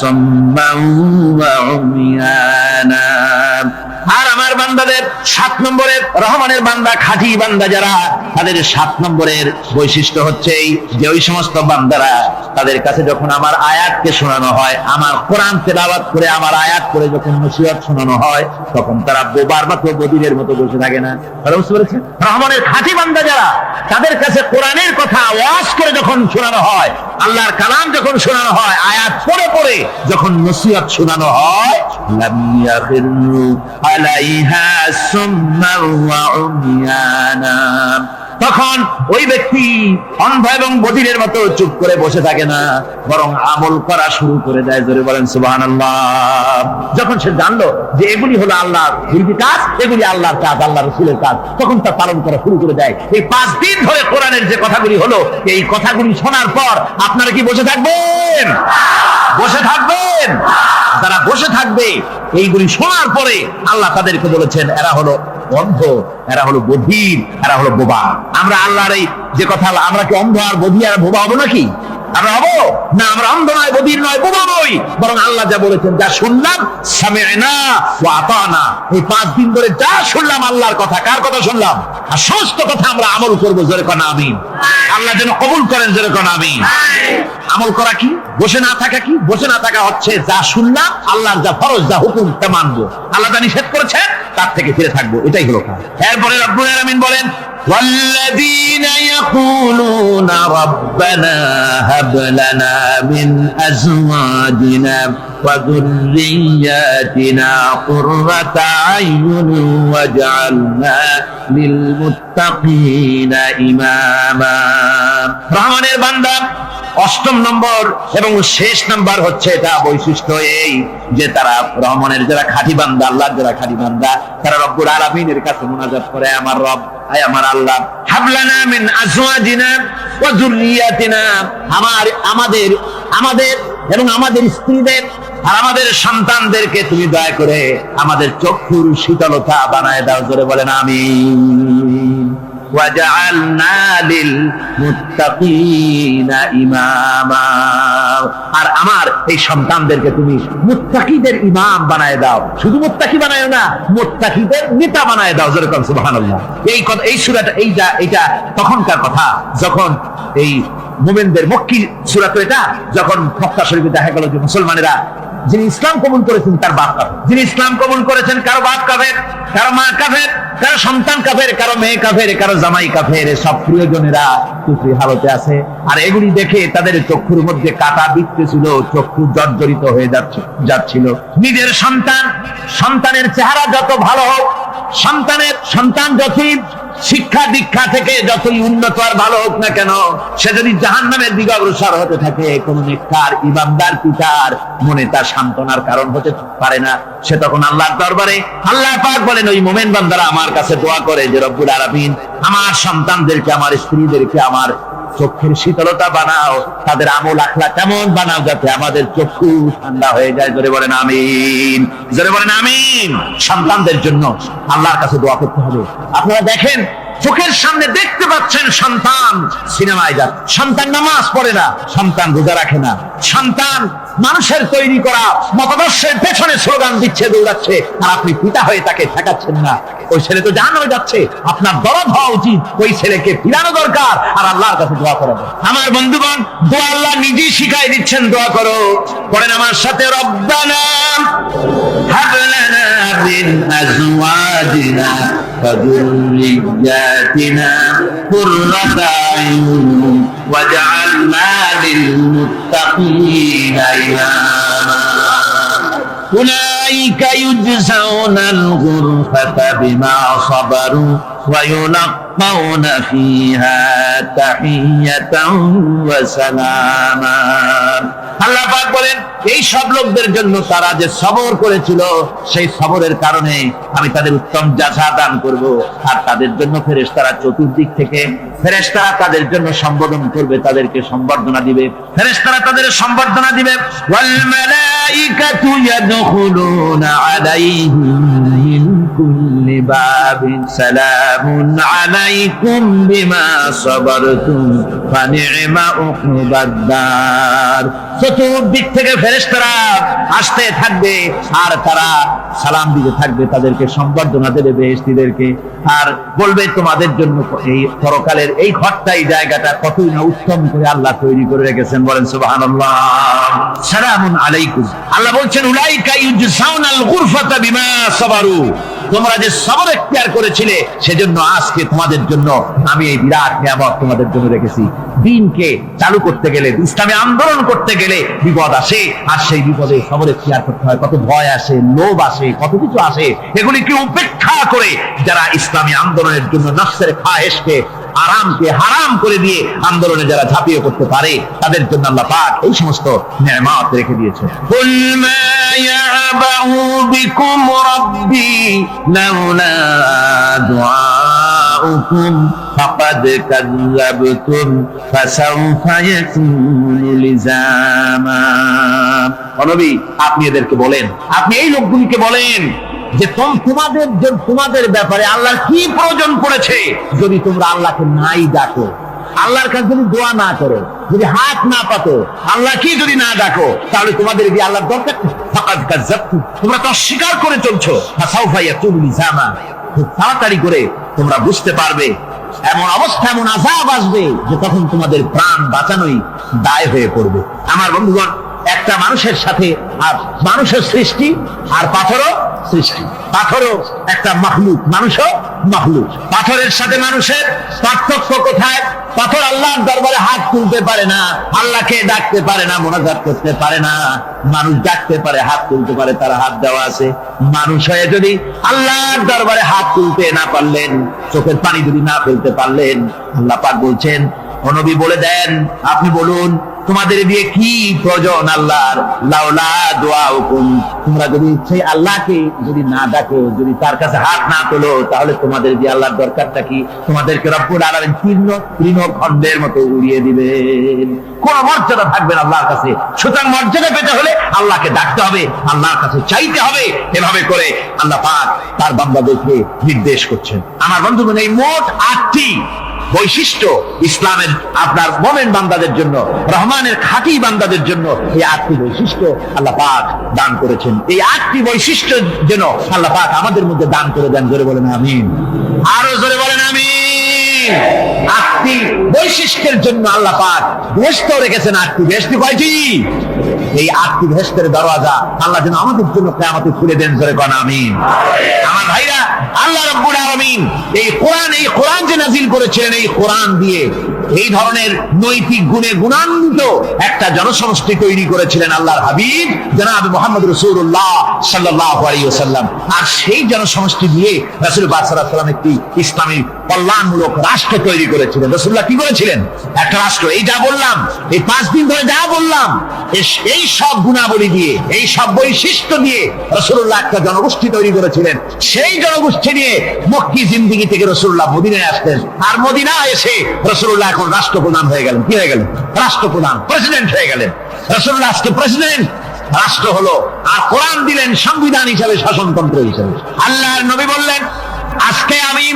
صما وعميانا। আর আমার বান্দাদের 7 নম্বরের রহমানের বান্দা, খাঁটি বান্দা যারা, তাদের 7 নম্বরের বৈশিষ্ট্য হচ্ছে এই যে ওই সমস্ত বান্দারা তাদের কাছে যখন আমার আয়াতকে শোনানো হয়, আমার কোরআন তেলাওয়াত করে আমার আয়াত করে যখন নসিহত শোনানো হয়, তখন তারা বোবার মতো বধিরের মতো বসে থাকে না। তারা বুঝতে পেরেছেন? রহমানের খাঁটি বান্দা যারা, তাদের কাছে কোরআনের কথা ওয়াজ করে যখন শোনানো হয়, আল্লাহর কালাম যখন শোনানো হয়, আয়াত পড়ে পড়ে যখন নসিহত শোনানো হয়, লাম ইয়াখিরু আলাইহা সুম্মা ওয়া উমিয়ানা, তখন ওই ব্যক্তি অন্ধ এবং বধিরের মতো চুপ করে বসে থাকে না, বরং আমল করা শুরু করে দেয়। জোরে বলেন সুবহানাল্লাহ। যখন সে জানলো যে এগুলি হলো আল্লাহর কাজ, এগুলি আল্লাহর কাজ, আল্লাহ রাসূলের কাজ, তখন তা পালন করা শুরু করে দেয়। এই 5 দিন ধরে কোরআনের যে কথাগুলি হলো, এই কথাগুলি শোনার পর আপনারা কি বসে থাকবেন? বসে থাকবেন? যারা বসে থাকবে এইগুলি শোনার পরে আল্লাহ তাদেরকে বলেছেন এরা হলো অন্ধ, এরা হলো বধির, এরা হলো বোবা। আমরা আল্লাহর এই যে কথা, আমরা কি অন্ধ আর বধির আর বোবা হবো নাকি? আমরা হবো না? আমরা অন্ধ নয়, বধির নয়, বোবা নই, বরং আল্লাহ যা বলেছেন, যা শুনলাম সামি'না ওয়া আতানা, এই 5 দিন ধরে যা শুনলাম আল্লাহর কথা, কার কথা শুনলাম? আর সমস্ত কথা আমরা আমল করবো। জোরে কোন আমিন। আল্লাহ যেন কবুল করেন। জোরে কোন আমিন। আমল করা কি? বসে না থাকা কি? বসে না থাকা হচ্ছে যা শুনলাম, আল্লাহর যা ফরজ, যা হুকুম, তা মানবো। আল্লাহ যা নিষেধ করেছেন তার থেকে ফিরে থাকবো, এটাই হলো কাজ। এরপরে রব্বুল আলামিন বলেন والذين يقولون ربنا هب لنا من أزواجنا وذرياتنا قرة أعين واجعلنا للمتقين إماما। রহমানের বান্দা 8ম নম্বর এবং শেষ নাম্বার হচ্ছে এটা বৈশিষ্ট্য এই যে তারা রহমানের যারা খাঁটি বান্দা, আল্লাহর যারা খাঁটি বান্দা, তারা রব্বুল আলামিনের কাছে মুনাজাত করে, আমার রব, আয় আমার আল্লাহ, হাবলানা মিন আজওয়াজিনা ওয়া যুররিয়াতিনা, আমাদের এবং আমাদের স্ত্রীদের আর আমাদের সন্তানদেরকে তুমি দয়া করে আমাদের চক্ষুর শীতলতা বানায় দাও। জোরে বলেন আমিন। ওয়াজআলনা লিল মুত্তাকিনা ইমামা, আর আমার এই সন্তানদেরকে তুমি মুত্তাকিদের ইমাম বানায় দাও। শুধু মুত্তাকি বানায় না, মুত্তাকিদের নেতা বানায় দাও। যেরকম সুবহানাল্লাহ। এই কথা, এই সূরাটা, এইটা তখনকার কথা যখন এই মুমিনদের মক্কি সূরা, তো এটা যখন মক্কা শরীফে দেখা গেল যে মুসলমানেরা, যিনি ইসলাম কবুল করেছেন তার বাপ কাফের, যিনি ইসলাম কবুল করেছেন কারো বাপ কাফের, কারো মা কাফের, কারো সন্তান কাফের, কারো মেয়ে কাফের, কারো জামাই কাফের, সব প্রিয়জনেরা কুফরি হালতে আছে। আর এগুলি দেখে তাদের চক্ষুর মধ্যে কাঁটা বিঁধতেছিল, চক্ষু জর্জরিত হয়ে যাচ্ছিল। নিজের সন্তানের চেহারা যত ভালো হোক, সন্তান যতই শিক্ষা দীক্ষা থেকে যতই উন্নত আর ভালো হোক না কেন, সে যদি জাহান্নামের দিকে অগ্রসর হতে থাকে, কোন নেককার ইমানদার পিতার মনে তার সান্ত্বনার কারণ হতে পারে না। সে তখন আল্লাহর দরবারে, আল্লাহ পাক বলেন ওই মুমিন বান্দারা আমার কাছে দোয়া করে যে রব্বুল আলামিন আমার সন্তানদেরকে, আমার স্ত্রীদেরকে আমার চোখের শীতলতা বানাও, তাদের আমল আখলাক কেমন বানাও যাতে আমাদের চক্ষু ঠান্ডা হয়ে যায়। জোরে বলেন আমিন। জোরে বলেন আমিন। সন্তানদের জন্য আল্লাহর কাছে দোয়া করতে হবে। আপনারা দেখেন, চোখের সামনে দেখতে পাচ্ছেন সন্তান সিনেমায় যাচ্ছে, সন্তান নামাজ পড়ে না, সন্তান রোজা রাখে না, সন্তান মানুষের তৈরি করা মতাদর্শের পেছনে স্লোগান দিচ্ছে, দৌড়াচ্ছে, আর আপনি পিতা হয়ে তাকে ঠেকাচ্ছেন না। ওই ছেলে তো জাহান্নামে যাচ্ছে, আপনার দরদ হওয়া উচিত, ওই ছেলেকে ফিরানো দরকার, আর আল্লাহর কাছে দোয়া করা দরকার। আমার বন্ধুগণ, দোয়া আল্লাহ নিজেই শিখাই দিচ্ছেন, দোয়া করো। পড়েন আমার সাথে, রব্বানা হাব লানা من أزواجنا وذرياتنا قرة أعين واجعلنا للمتقين إماما أولئك يجزون الغرفة بما صبروا ويلقون فيها تحية وسلاما আল্লাহ পাক বলেন এই সব লোকদের জন্য তারা যে সবর করেছিল সেই সবরের কারণে আমি তাদের উত্তম জাযা দান করব। আর তাদের জন্য ফেরেশতারা চতুর্দিক থেকে ফেরেশতারা তাদের জন্য সম্বোধন করবে, তাদেরকে সম্বর্ধনা দিবে, ফেরেশতারা তাদের সম্বর্ধনা দিবে। ওয়াল মালাইকাতু ইয়াদখুলুনা আলাইহিম মিন কুল্লি বাবিন সালামুন আলাইকুম বিমা সাবারতুম ফানি'মা উকবাদ। চতুর্দিক থেকে ফেরেশতারা আসতে থাকবে আর তারা সালাম দিতে থাকবে, তাদেরকে সম্বর্ধনা দেবে বেহেশতীদেরকে, আর বলবে তোমাদের জন্য এই পরকালের এই ঘরটা, এই জায়গাটা কতই না উত্তম করে আল্লাহ তৈরি করে রেখেছেন। বলেন সুবহানাল্লাহ। সালামুন আলাইকুম। আল্লাহ বলছেন উলাইকা ইউজসাউনাল গুরফাতা বিমা সাবারু, তোমরা যে সবর এখতিয়ার করেছিলে সেজন্য আজকে তোমাদের জন্য আমি এই বিরাট নিয়ামত তোমাদের জন্য রেখেছি। দ্বীনকে চালু করতে গেলে, ইসলামে আন্দোলন করতে গেলে বিপদ আসে, আর সেই বিপদে সবর এখতিয়ার করতে হয়। কত ভয় আসে, লোভ আসে, কত কিছু আসে, এগুলিকে উপেক্ষা করে যারা ইসলামী আন্দোলনের জন্য নফসের খায়েশকে, আরামকে হারাম করে দিয়ে আন্দোলনে যারা ঝাঁপিয়ে করতে পারে তাদের জন্য আল্লাহ পাক এই সমস্ত নিয়ামত রেখে দিয়েছেন। কুল মা ইয়াবাউ বিকুম রাব্বি লাউলা দুআউকুম ফাকাদ কাযযাবতুম ফাসাউফা ইয়াকুনু লিজামা। নবী আপনি এদেরকে বলেন, আপনি এই লোকগুলিকে বলেন যে তোমাদের ব্যাপারে আল্লাহর কি প্রয়োজন পড়েছে যদি তোমরা আল্লাহকে নাই ডাকো, আল্লাহর কাছে যদি দোয়া না করো, যদি হাত না পাতো, আল্লাহ কি যদি না ডাকো, তাহলে তোমাদের কি আল্লাহর দরকার? ফাকাদ কাযযাবতুম, তোমরা তো অস্বীকার করে চলছো। ফাসাউফা ইয়াকুনু লিজামা, খুব তাড়াতাড়ি করে তোমরা বুঝতে পারবে, এমন অবস্থা, এমন আযাব আসবে যে তখন তোমাদের প্রাণ বাঁচানোই দায় হয়ে পড়বে। আমার বন্ধুগণ, একটা মানুষের সাথে আর মানুষের সৃষ্টি আর পাথরও সৃষ্টি, পাথরও একটা মাখলুক, মানুষও মাখলুক। পাথরের সাথে মানুষের পার্থক্য কোথায়? পাথর আল্লাহর দরবারে হাত তুলতে পারে না, আল্লাহকে ডাকতে পারে না, মোনাজাত করতে পারে না। মানুষ ডাকতে পারে, হাত তুলতে পারে, তার হাত দেওয়া আছে। মানুষ হয়ে যদি আল্লাহর দরবারে হাত তুলতে না পারলেন, চোখের পানি যদি না ফেলতে পারলেন, আল্লাহ পাক বলছেন ও নবী বলে দেন, আপনি বলুন তোমাদের দিয়ে কি প্রয়োজন আল্লাহর? লাউলা দুআউকুম, তোমরা যদি সেই আল্লাহকে যদি না ডাকো, যদি তার কাছে হাত না তোলো, তাহলে তোমাদের দিয়ে আল্লাহর দরকারটা কি? তোমাদেরকে রব্বুল আলামিন তৃণ খণ্ডের মতো উড়িয়ে দিবেন, কোন মর্যাদা থাকবে না আল্লাহর কাছে। সুতরাং মর্যাদা পেতে হলে আল্লাহকে ডাকতে হবে, আল্লাহর কাছে চাইতে হবে। এভাবে করে আল্লাহ পাক তার বান্দাদেরকে নির্দেশ করছেন। আমার বন্ধুগণ, এই মোট 8টি বৈশিষ্ট্য ইসলামের আপনার মুমিন বান্দাদের জন্য, রহমানের খাঁটি বান্দাদের জন্য এই 8টি বৈশিষ্ট্য আল্লাহ পাক দান করেছেন। এই 8টি বৈশিষ্ট্য যেন আল্লাহ পাক আমাদের মধ্যে দান করে দেন। জোরে বলেন আমিন, আরো জোরে বলেন আমিন। 8টি বৈশিষ্ট্যের জন্য আল্লাহ পাক বেহেশত রেখেছেন। 8টি বেহেশত কয়টি? এই 8টি বেহেশতের দরওয়াজা আল্লাহ যেন আমাদের জন্য কিয়ামতে খুলে দেন। জোরে কোন আমিন। আমার ভাইরা, আল্লাহ রাব্বুল আলামিন এই কোরআন যে নাযিল করেছেন, এই কোরআন দিয়ে এই ধরনের নৈতিক গুণে গুণান্বিত একটা জনসমষ্টি তৈরি করেছিলেন আল্লাহর হাবিব জনাব মুহাম্মদ রাসূলুল্লাহ সাল্লাল্লাহু আলাইহি ওয়াসাল্লাম। আর সেই জনসমষ্টি দিয়ে রাসূল পাক সাল্লাল্লাহু আলাইহি ওয়াসাল্লাম একটি ইসলামী কল্যাণমূলক রাষ্ট্র তৈরি করেছিলেন। রাসূলুল্লাহ কি করেছিলেন? একটা রাষ্ট্র, এই যা বললাম, এই 5 দিন ধরে যা বললাম, এই সব গুণাবলী দিয়ে, এই সব বৈশিষ্ট্য দিয়ে রাসূলুল্লাহ একটা জনগোষ্ঠী তৈরি করেছিলেন। সেই জনগোষ্ঠী নিয়ে মক্কি জিন্দেগি থেকে রাসূলুল্লাহ মদিনায় আসলেন। আর মদিনায় এসে রাসূলুল্লাহ এখন রাষ্ট্রপ্রধান হয়ে গেলেন। কি হয়ে গেলেন? রাষ্ট্রপ্রধান, প্রেসিডেন্ট হয়ে গেলেন। রাসূলুল্লাহ আজকে প্রেসিডেন্ট, রাষ্ট্র হলো। আর কোরআন দিলেন সংবিধান হিসাবে, শাসনতন্ত্র হিসাবে। আল্লাহর নবী বললেন আজকে আমি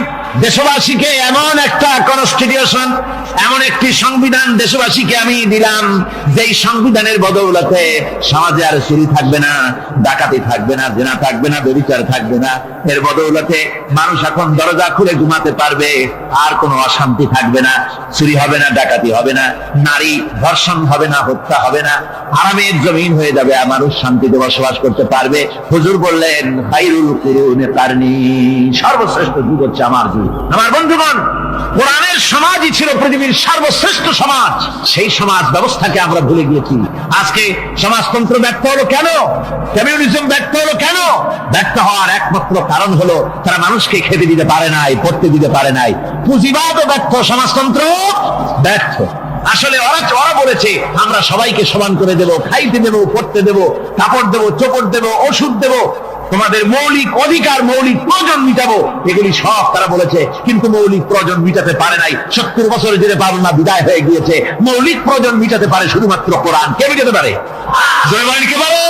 দেশবাসীকে এমন একটা কনস্টিটিউশন, এমন একটি সংবিধান দেশবাসীকে আমি দিলাম, যেই সংবিধানের বদৌলতে সমাজে আর চুরি থাকবে না, ডাকাতি থাকবে না, জেনা থাকবে না, ব্যভিচার থাকবে না। এর বদৌলতে মানুষ এখন দরজা খুলে ঘুমাতে পারবে, আর কোনো অশান্তি থাকবে না, চুরি হবে না, ডাকাতি হবে না, নারী ধর্ষণ হবে না, হত্যা হবে না, আরামের জমিন হয়ে যাবে, আর মানুষ শান্তিতে বসবাস করতে পারবে। হুজুর বললেন খায়রুল কুরুনি কারনি, সর্বশ্রেষ্ঠ যুগ হচ্ছে আমার যুগ। আমার বন্ধুগণ, কোরআনের সমাজই ছিল পৃথিবীর সর্বশ্রেষ্ঠ সমাজ। সেই সমাজ ব্যবস্থাকে আমরা ভুলে গিয়েছি। আজকে সমাজতন্ত্র ব্যর্থ হলো কেন? কমিউনিজম ব্যর্থ হলো কেন? ব্যর্থ হওয়ার একমাত্র কারণ হলো তারা মানুষকে খেতে দিতে পারে নাই, পড়তে দিতে পারে নাই। পুঁজিবাদও ব্যর্থ, সমাজতন্ত্র ব্যর্থ। আসলে ওরা বলেছে আমরা সবাইকে সমান করে দেব, খাইতে দেব, পড়তে দেব, কাপড় দেব, চোপড় দেব, ওষুধ দেব, তোমাদের মৌলিক অধিকার, মৌলিক প্রয়োজন মিটাবো, এগুলি সব তারা বলেছে। কিন্তু মৌলিক প্রয়োজন মিটাতে পারে নাই। 70 বছরে যেতে পারল না, বিদায় হয়ে গিয়েছে। মৌলিক প্রয়োজন মিটাতে পারে শুধুমাত্র কোরআন। কে মিটাতে পারে? কে পারে?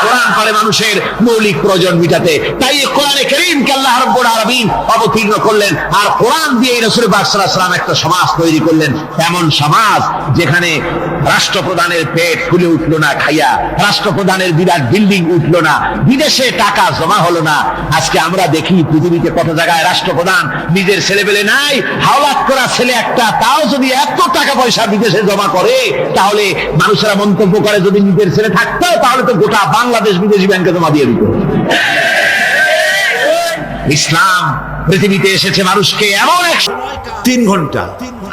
কোরআন পারে মানুষের মৌলিক প্রয়োজন মিটাতে। তাই কোরআনে কারীমকে আল্লাহ রাব্বুল আলামিন অবতীর্ণ করলেন, আর কোরআন দিয়ে রাসূল পাক সাল্লাল্লাহু আলাইহি ওয়াসাল্লাম একটা সমাজ তৈরি করলেন। এমন সমাজ যেখানে রাষ্ট্রপ্রধানের পেট ফুলে উঠলো না খাইয়া, রাষ্ট্রপ্রধানের বিরাট বিল্ডিং উঠলো না, বিদেশে টাকা জমা হলো না। আজকে আমরা দেখি পৃথিবীতে কত জায়গায় রাষ্ট্রপ্রধান নিজের ছেলেবেলে নাই, হাওলাত করা ছেলে একটা, তাও যদি এত টাকা পয়সা বিদেশে জমা করে, তাহলে মানুষেরা মন্তব্য করে যদি নিজের ছেলে থাকতো তাহলে তো গোটা বাংলাদেশ বিদেশি ব্যাংকে জমা দিয়ে দিত। ইসলাম পৃথিবীতে এসেছে মানুষকে এমন 3 ঘন্টা,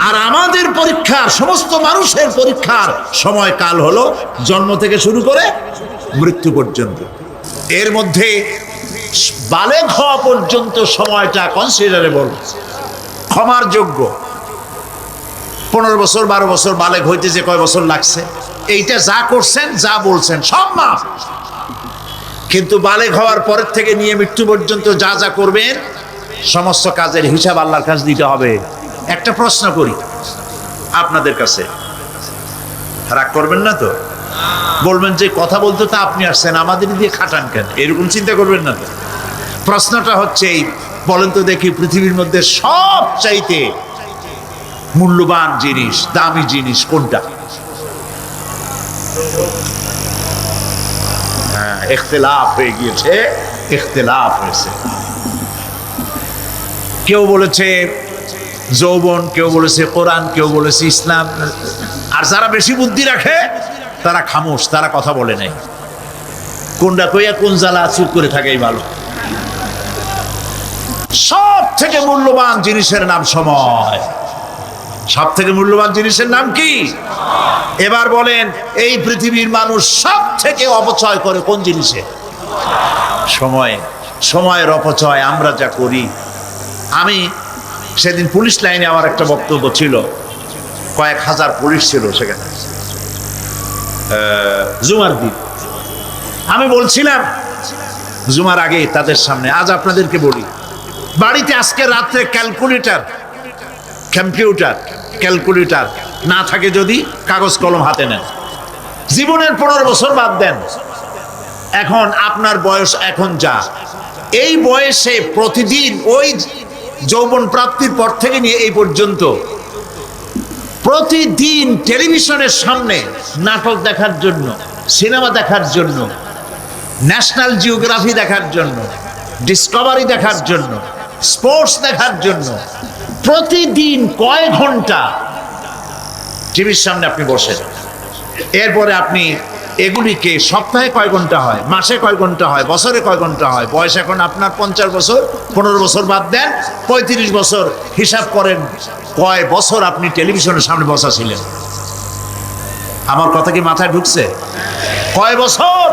আর আমাদের পরীক্ষার, সমস্ত মানুষের পরীক্ষার সময়কাল হলো জন্ম থেকে শুরু করে মৃত্যু পর্যন্ত। এর মধ্যে বালেগ হওয়া পর্যন্ত সময়টা কনসিডারেবল, ক্ষমার যোগ্য। 15 বছর 12 বছর বালেগ হইতে যে কয় বছর লাগছে, এইটা যা করছেন, যা বলছেন সব মাফ। কিন্তু বালেগ হওয়ার পরের থেকে নিয়ে মৃত্যু পর্যন্ত যা যা করবেন, সমস্ত কাজের হিসাব আল্লাহর কাছে দিতে হবে। একটা প্রশ্ন করি আপনাদের কাছে, রাগ করবেন না তো? বলবেন যে কথা বলতে তো আপনি আসছেন, আমাদের দিয়ে খাটান কেন, এরকম চিন্তা করবেন না তো? প্রশ্নটা হচ্ছে এই, বলেন তো দেখি, পৃথিবীর মধ্যে সবচাইতে মূল্যবান জিনিস, দামি জিনিস কোনটা? হ্যাঁ, ইখতিলাফ হয়ে গিয়েছে, ইখতিলাফ হয়েছে। কেউ বলেছে যৌবন, কেউ বলেছে কোরআন, কেউ বলেছে ইসলাম। আর যারা বেশি বুদ্ধি রাখে তারা খামোশ, তারা কথা বলে নাই। কোনটা কইয়া কোন জ্বালা চুপ করে থাকেই ভালো। সব থেকে মূল্যবান জিনিসের নাম সময়। সব থেকে মূল্যবান জিনিসের নাম কি? এবার বলেন, এই পৃথিবীর মানুষ সব থেকে অপচয় করে কোন জিনিসে? সময়ে। সময়ের অপচয় আমরা যা করি। আমি সেদিন পুলিশ লাইনে আমার একটা বক্তব্য ছিল, কয়েক হাজার পুলিশ ছিল সেখানে, জুমার দিন। আমি বলছিলাম জুমার আগে তাদের সামনে, আজ আপনাদেরকে বলি, বাড়িতে আজকে রাত্রে ক্যালকুলেটর না থাকে, যদি কাগজ কলম হাতে নেন, জীবনের 15 বছর বাদ দেন, এখন আপনার বয়স এখন যা, এই বয়সে প্রতিদিন ওই যৌবন প্রাপ্তির পর থেকে নিয়ে এই পর্যন্ত প্রতিদিন টেলিভিশনের সামনে নাটক দেখার জন্য, সিনেমা দেখার জন্য, ন্যাশনাল জিওগ্রাফি দেখার জন্য, ডিসকভারি দেখার জন্য, স্পোর্টস দেখার জন্য প্রতিদিন কয় ঘন্টা টিভির সামনে আপনি বসেন। এরপরে আপনি এগুলিকে সপ্তাহে কয় ঘন্টা হয়, মাসে কয় ঘন্টা হয়, বছরে কয় ঘন্টা হয়। বয়স এখন আপনার 50 বছর, 15 বছর বাদ দেন, 35 বছর। হিসাব করেন কয় বছর আপনি টেলিভিশনের সামনে বসা ছিলেন। আমার কথা কি মাথায় ঢুকছে? কয় বছর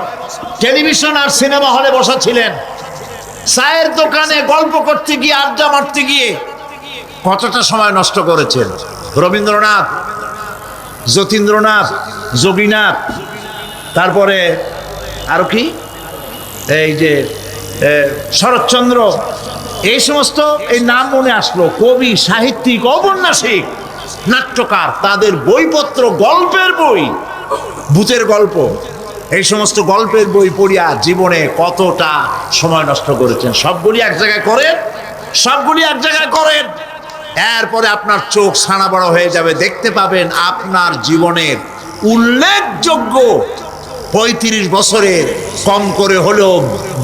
টেলিভিশন আর সিনেমা হলে বসা ছিলেন? চায়ের দোকানে গল্প করতে গিয়ে, আড্ডা মারতে গিয়ে কতটা সময় নষ্ট করেছেন? রবীন্দ্রনাথ, যতীন্দ্রনাথ, যোগীনাথ, তারপরে আরো কি, এই যে শরৎচন্দ্র, এই সমস্ত এই নাম মনে আসলো। কবি, সাহিত্যিক, ঔপন্যাসিক, নাট্যকার, তাদের বইপত্র, গল্পের বই, ভূতের গল্প, এই সমস্ত গল্পের বই পড়িয়া জীবনে কতটা সময় নষ্ট করেছেন। সবগুলি এক জায়গায় করে সবগুলি এক জায়গায় করেন, এরপরে আপনার চোখ ছানা বড় হয়ে যাবে, দেখতে পাবেন আপনার জীবনের উল্লেখযোগ্য 35 বছরের কম করে হলেও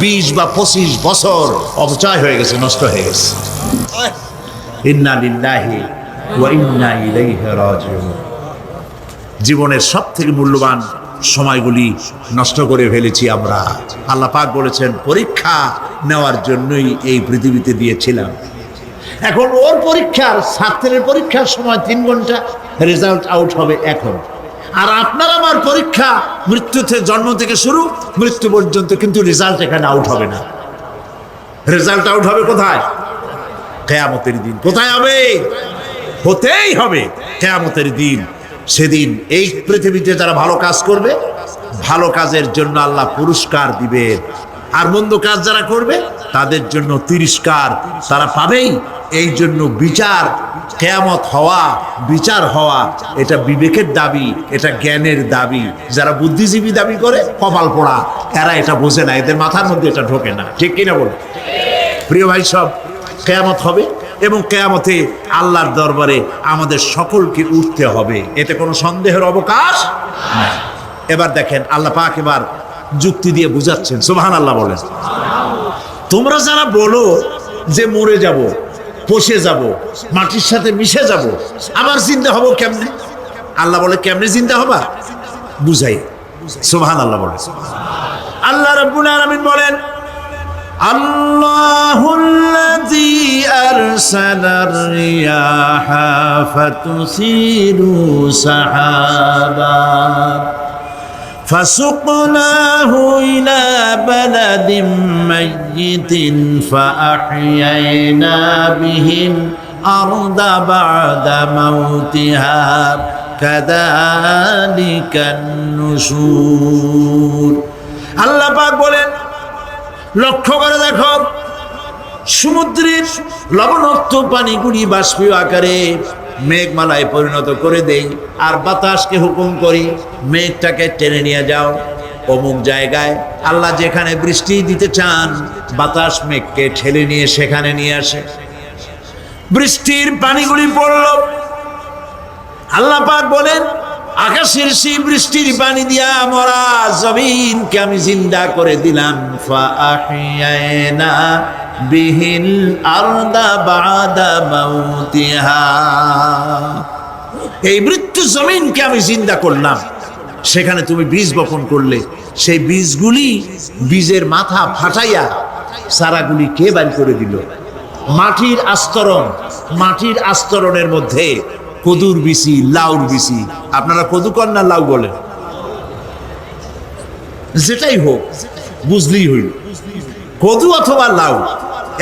20 বা 25 বছর অপচয় হয়ে গেছে, নষ্ট হয়ে গেছে। ইন্না লিল্লাহি ওয়া ইন্না ইলাইহি রাজিউন। জীবনের সব থেকে মূল্যবান সময়গুলি নষ্ট করে ফেলেছি আমরা। আল্লাহ পাক বলেছেন পরীক্ষা নেওয়ার জন্যই এই পৃথিবীতে দিয়েছিলাম। এখন ওর পরীক্ষার, ছাত্রের পরীক্ষার সময় 3 ঘন্টা, রেজাল্ট আউট হবে এখন। আর আপনার আমার পরীক্ষা মৃত্যুতে, জন্ম থেকে শুরু মৃত্যু পর্যন্ত, কিন্তু রেজাল্ট এখানে আউট হবে না। রেজাল্ট আউট হবে কোথায়? কিয়ামতের দিন। কোথায় হবে? হতেই হবে কিয়ামতের দিন। সেদিন এই পৃথিবীতে যারা ভালো কাজ করবে, ভালো কাজের জন্য আল্লাহ পুরস্কার দিবে, আর মন্দ কাজ যারা করবে তাদের জন্য তিরস্কার তারা পাবেই। এই জন্য বিচার, কিয়ামত হওয়া, বিচার হওয়া, এটা বিবেকের দাবি, এটা জ্ঞানের দাবি। যারা বুদ্ধিজীবী দাবি করে কপাল পোড়া, এরা এটা বোঝে না, এদের মাথার মধ্যে এটা ঢোকে না। ঠিক কিনা বলে? প্রিয় ভাই সব, কিয়ামত হবে এবং কিয়ামতে আল্লাহর দরবারে আমাদের সকলকে উঠতে হবে, এতে কোনো সন্দেহের অবকাশ নাই। এবার দেখেন আল্লাহ পাক এবার যুক্তি দিয়ে বুঝাচ্ছেন। সুবহানাল্লাহ বলেন। তোমরা যারা বলো যে মরে যাব, পচে যাব, মাটির সাথে মিশে যাব, আবার জিন্দা হব কেমনে? আল্লাহ বলে কেমনে জিন্দা হবা বুঝাই। সুবহানাল্লাহ বলেন। আল্লাহ রাব্বুল আলামিন বলেন, আল্লাহুল্লাযী আরসালার রিয়াহা ফাতুসিরু সাহাবাত فسقناه إلى بلد ميت فأحيينا به الأرض بعد موتها كذلك النشور। আল্লাহ পাক বলেন, লক্ষ্য করে দেখো, সমুদ্রের লবণাক্ত পানিগুলি বাষ্পীয় আকারে মেঘমালায় পরিণত করে দেই, আর বাতাসকে হুকুম করি মেঘটাকে টেনে নিয়ে যাও অমুক জায়গায়। আল্লাহ যেখানে বৃষ্টি দিতে চান, বাতাস মেঘকে ঠেলে নিয়ে সেখানে নিয়ে আসে। বৃষ্টির পানিগুলি পড়ল। আল্লাহ পাক বলেন, আকাশের সেই বৃষ্টির পানি দিয়া মরা জমিনকে আমি জিন্দা করে দিলাম। ফাআহিয়ানা বিহিল আরদা বাদা মাউতিহা। এই মৃত্যু জমিনকে আমি জিন্দা করলাম, সেখানে তুমি বীজ বপন করলে, সেই বীজগুলি, বীজের মাথা ফাটাইয়া চারাগুলি কে বাড়ি করে দিল? মাটির আস্তরণ, মাটির আস্তরণের মধ্যে কদুর বিচি, লাউর বিচি। আপনারা কদু কর না লাউ বলেন? যেটাই হোক, বুঝলেই হইল, কদু অথবা লাউ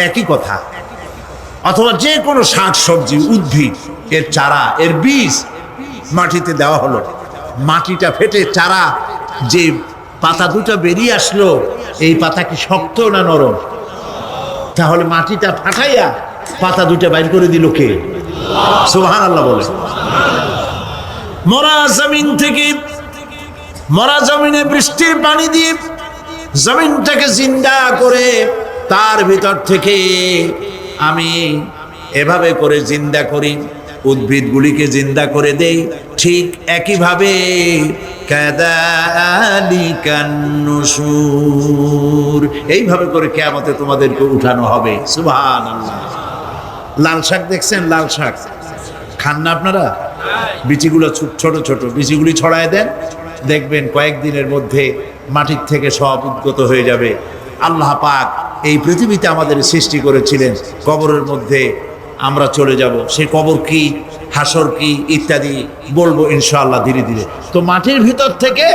একই কথা। অথবা যে কোনো শাক সবজি, উদ্ভিদ, এর চারা, এর বীজ মাটিতে দেওয়া হলো, মাটিটা ফেটে চারা, যে পাতা দুটো বেরিয়ে আসলো, এই পাতা কি শক্ত না নরম? তাহলে মাটিটা ফাটাইয়া পাতা দুটো বাইর করে দিল কে? সুবহানাল্লাহ বলে। মরা জমিন থেকে, মরা জমিনে বৃষ্টির পানি দিয়ে জমিনটাকে জিন্দা করে তার ভিতর থেকে আমি এভাবে করে জিন্দা করি, উদ্ভিদগুলিকে জিন্দা করে দেই। ঠিক একইভাবে কাযালিকান নুশুর, এইভাবে করে কিয়ামতে তোমাদেরকে উঠানো হবে। সুবহানাল্লাহ। লাল শাক দেখছেন? লাল শাক খান না আপনারা? বিচিগুলো ছোট ছোট, বিচিগুলি ছড়ায় দেন, দেখবেন কয়েকদিনের মধ্যে মাটির থেকে সব উদ্গত হয়ে যাবে। আল্লাহ পাক এই পৃথিবীতে আমাদের সৃষ্টি করেছিলেন, কবরের মধ্যে আমরা চলে যাব। সেই কবর কি, হাসর কি, ইত্যাদি বলবো ইনশাআল্লাহ ধীরে ধীরে। তো মাটির ভিতর থেকে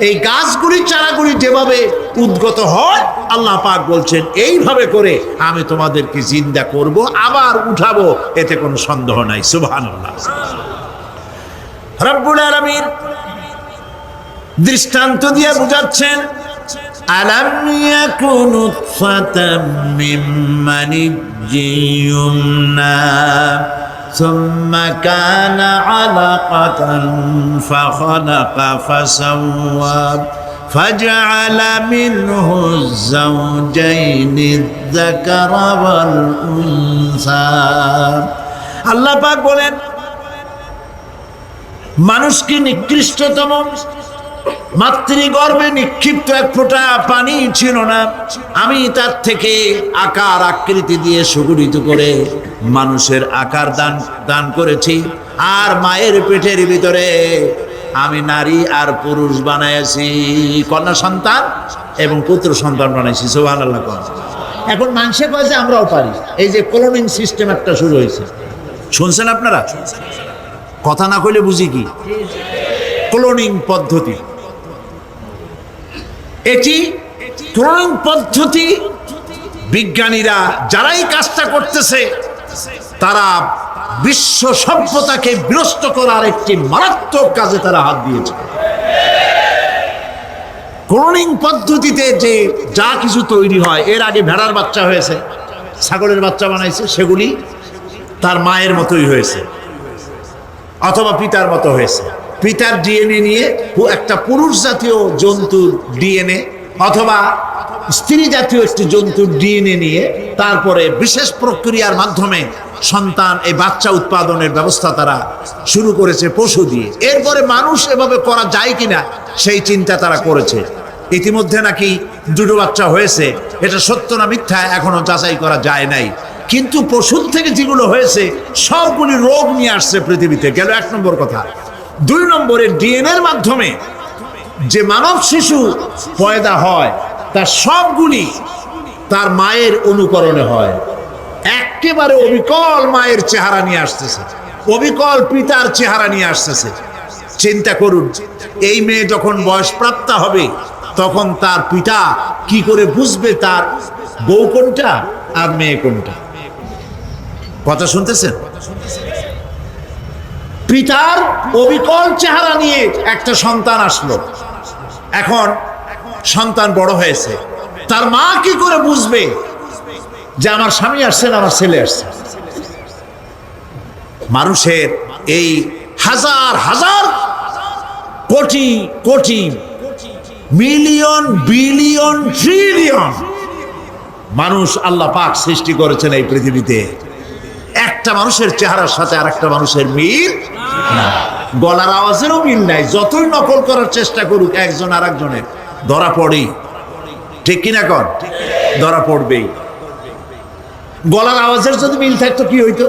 এই গাছগুলি, চারাগুলি যেভাবে উদ্গত হয়, আল্লাহ পাক বলছেন এইভাবে করে আমি তোমাদেরকে জিন্দা করব, আবার উঠাবো, এতে কোনো সন্দেহ নাই। সুবহানাল্লাহ। রব্বুল আলামিন দৃষ্টান্ত দিয়ে বুঝাচ্ছেন, আলাম ইয়াকুনু ফাতাম মিন মানিয়্যিন ইউমনা সুম্মা কানা আলাকাতান ফাখালাকা ফাসাওয়া فجعل منه الزوجين الذكر والأنثى আল্লাহ পাক বলেন মানুষ কি নিকৃষ্টতম মাতৃগর্ভে নিক্ষিপ্ত এক ফোঁটা পানি ছিল না আমি তার থেকে আকার আকৃতি দিয়ে সুগঠিত করে মানুষের আকার দান করেছি আর মায়ের পেটের ভিতরে আমি নারী আর পুরুষ বানাইছি কন্যা সন্তান এবং পুত্র সন্তান বানাইছি সুবহানাল্লাহ। এখন মানুষে কয় যে আমরাও পারি, এই যে ক্লোনিং সিস্টেম একটা শুরু হয়েছে, শুনছেন আপনারা? কথা না কইলে বুঝি কি ক্লোনিং পদ্ধতি। এটি ক্লোনিং পদ্ধতি বিজ্ঞানীরা যারাই কাজটা করতেছে তারা বিশ্ব সভ্যতাকে বিনষ্ট করার একটি মারাত্মক কাজে তারা হাত দিয়েছে। ক্লোনিং পদ্ধতিতে যে যা কিছু তৈরি হয়, এর আগে ভেড়ার বাচ্চা হয়েছে, ছাগলের বাচ্চা বানাইছে, সেগুলি তার মায়ের মতোই হয়েছে অথবা পিতার মতো হয়েছে। পিতার ডিএনএ নিয়ে একটা পুরুষ জাতীয় জন্তুর ডিএনএ অথবা স্ত্রী জাতীয় একটি জন্তুর ডিএনএ নিয়ে তারপরে বিশেষ প্রক্রিয়ার মাধ্যমে সন্তান এই বাচ্চা উৎপাদনের ব্যবস্থা তারা শুরু করেছে পশু দিয়ে। এরপরে মানুষ এভাবে করা যায় কিনা সেই চিন্তা তারা করেছে। ইতিমধ্যে নাকি দুটো বাচ্চা হয়েছে, এটা সত্য না মিথ্যা এখনো যাচাই করা যায় নাই। কিন্তু পশুর থেকে যেগুলো হয়েছে সবগুলি রোগ নিয়ে আসছে পৃথিবীতে, গেল এক নম্বর কথা। দুই নম্বরে ডিএনএর মাধ্যমে যে মানব শিশু পয়দা হয় তার সবগুলি তার মায়ের অনুকরণে হয়, একেবারে অবিকল মায়ের চেহারা নিয়ে আসতেছে, অবিকল পিতার চেহারা নিয়ে আসতেছে। চিন্তা করুন, এই মেয়ে যখন বয়সপ্রাপ্ত হবে তখন তার পিতা কি করে বুঝবে তার বউ কোনটা আর মেয়ে কোনটা? কথা শুনতেছেন? পিতার অবিকল চেহারা নিয়ে একটা সন্তান আসলো, এখন সন্তান বড় হয়েছে, তার মা কি করে বুঝবে যে আমার স্বামী আসছেন আমার ছেলে আসছে? মানুষের এই হাজার হাজার crore crore million billion trillion মানুষ আল্লাহ পাক সৃষ্টি করেছেন এই পৃথিবীতে, একটা মানুষের চেহারার সাথে আর একটা মানুষের মিল না, গলার আওয়াজেরও মিল নাই। যতই নকল করার চেষ্টা করুক একজন আর একজনের, ধরা পড়েই, ঠিক কিনা কর, ধরা পড়বেই। গলার আওয়াজের যদি মিল থাকতো কি হইতো?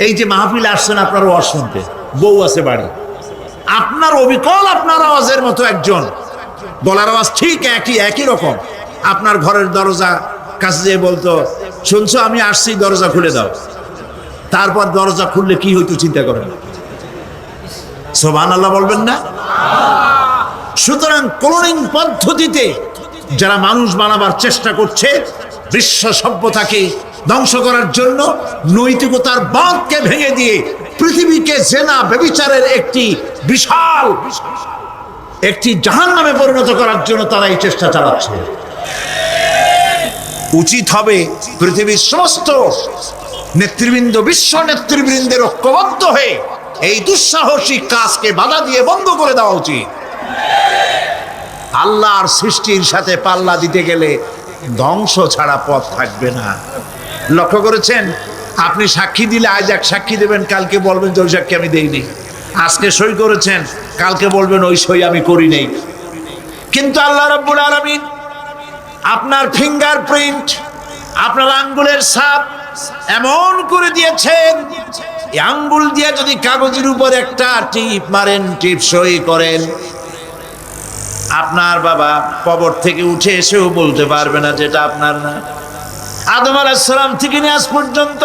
এই যে মাহফিল আসছেন আপনার ওয়াজ শুনতে, বউ আছে বাড়ি, আপনার অবিকল আপনার আওয়াজের মতো একজন, গলার আওয়াজ ঠিক একই রকম, আপনার ঘরের দরজা কাছে যেয়ে বলতো শুনছো আমি আসছি দরজা খুলে দাও, তারপর দরজা খুললে কি হইতো চিন্তা করেন? সুবহানাল্লাহ বলবেন না? সুতরাং ক্লোনিং পদ্ধতিতে যারা মানুষ বানাবার চেষ্টা করছে বিশ্ব সভ্যতাকে ধ্বংস করার জন্য, নৈতিকতার বাঁধকে ভেঙে দিয়ে পৃথিবীকে জেনা ব্যভিচারের একটি বিশাল একটি জাহান্নামে পরিণত করার জন্য তারা এই চেষ্টা চালাচ্ছে। উচিত হবে পৃথিবীর সমস্ত নেতৃবৃন্দ, বিশ্ব নেতৃবৃন্দের ঐক্যবদ্ধ হয়ে এই দুঃসাহসিক কাজকে বাধা দিয়ে বন্ধ করে দেওয়া উচিত। আল্লাহর সৃষ্টির সাথে পাল্লা দিতে গেলে ধ্বংস ছাড়া পথ থাকবে না। লক্ষ্য করেছেন, আপনি সাক্ষী দিলে আজ এক সাক্ষী দেবেন, কালকে বলবেন যে ওই সাক্ষী আমি দেইনি। আজকে সই করেছেন, কালকে বলবেন ওই সই আমি করি নাই। কিন্তু আল্লাহ রাব্বুল আলামিন আপনার ফিঙ্গারপ্রিন্ট, আপনার আঙ্গুলের ছাপ এমন করে দিয়েছেন, এই আঙ্গুল দিয়ে যদি কাগজের উপর একটা টিপ মারেন, টিপ সই করেন, আপনার বাবা কবর থেকে উঠে এসেও বলতে পারবে না যেটা আপনার না। আদম আলাইহিস সালাম থেকে নিয়ে আজ পর্যন্ত,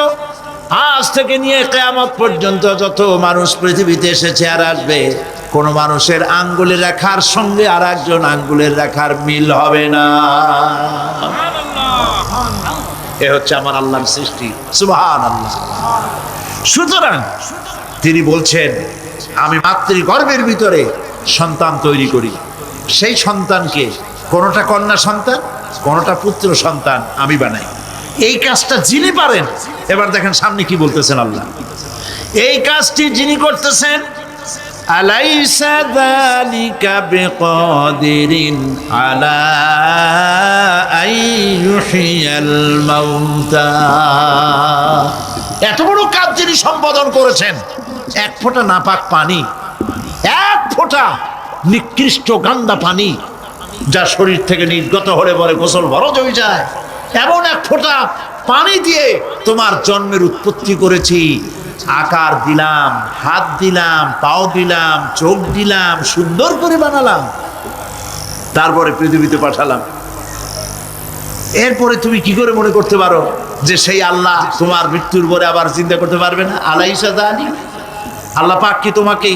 আজ থেকে নিয়ে কিয়ামত পর্যন্ত যত মানুষ পৃথিবীতে এসেছে আর আসবে, কোন মানুষের আঙ্গুলের রেখার সঙ্গে আর একজন আঙ্গুলের রেখার মিল হবে না। এ হচ্ছে আমার আল্লাহর সৃষ্টি, সুবহানাল্লাহ। সুতরাং তিনি বলছেন আমি মাতৃগর্ভের ভিতরে সন্তান তৈরি করি, সেই সন্তানকে কোনটা কন্যা সন্তান কোনটা পুত্র সন্তান আমি বানাই। এই কাজটা যিনি পারেন, এবার দেখেন সামনে কি বলতেছেন আল্লাহ, এই কাজটি যিনি করতেছেন আলাইসা যালিকা বিকাদিরিন আলা আইয়ুহিয়াল মাউতা। এত বড় কাজ যিনি সম্পাদন করেছেন, এক ফোঁটা নাপাক পানি, এক ফোঁটা নিকৃষ্ট গান্দা পানি যা শরীর থেকে নির্গত হলে পরে গোসল ফরজ হয়ে যায়, এমন এক ফোঁটা পানি দিয়ে তোমার জন্মের উৎপত্তি করেছি, আকার দিলাম, হাত দিলাম, পাও দিলাম, চোখ দিলাম, সুন্দর করে বানালাম, তারপরে পৃথিবীতে পাঠালাম। এরপরে তুমি কি করে মনে করতে পারো যে সেই আল্লাহ তোমার মৃত্যুর পরে আবার চিন্তা করতে পারবে না? আলাইসা যালিক, আল্লাহ পাক কি তোমাকে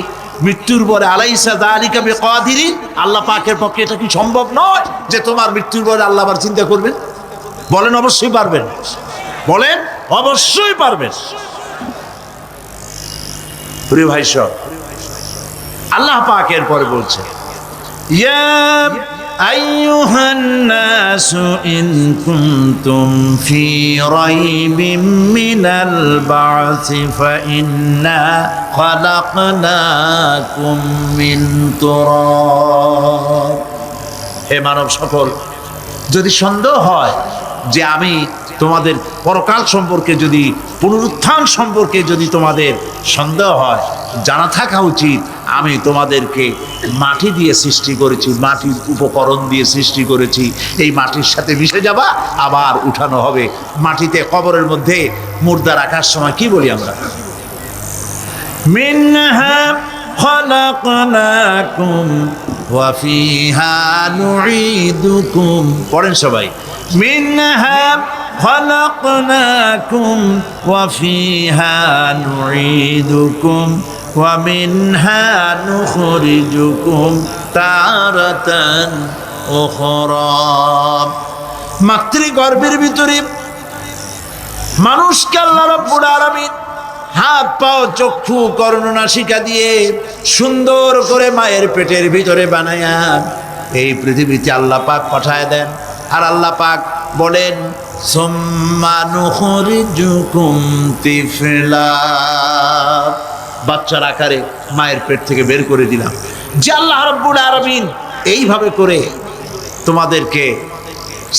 মৃত্যুর পরে আলাইসা যালিকা বিকাদিরিন, আল্লাহ পাকের পক্ষে এটা কি সম্ভব নয় যে তোমার মৃত্যুর পরে আল্লাহ আবার চিন্তা করবেন? বলেন অবশ্যই পারবেন, বলেন অবশ্যই পারবেন। প্রিয় ভাই সব, আল্লাহ পাক এর পরে বলছে, ইয়া আইয়ুহান নাসু ইন কুনতুম ফি রাইবিম মিনাল বা'সি ফাইন্না খালাকনাকুম মিন তুরাব। হে মানব সকল, যদি সন্দেহ হয় যে আমি তোমাদের পরকাল সম্পর্কে, যদি পুনরুত্থান সম্পর্কে যদি তোমাদের সন্দেহ হয়, জানা থাকা উচিত আমি তোমাদেরকে মাটি দিয়ে সৃষ্টি করেছি, মাটির উপকরণ দিয়ে সৃষ্টি করেছি। এই মাটির সাথে মিশে যাবা, আবার উঠানো হবে। মাটিতে কবরের মধ্যে মুর্দা রাখার সময় কি বলি আমরা? মিনহা খালাকনাকুম ওয়া ফিহা নুঈদুকুম। পড়েন সবাই, মিনহা খালাকনাকুম ওয়া ফিহা নুঈদুকুম ওয়া মিনহা নুখরিজুকুম তারাতান উখরা। মাতৃগর্ভের ভিতরে মানুষকে আল্লাহ রাব্বুল আলামিন হাত পাও চক্ষু কর্ণনাসিকা দিয়ে সুন্দর করে মায়ের পেটের ভিতরে বানায়া এই পৃথিবীতে আল্লাহ পাক পাঠায় দেন। আর আল্লাহ পাক বলেন, সুম্মা নুখরিজুকুম তিফলা, বাচ্চার আকারে মায়ের পেট থেকে বের করে দিলাম। যে আল্লাহ রাব্বুল আলামিন এইভাবে করে তোমাদেরকে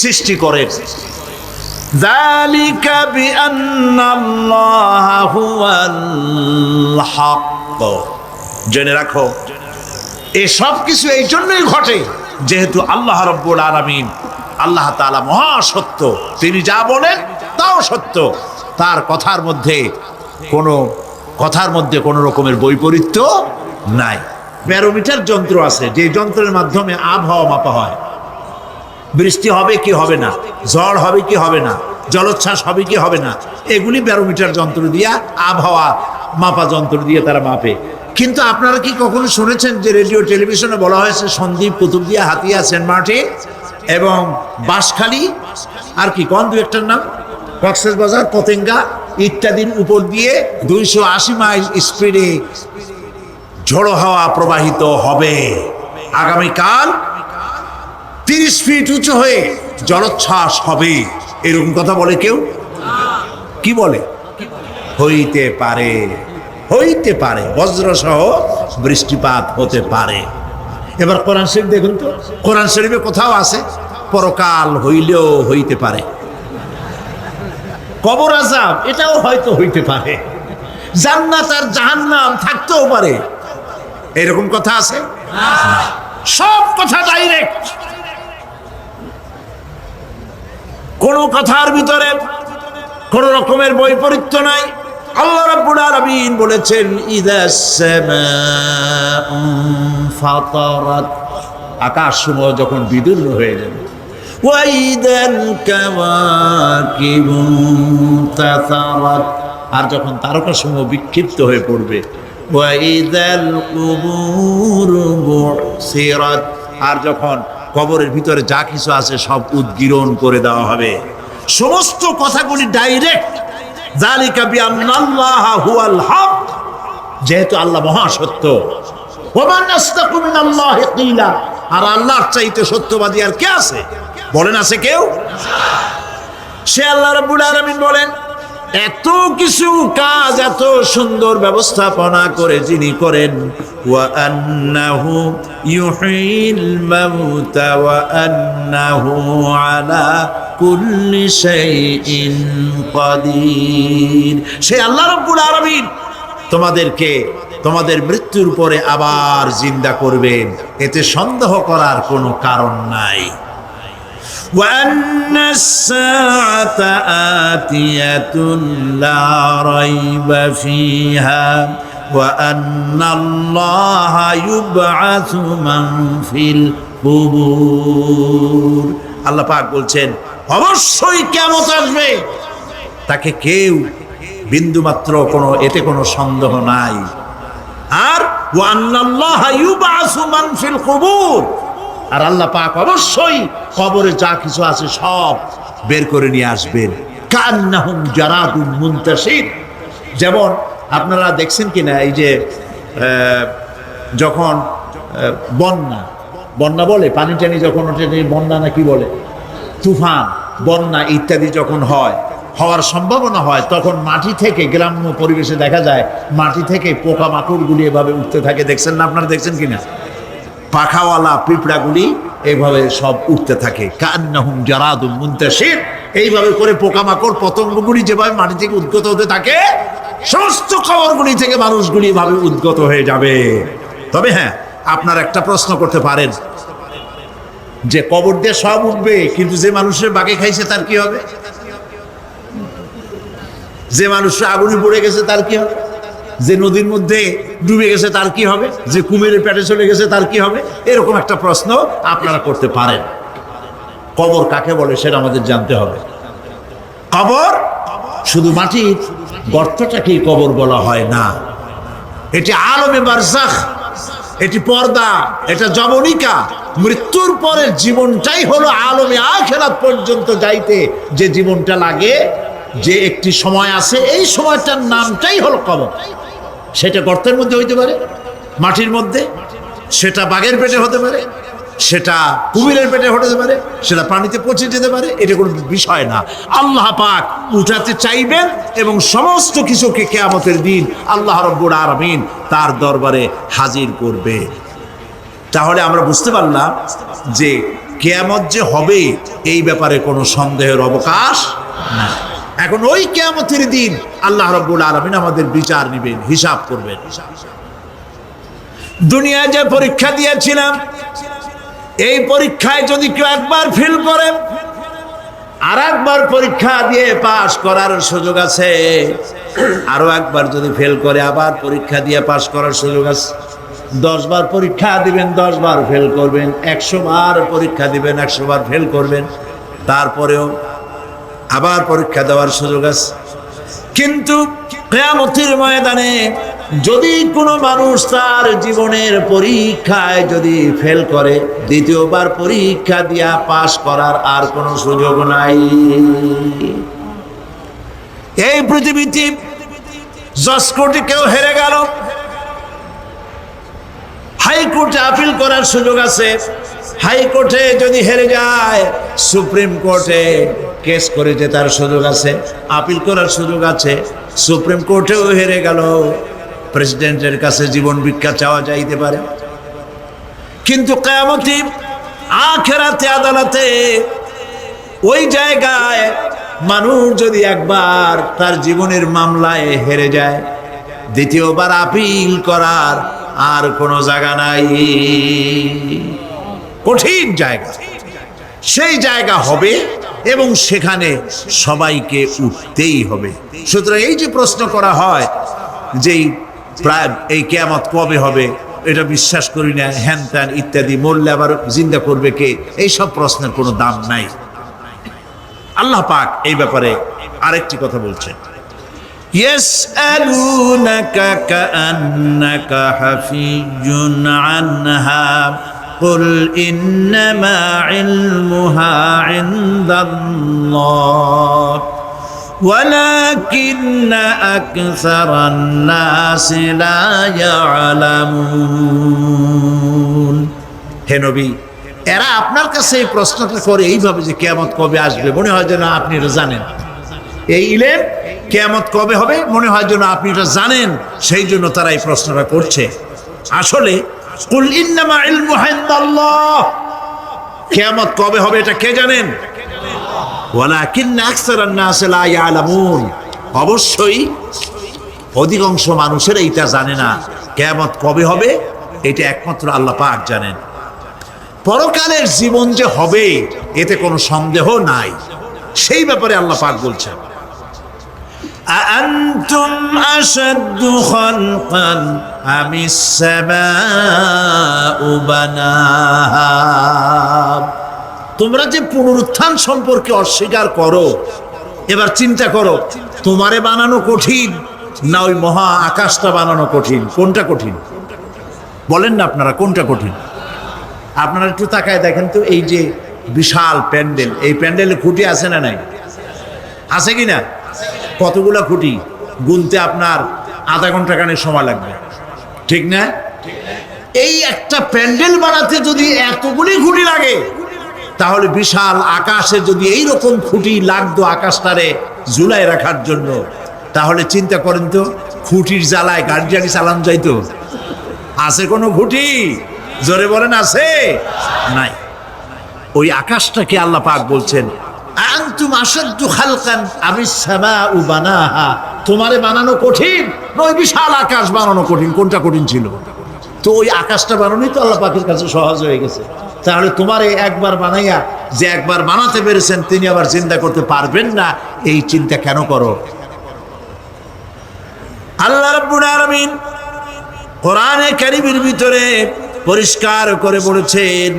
সৃষ্টি করেন। যালিকা বিআন্নাল্লাহা হুয়াল হক। জেনে রাখো, এই সব কিছু এই জন্যই ঘটে যেহেতু আল্লাহ রাব্বুল আলামিন, আল্লাহ তাআলা মহা সত্য। তিনি যা বলেন তাও সত্য, তার কথার মধ্যে কোনো রকমের বৈপরীত্য নাই। ব্যারোমিটার যন্ত্র আছে, যে যন্ত্রের মাধ্যমে আবহাওয়া মাপা হয়। বৃষ্টি হবে কি হবে না, ঝড় হবে কি হবে না, জলোচ্ছ্বাস হবে কি হবে না, এগুলি ব্যারোমিটার যন্ত্র দিয়া, আবহাওয়া মাপা যন্ত্র দিয়ে তারা মাপে। কিন্তু আপনারা কি কখনো শুনেছেন যে রেডিও টেলিভিশনে বলা হয়েছে সন্দ্বীপ, কুতুবদিয়া, হাতিয়া, সেন্ট মার্টিন এবং বাঁশখালী, আর কি কোন দু একটার নাম, কক্সবাজার, পতেঙ্গা ইত্যাদির উপর দিয়ে 280 মাইল স্পিডে ঝোড়ো হাওয়া প্রবাহিত হবে। আগামীকাল 30 ফিট উঁচু হয়ে জলোচ্ছ্বাস হবে। এরকম কথা বলে কেউ? কি বলে? হইতে পারে, হইতে পারে, বজ্রসহ বৃষ্টিপাত হতে পারে। এবার কোরআন শরীফ দেখুন তো, কোরআন শরীফে কোথাও আছে পরকাল হইলেও হইতে পারে, কবর আযাব এটাও হয়তো হইতে পারে, জান্নাত আর জাহান্নাম থাকতেও পারে, এরকম কথা আছে? সব কথা ডাইরেক্ট, কোন কথার ভিতরে কোন রকমের বৈপরীত্য নাই। আল্লাহ রাব্বুল আলামিন বলেছেন, ইযাস সামাউ ফাতারাত, আকাশসমূহ যখন বিদীর্ণ হয়ে যাবে, ওয়া ইযাল কাওয়াকিবু তাতারাত, আর যখন তারকাসমূহ বিক্ষিপ্ত হয়ে পড়বে, ওয়া ইযাল কুবুরু বুসিরাত, আর যখন কবরের ভিতরে যা কিছু আছে সব উদ্গীরণ করে দেওয়া হবে। সমস্ত কথাগুলি ডাইরেক্ট। যালিকা বিআন্নাল্লাহা হুয়াল হক, যেহেতু আল্লাহ মহা সত্য। ওয়া মান আসতাকু মিনাল্লাহি কিলা, আর আল্লাহর চাইতে সত্যবাদী আর কে আছে? বলেন আছে কেউ? সে আল্লাহ রাব্বুল আলামিন বলেন, এত কিছু কাজ এত সুন্দর ব্যবস্থাপনা করে যিনি করেন, وأنه يحيي الموت وأنه على كل شيء قدير। সে আল্লাহ রাব্বুল আলামিন তোমাদেরকে তোমাদের মৃত্যুর পরে আবার জিন্দা করবেন, এতে সন্দেহ করার কোনো কারণ নাই। وأن الساعة آتية لا ريب فيها وأن الله يبعث من في القبور। আল্লাহ পাক বলছেন অবশ্যই কিয়ামত আসবে, তাকে কেউ বিন্দুমাত্র এতে কোনো সন্দেহ নাই। আর ওয়ান্নাল্লাহা ইউবাসু মান ফিল কুবুর, আর আল্লাহ পাক অবশ্যই কবরে যা কিছু আছে সব বের করে নিয়ে আসবেন। কান্নাহুম জারাদুন মুনতাশির, যেমন আপনারা দেখছেন কিনা এই যে যখন বন্যা বলে, পানি টানি যখন ওঠে বন্যা না কি বলে, তুফান, বন্যা ইত্যাদি যখন হওয়ার সম্ভাবনা হয়, তখন মাটি থেকে, গ্রাম্য পরিবেশে দেখা যায় মাটি থেকে পোকামাকড়গুলি এভাবে উঠতে থাকে। দেখছেন না আপনারা? দেখছেন কিনা? পাখাওয়ালা পিঁপড়াগুলি এইভাবে সব উঠতে থাকে। কান্নাহুম জারাদুন মুনতাশির, এইভাবে করে পোকামাকড় পতঙ্গগুলি যেভাবে মাটি থেকে উদ্গত হতে থাকে, সমস্ত খবরগুলি থেকে মানুষগুলি এভাবে উদ্গত হয়ে যাবে। তবে হ্যাঁ, আপনার একটা প্রশ্ন করতে পারেন যে কবর দিয়ে সব উঠবে, কিন্তু যে মানুষের বাগে খাইছে তার কি হবে? যে মানুষের আগুনে পড়ে গেছে তার কি হবে? যে নদীর মধ্যে ডুবে গেছে তার কি হবে? যে কুমিরের পেটে চলে গেছে তার কি হবে? এরকম একটা প্রশ্ন আপনারা করতে পারেন। কবর কাকে বলে সেটা আমাদের জানতে হবে। কবর শুধু মাটির গর্তটাকেই কবর বলা হয় না, এটি আলমে বারজাখ, এটি পর্দা, এটা জবনিকা। মৃত্যুর পরের জীবনটাই হলো আলমে আখিরাত পর্যন্ত যাইতে যে জীবনটা লাগে, যে একটি সময় আছে, এই সময়টার নামটাই হলো কবর। সেটা গর্তের মধ্যে হইতে পারে, মাটির মধ্যে, সেটা বাঘের পেটে হতে পারে, সেটা কুমিরের পেটে হতে পারে, সেটা পানিতে পচে যেতে পারে, এটা কোনো বিষয় না। আল্লাহ পাক উঠাতে চাইবেন এবং সমস্ত কিছুকে কিয়ামতের দিন আল্লাহ রাব্বুল আলামিন তার দরবারে হাজির করবে। তাহলে আমরা বুঝতে পারলাম যে কিয়ামত যে হবে এই ব্যাপারে কোনো সন্দেহের অবকাশ নাই। এখন ওই কিয়ামতের দিন আল্লাহ রাব্বুল আলামিন আমাদের বিচার নেবেন, হিসাব করবেন। দুনিয়ায় যে পরীক্ষা দিয়েছিলাম, এই পরীক্ষায় যদি কেউ একবার ফেল করে, আর একবার পরীক্ষা দিয়ে পাশ করার সুযোগ আছে। আরো একবার যদি ফেল করে, আবার পরীক্ষা দিয়ে পাশ করার সুযোগ আছে। 10 বার পরীক্ষা দিবেন, 10 বার ফেল করবেন। 100 বার পরীক্ষা দিবেন, 100 বার ফেল করবেন, তারপরেও আবার পরীক্ষা দেওয়ার সুযোগ আছে। কিন্তু কিয়ামতের ময়দানে যদি কোনো মানুষ তার জীবনের পরীক্ষায় যদি ফেল করে, দ্বিতীয়বার পরীক্ষা দিয়া পাশ করার আর কোনো সুযোগ নাই। এই পৃথিবীতে জজ কোর্টে কেউ হেরে গেল, হাইকোর্টে আপিল করার সুযোগ আছে। হাইকোর্টে যদি হেরে যায়, সুপ্রিম কোর্টে কেস করে জেতার সুযোগ আছে, আপিল করার সুযোগ আছে। সুপ্রিম কোর্টেও হেরে গেল, প্রেসিডেন্টের কাছে জীবন ভিক্ষা চাওয়া যাইতে পারে। কিন্তু কিয়ামতে আখিরাতে আদালতে ওই জায়গায় মানুষ যদি একবার তার জীবনের মামলায় হেরে যায়, দ্বিতীয়বার আপিল করার আর কোনো জায়গা নাই। কঠিন জায়গা, সেই জায়গা হবে এবং সেখানে সবাইকে উঠতেই হবে। সুতরাং এই যে প্রশ্ন করা হয় যে এই কিয়ামত কবে হবে, এটা বিশ্বাস করি না, হ্যান ত্যান ইত্যাদি, মরলে আবার জিন্দা করবে কে, এই সব প্রশ্নের কোনো দাম নাই। আল্লাহ পাক এই ব্যাপারে আরেকটি কথা বলছেন, ইয়াসআলুনাকা কাআন্নাকা হাফিজুন আনহা কুল ইন্নামা ইলমুহা ইনদাল্লাহ ولكن أكثر الناس لا يعلمون। হে নবী, এরা আপনার কাছে এই প্রশ্নটা করে এইভাবে যে কিয়ামত কবে আসবে, মনে হয় যেন আপনি এটা জানেন। এই ইলম কিয়ামত কবে হবে মনে হয় যেন আপনি এটা জানেন, সেই জন্য তারা এই প্রশ্নটা করছে। আসলে কুল ইন্নামা ইলমুহু ইনদাল্লাহ, কিয়ামত কবে হবে এটা কে জানেন? ওয়ালাকিন্না আকসারান নাস লা ইয়ালামুন, অবশ্যই অধিকাংশ মানুষের এইটা জানে না কিয়ামত কবে হবে, এটা একমাত্র আল্লাহ পাক জানেন। পরকালের জীবন যে হবে এতে কোনো সন্দেহ নাই, সেই ব্যাপারে আল্লাহ পাক বলছেন আআনতুম আশাদ্দু খালকান আমিস সামাউ বানাহা, তোমরা যে পুনরুত্থান সম্পর্কে অস্বীকার করো, এবার চিন্তা করো তোমারে বানানো কঠিন না ওই মহা আকাশটা বানানো কঠিন? কোনটা কঠিন বলেন না আপনারা, কোনটা কঠিন? আপনারা একটু তাকায় দেখেন তো, এই যে বিশাল প্যান্ডেল, এই প্যান্ডেলে খুঁটি আছে না নাই? আছে কি না? কতগুলা খুঁটি গুনতে আপনার আধা ঘন্টা কানে সময় লাগবে, ঠিক না? এই একটা প্যান্ডেল বানাতে যদি এতগুলি খুঁটি লাগে, তাহলে বিশাল আকাশে যদি এইরকম খুঁটি লাগতো আকাশটারে ঝুলাই রাখার জন্য, তাহলে চিন্তা করেন তো খুঁটির জ্বালায় গাড়ি টাড়ি চালানো যাইতো? আছে কোনো খুঁটি? জোরে বলেন আছে? নাই। ওই আকাশটাকে আল্লাহ পাক বলছেন আনতুম আশাদ্দু খালকান আমিস সামাউ বানাহা, তোমারে বানানো কঠিন না ওই বিশাল আকাশ বানানো কঠিন? কোনটা কঠিন ছিল? তো ওই আকাশটা বানানোই তো আল্লাহ পাকের কাছে সহজ হয়ে গেছে। তাহলে তোমারে একবার বানাইয়া যে একবার বানাতে পেরেছেন তিনি আবার চিন্তা করতে পারবেন না, এই চিন্তা কেন করো? আল্লাহ রাব্বুল আলামিন কোরআনে কারীমের ভিতরে পরিষ্কার করে বলেছেন,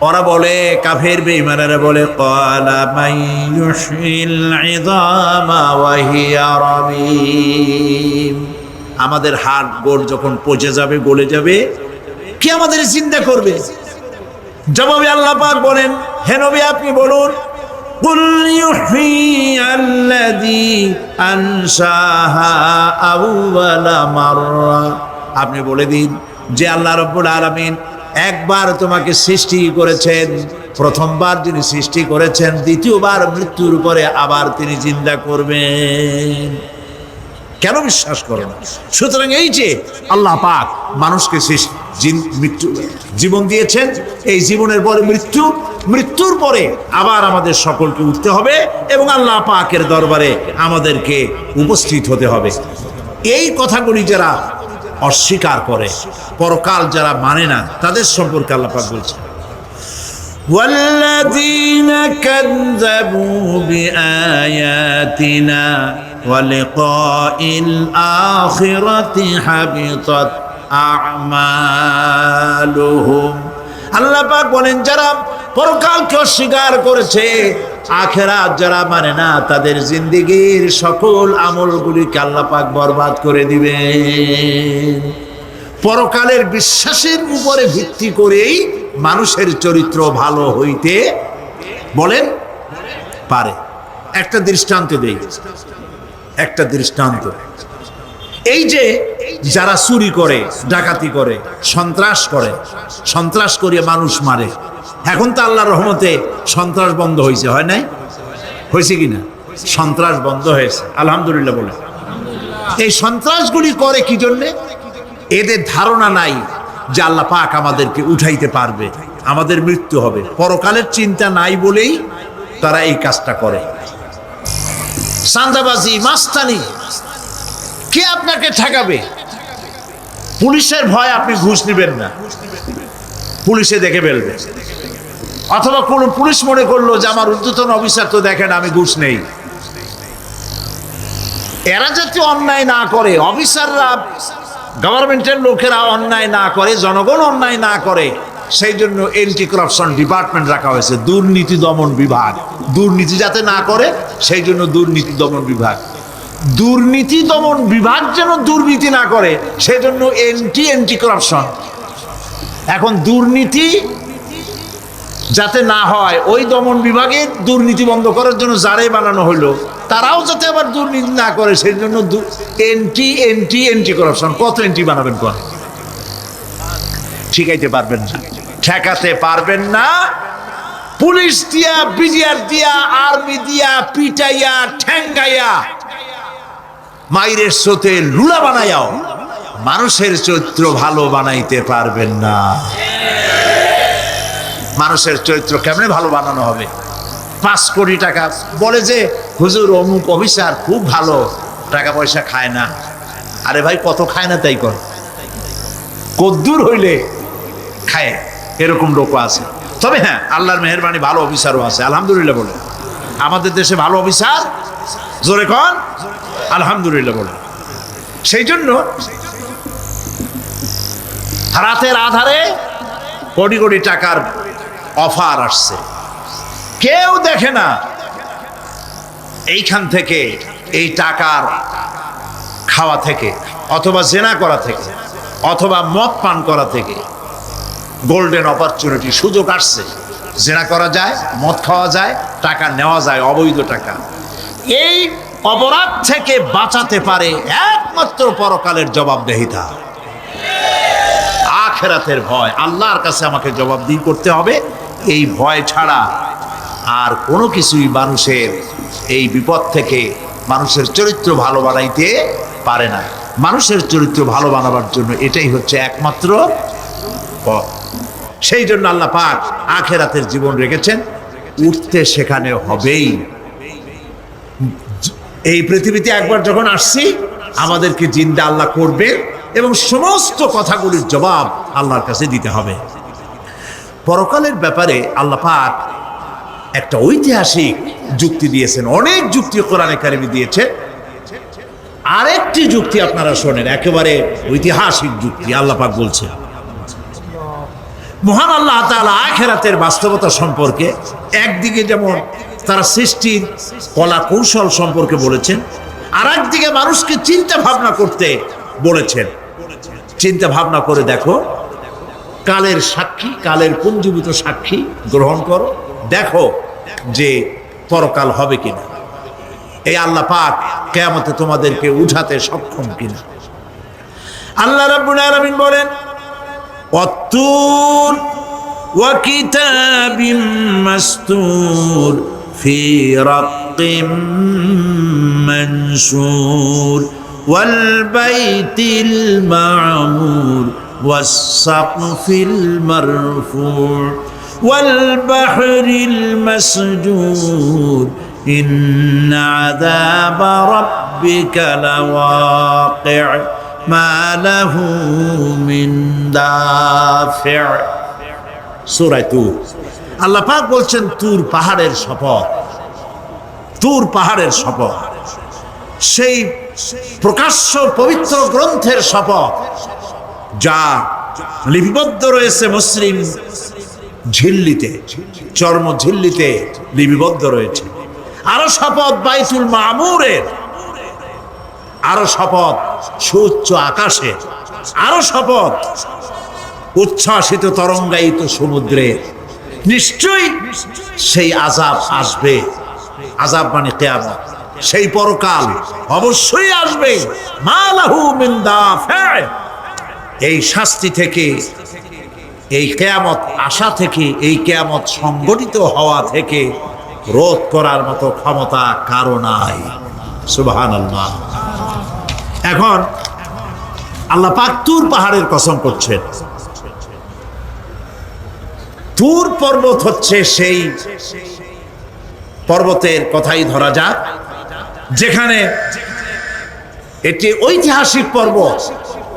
ওরা বলে কাফের বেঈমানেরা বলে ক্বালা মাইয়ুশিল ইযামা ওয়া হিয়া রামীম, আমাদের হাড় গোড় যখন পচে যাবে গলে যাবে কে আমাদের চিন্তা করবে? জবাবে আল্লাহ পাক বলেন, হে নবী আপনি বলুন কুল ইউহইয়াল্লাযী আনশাহা আউওয়ালা মাররা, আপনি বলে দিন যে আল্লাহ রাব্বুল আলামিন একবার তোমাকে সৃষ্টি করেছেন, প্রথমবার যিনি সৃষ্টি করেছেন দ্বিতীয়বার মৃত্যুর পরে আবার তিনি জিন্দা করবেন। কেন বিশ্বাস করো না? সুতরাং এই যে আল্লাহ পাক মানুষকে মৃত্যু জীবন দিয়েছেন, এই জীবনের পরে মৃত্যু, মৃত্যুর পরে আবার আমাদের সকলকে উঠতে হবে এবং আল্লাহ পাকের দরবারে আমাদেরকে উপস্থিত হতে হবে। এই কথাগুলি যারা অস্বীকার করে, পরকাল যারা মানে না, তাদের সম্পর্কে আল্লাহ পাক বলছেন ওয়াল্লাযীনা কাযযাবু বিআয়াতিনা ওয়া লিকাইল আখিরাতি হাবিতাত আমালুহুম, আল্লাহ পাক বলেন যারা পরকালকে অস্বীকার করেছে, আখিরাত যারা মানে না, তাদের জিন্দেগীর সকল আমলগুলিকে আল্লাহ পাক বরবাদ করে দিবেন। পরকালের বিশ্বাসের উপরে ভিত্তি করেই মানুষের চরিত্র ভালো হইতে বলেন পারে। একটা দৃষ্টান্ত দেই, একটা দৃষ্টান্ত। এই যে যারা চুরি করে, ডাকাতি করে, সন্ত্রাস করে মানুষ মারে, এখন তো আল্লাহর রহমতে সন্ত্রাস বন্ধ হয়েছে, হয় নাই? হয়েছে কিনা? সন্ত্রাস বন্ধ হয়েছে, আলহামদুলিল্লাহ বলে। এই সন্ত্রাসগুলি করে কি জন্যে? এদের ধারণা নাই যে আল্লাহ পাক আমাদেরকে উঠাইতে পারবে, আমাদের মৃত্যু হবে, পরকালের চিন্তা নাই বলেই তারা এই কাজটা করে। চাঁদাবাজি, মাস্তানি, কে আপনাকে ঠেকাবে? পুলিশের ভয় আপনি ঘুষ নেবেন না, পুলিশে দেখে ফেলবে। অথবা কোন পুলিশ মনে করলো যে আমার ঊর্ধ্বতন অফিসার তো দেখেন আমি ঘুষ নেই। এরা যাতে অন্যায় না করে, অফিসাররা, গভর্নমেন্টের লোকেরা অন্যায় না করে, জনগণ অন্যায় না করে, সেই জন্য এন্টি করাপশন ডিপার্টমেন্ট রাখা হয়েছে, দুর্নীতি দমন বিভাগ। দুর্নীতি যাতে না করে সেই জন্য দুর্নীতি দমন বিভাগ। দুর্নীতি দমন বিভাগ যেন দুর্নীতি না করে সেই জন্য এন্টি করাপশন। এখন দুর্নীতি যাতে না হয়, ওই দমন বিভাগের দুর্নীতি বন্ধ করার জন্য যারাই বানানো হলো, তারাও যাতে আবার দুর্নীতি না করে সেই জন্য এন্টি করাপশন। কত এন্টি বানাবেন? কোন ঠিকাইতে পারবেন না, ঠেকাতে পারবেন না। পুলিশ দিয়া, বিডিআর দিয়া, আর্মি দিয়া পিটাইয়া, ঠ্যাঙ্গাইয়া, মাইরের স্রোতে লুলা বানাইয়াও মানুষের চরিত্র ভালো বানাইতে পারবেন না। মানুষের চরিত্র কেমনে ভালো বানানো হবে? 5 কোটি টাকা বলে যে হুজুর অমুক অফিসার খুব ভালো, টাকা পয়সা খায় না। আরে ভাই, কত খায় না তাই কর, কদ্দুর হইলে খায়, এরকম লোকও আছে। তবে হ্যাঁ, আল্লাহর মেহেরবানি ভালো অফিসারও আছে, আলহামদুলিল্লাহ বলে। আমাদের দেশে ভালো অফিসার, জোরে কন আলহামদুলিল্লাহ বলে। সেই জন্য রাতের আধারে কোটি কোটি টাকার অফার আসছে, কেউ দেখে না। এইখান থেকে, এই টাকার খাওয়া থেকে, অথবা জেনা করা থেকে, অথবা মদ পান করা থেকে গোল্ডেন অপরচুনিটি, সুযোগ আসছে। জেনা করা যায়, মদ খাওয়া যায়, টাকা নেওয়া যায়, অবৈধ টাকা। এই অপরাধ থেকে বাঁচাতে পারে একমাত্র পরকালের জবাবদেহিতা, আখিরাতের ভয়। আল্লাহর কাছে আমাকে জবাবদিহি করতে হবে, এই ভয় ছাড়া আর কোনো কিছুই মানুষের এই বিপদ থেকে মানুষের চরিত্র ভালো বানাইতে পারে না। মানুষের চরিত্র ভালো বানাবার জন্য এটাই হচ্ছে একমাত্র পথ। সেই জন্য আল্লাহ পাক আখিরাতের জীবন রেখেছেন, উঠতে সেখানে হবেই। এই পৃথিবীতে একবার যখন আসছি, আমাদেরকে জিন্দা আল্লাহ করবে এবং সমস্ত কথাগুলির জবাব আল্লাহর কাছে দিতে হবে। পরকালের ব্যাপারে আল্লাহ পাক একটা ঐতিহাসিক যুক্তি দিয়েছেন, অনেক যুক্তি কোরআনে কারিমে দিয়েছেন। আরেকটি যুক্তি আপনারা শোনেন, একেবারে ঐতিহাসিক যুক্তি। আল্লাহ পাক বলছেন, মহান আল্লাহ তাআলা আখিরাতের বাস্তবতা সম্পর্কে একদিকে যেমন তারা সৃষ্টির কলা কৌশল সম্পর্কে বলেছেন, আর একদিকে মানুষকে চিন্তা ভাবনা করতে বলেছেন। চিন্তা ভাবনা করে দেখো, কালের সাক্ষী, কালের পুঞ্জীভূত সাক্ষী গ্রহণ করো, দেখো যে পরকাল হবে কিনা, এই আল্লাহ পাক কিয়ামতে তোমাদেরকে উঠাতে সক্ষম কিনা। আল্লাহ রাব্বুল আলামিন বলেন, ওয়াত্তুর ওয়া কিতাবিম মাসতুর ফি রাক্কিম মানশুর ওয়াল বাইতিল মা'মুর ওয়াস সাকফিল মারফু' ওয়াল বাহরিল মাসজুর ইন্না আযাবা রাব্বিকা লাওয়াকি' মা লাহু মিন দাফি'। সূরা তুর। আল্লাহ পাক বলছেন, তুর পাহাড়ের শপথ, তুর পাহাড়ের শপথ, সেই প্রকাশ্য পবিত্র গ্রন্থের শপথ যা লিপিবদ্ধ রয়েছে মুসলিম ঝিল্লিতে, চর্ম ঝিল্লিতে লিপিবদ্ধ রয়েছে। আরো শপথ বাইতুল মামুরের, আরো শপথ সুউচ্চ আকাশে, আরো শপথ উচ্ছ্বাসিত তরঙ্গায়িত সমুদ্রে। নিশ্চয়ই সেই আযাব আসবে, আযাব মানে কিয়ামত, সেই পরকাল অবশ্যই আসবে। মা লাহু মিন দাফি', এই শাস্তি থেকে, এই কিয়ামত আসা থেকে, এই কিয়ামত সংগঠিত হওয়া থেকে রোধ করার মতো ক্ষমতা কারো নাই। সুবহানাল্লাহ। এখন আল্লাহ পাক তুর পাহাড়ের কসম করছেন। তুর পর্বত হচ্ছে সেই পর্বতের কথাই ধরা যাক, যেখানে এটি ঐতিহাসিক পর্বত।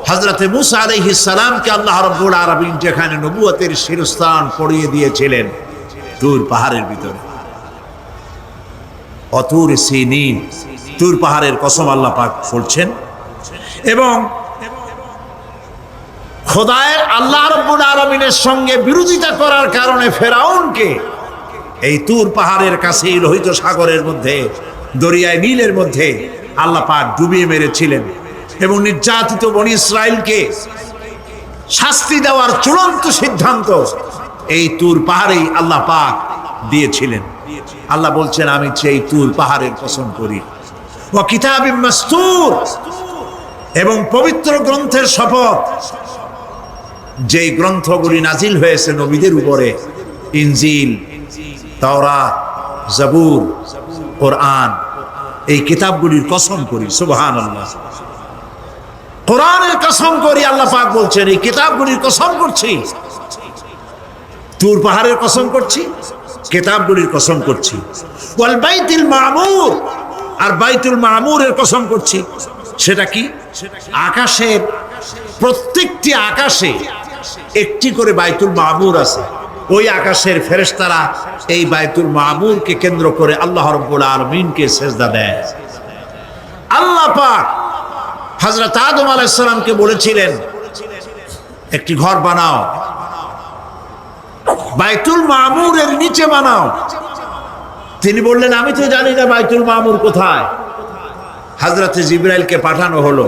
হযরতে মূসা আলাইহিস সালামকে আল্লাহ রাব্বুল আলামিন যেখানে নবুয়তের শিরস্থান পড়িয়ে দিয়েছিলেন, তুর পাহাড়ের ভিতরে। অতুর সিনিন, তুর পাহাড়ের কসম আল্লাহ পাক বলছেন। এবং খোদায়ের আল্লাহ রাব্বুল আলামিনের সঙ্গে বিরোধিতা করার কারণে ফেরাউনকে এই তুর পাহাড়ের কাছে লোহিত সাগরের মধ্যে, দরিয়ায় নীলের মধ্যে আল্লাহ পাক ডুবিয়ে মেরেছিলেন এবং নির্যাতিত বনি ইসরাইলকে শাস্তি দেওয়ার চূড়ান্ত সিদ্ধান্ত এই তুর পাহাড়েই আল্লাহ পাক দিয়েছিলেন। আল্লাহ বলছেন, আমি সেই তুর পাহাড়ের কসম করি। ওয়া কিতাবিম মাসতুর, এবং পবিত্র গ্রন্থের শপথ, যেই গ্রন্থগুলি নাজিল হয়েছে নবীদের উপরে, ইনজিল, তাওরাত, জাবুর, কোরআন, এই কিতাবগুলির কসম করি। সুবহানাল্লাহ। কোরআনের কসম করি, আল্লাহ পাক বলছেন এই কিতাবগুলির কসম করছি, তুর পাহাড়ের কসম করছি, কিতাবগুলির কসম করছি, ওয়াল বাইতুল মামুর, আর বাইতুল মামুরের কসম করছি। সেটা কি? আকাশের প্রত্যেকটি আকাশে একটি করে বাইতুল মামুর আছে। ওই আকাশের ফেরেশতারা এই বাইতুল মামুরকে কেন্দ্র করে আল্লাহ রাব্বুল আলামিনকে সিজদা দেয়। আল্লাহ পাক হযরত আদম আলাইহিস সালামকে বলেছিলেন একটি ঘর বানাও, বাইতুল মামুরের নিচে বানাও। তিনি বললেন আমি তো জানি না বাইতুল মামুর কোথায়। হযরতে জিবরাইলকে পাঠানো হলো,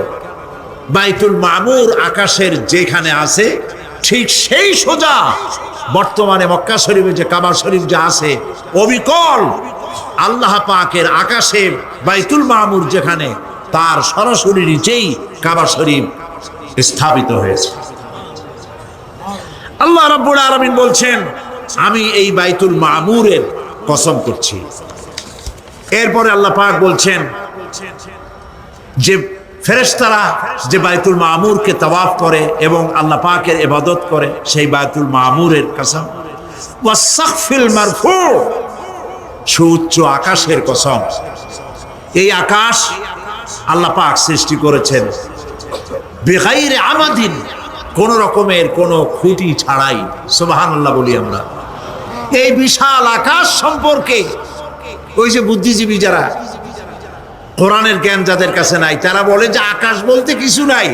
বাইতুল মামুর আকাশের যেখানে আছে ঠিক সেই সোজা বর্তমানে মক্কা শরীফে যে কাবা শরীফ যা আছে অবিকল আল্লাহ পাকের আকাশে বাইতুল মামুর যেখানে, তার সরাসরি নিচেই কাবা শরীফ স্থাপিত হয়েছে। আল্লাহ রাব্বুল আলামিন বলছেন আমি এই বাইতুল মামুরের কসম করছি। এরপরে আল্লাহ পাক বলছেন যে ফেরেশতারা যে বাইতুল মামুরকে তাওয়াফ করে এবং আল্লাহ পাকের ইবাদত করে, সেই বাইতুল মামুরের কসম। ওয়াস-সাকফিল মারফু, সুউচ্চ আকাশের কসম। এই আকাশ আল্লাহ পাক সৃষ্টি করেছেন বিগাইরে আমাদিন, কোন রকমের কোন খুঁটি ছাড়াই। সুবহানাল্লাহ বলি আমরা। এই বিশাল আকাশ সম্পর্কে ওই যে বুদ্ধিজীবী যারা, কোরআনের জ্ঞান যাদের কাছে নাই, তারা বলে যে আকাশ বলতে কিছু নাই,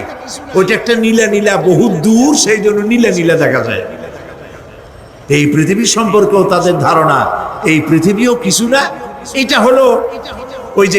ওইটা একটা নীলা নীলা বহুত দূর, সেই জন্য নীলা নীলা দেখা যায়। এই পৃথিবী সম্পর্কেও তাদের ধারণা এই পৃথিবীও কিছু না, এটা হলো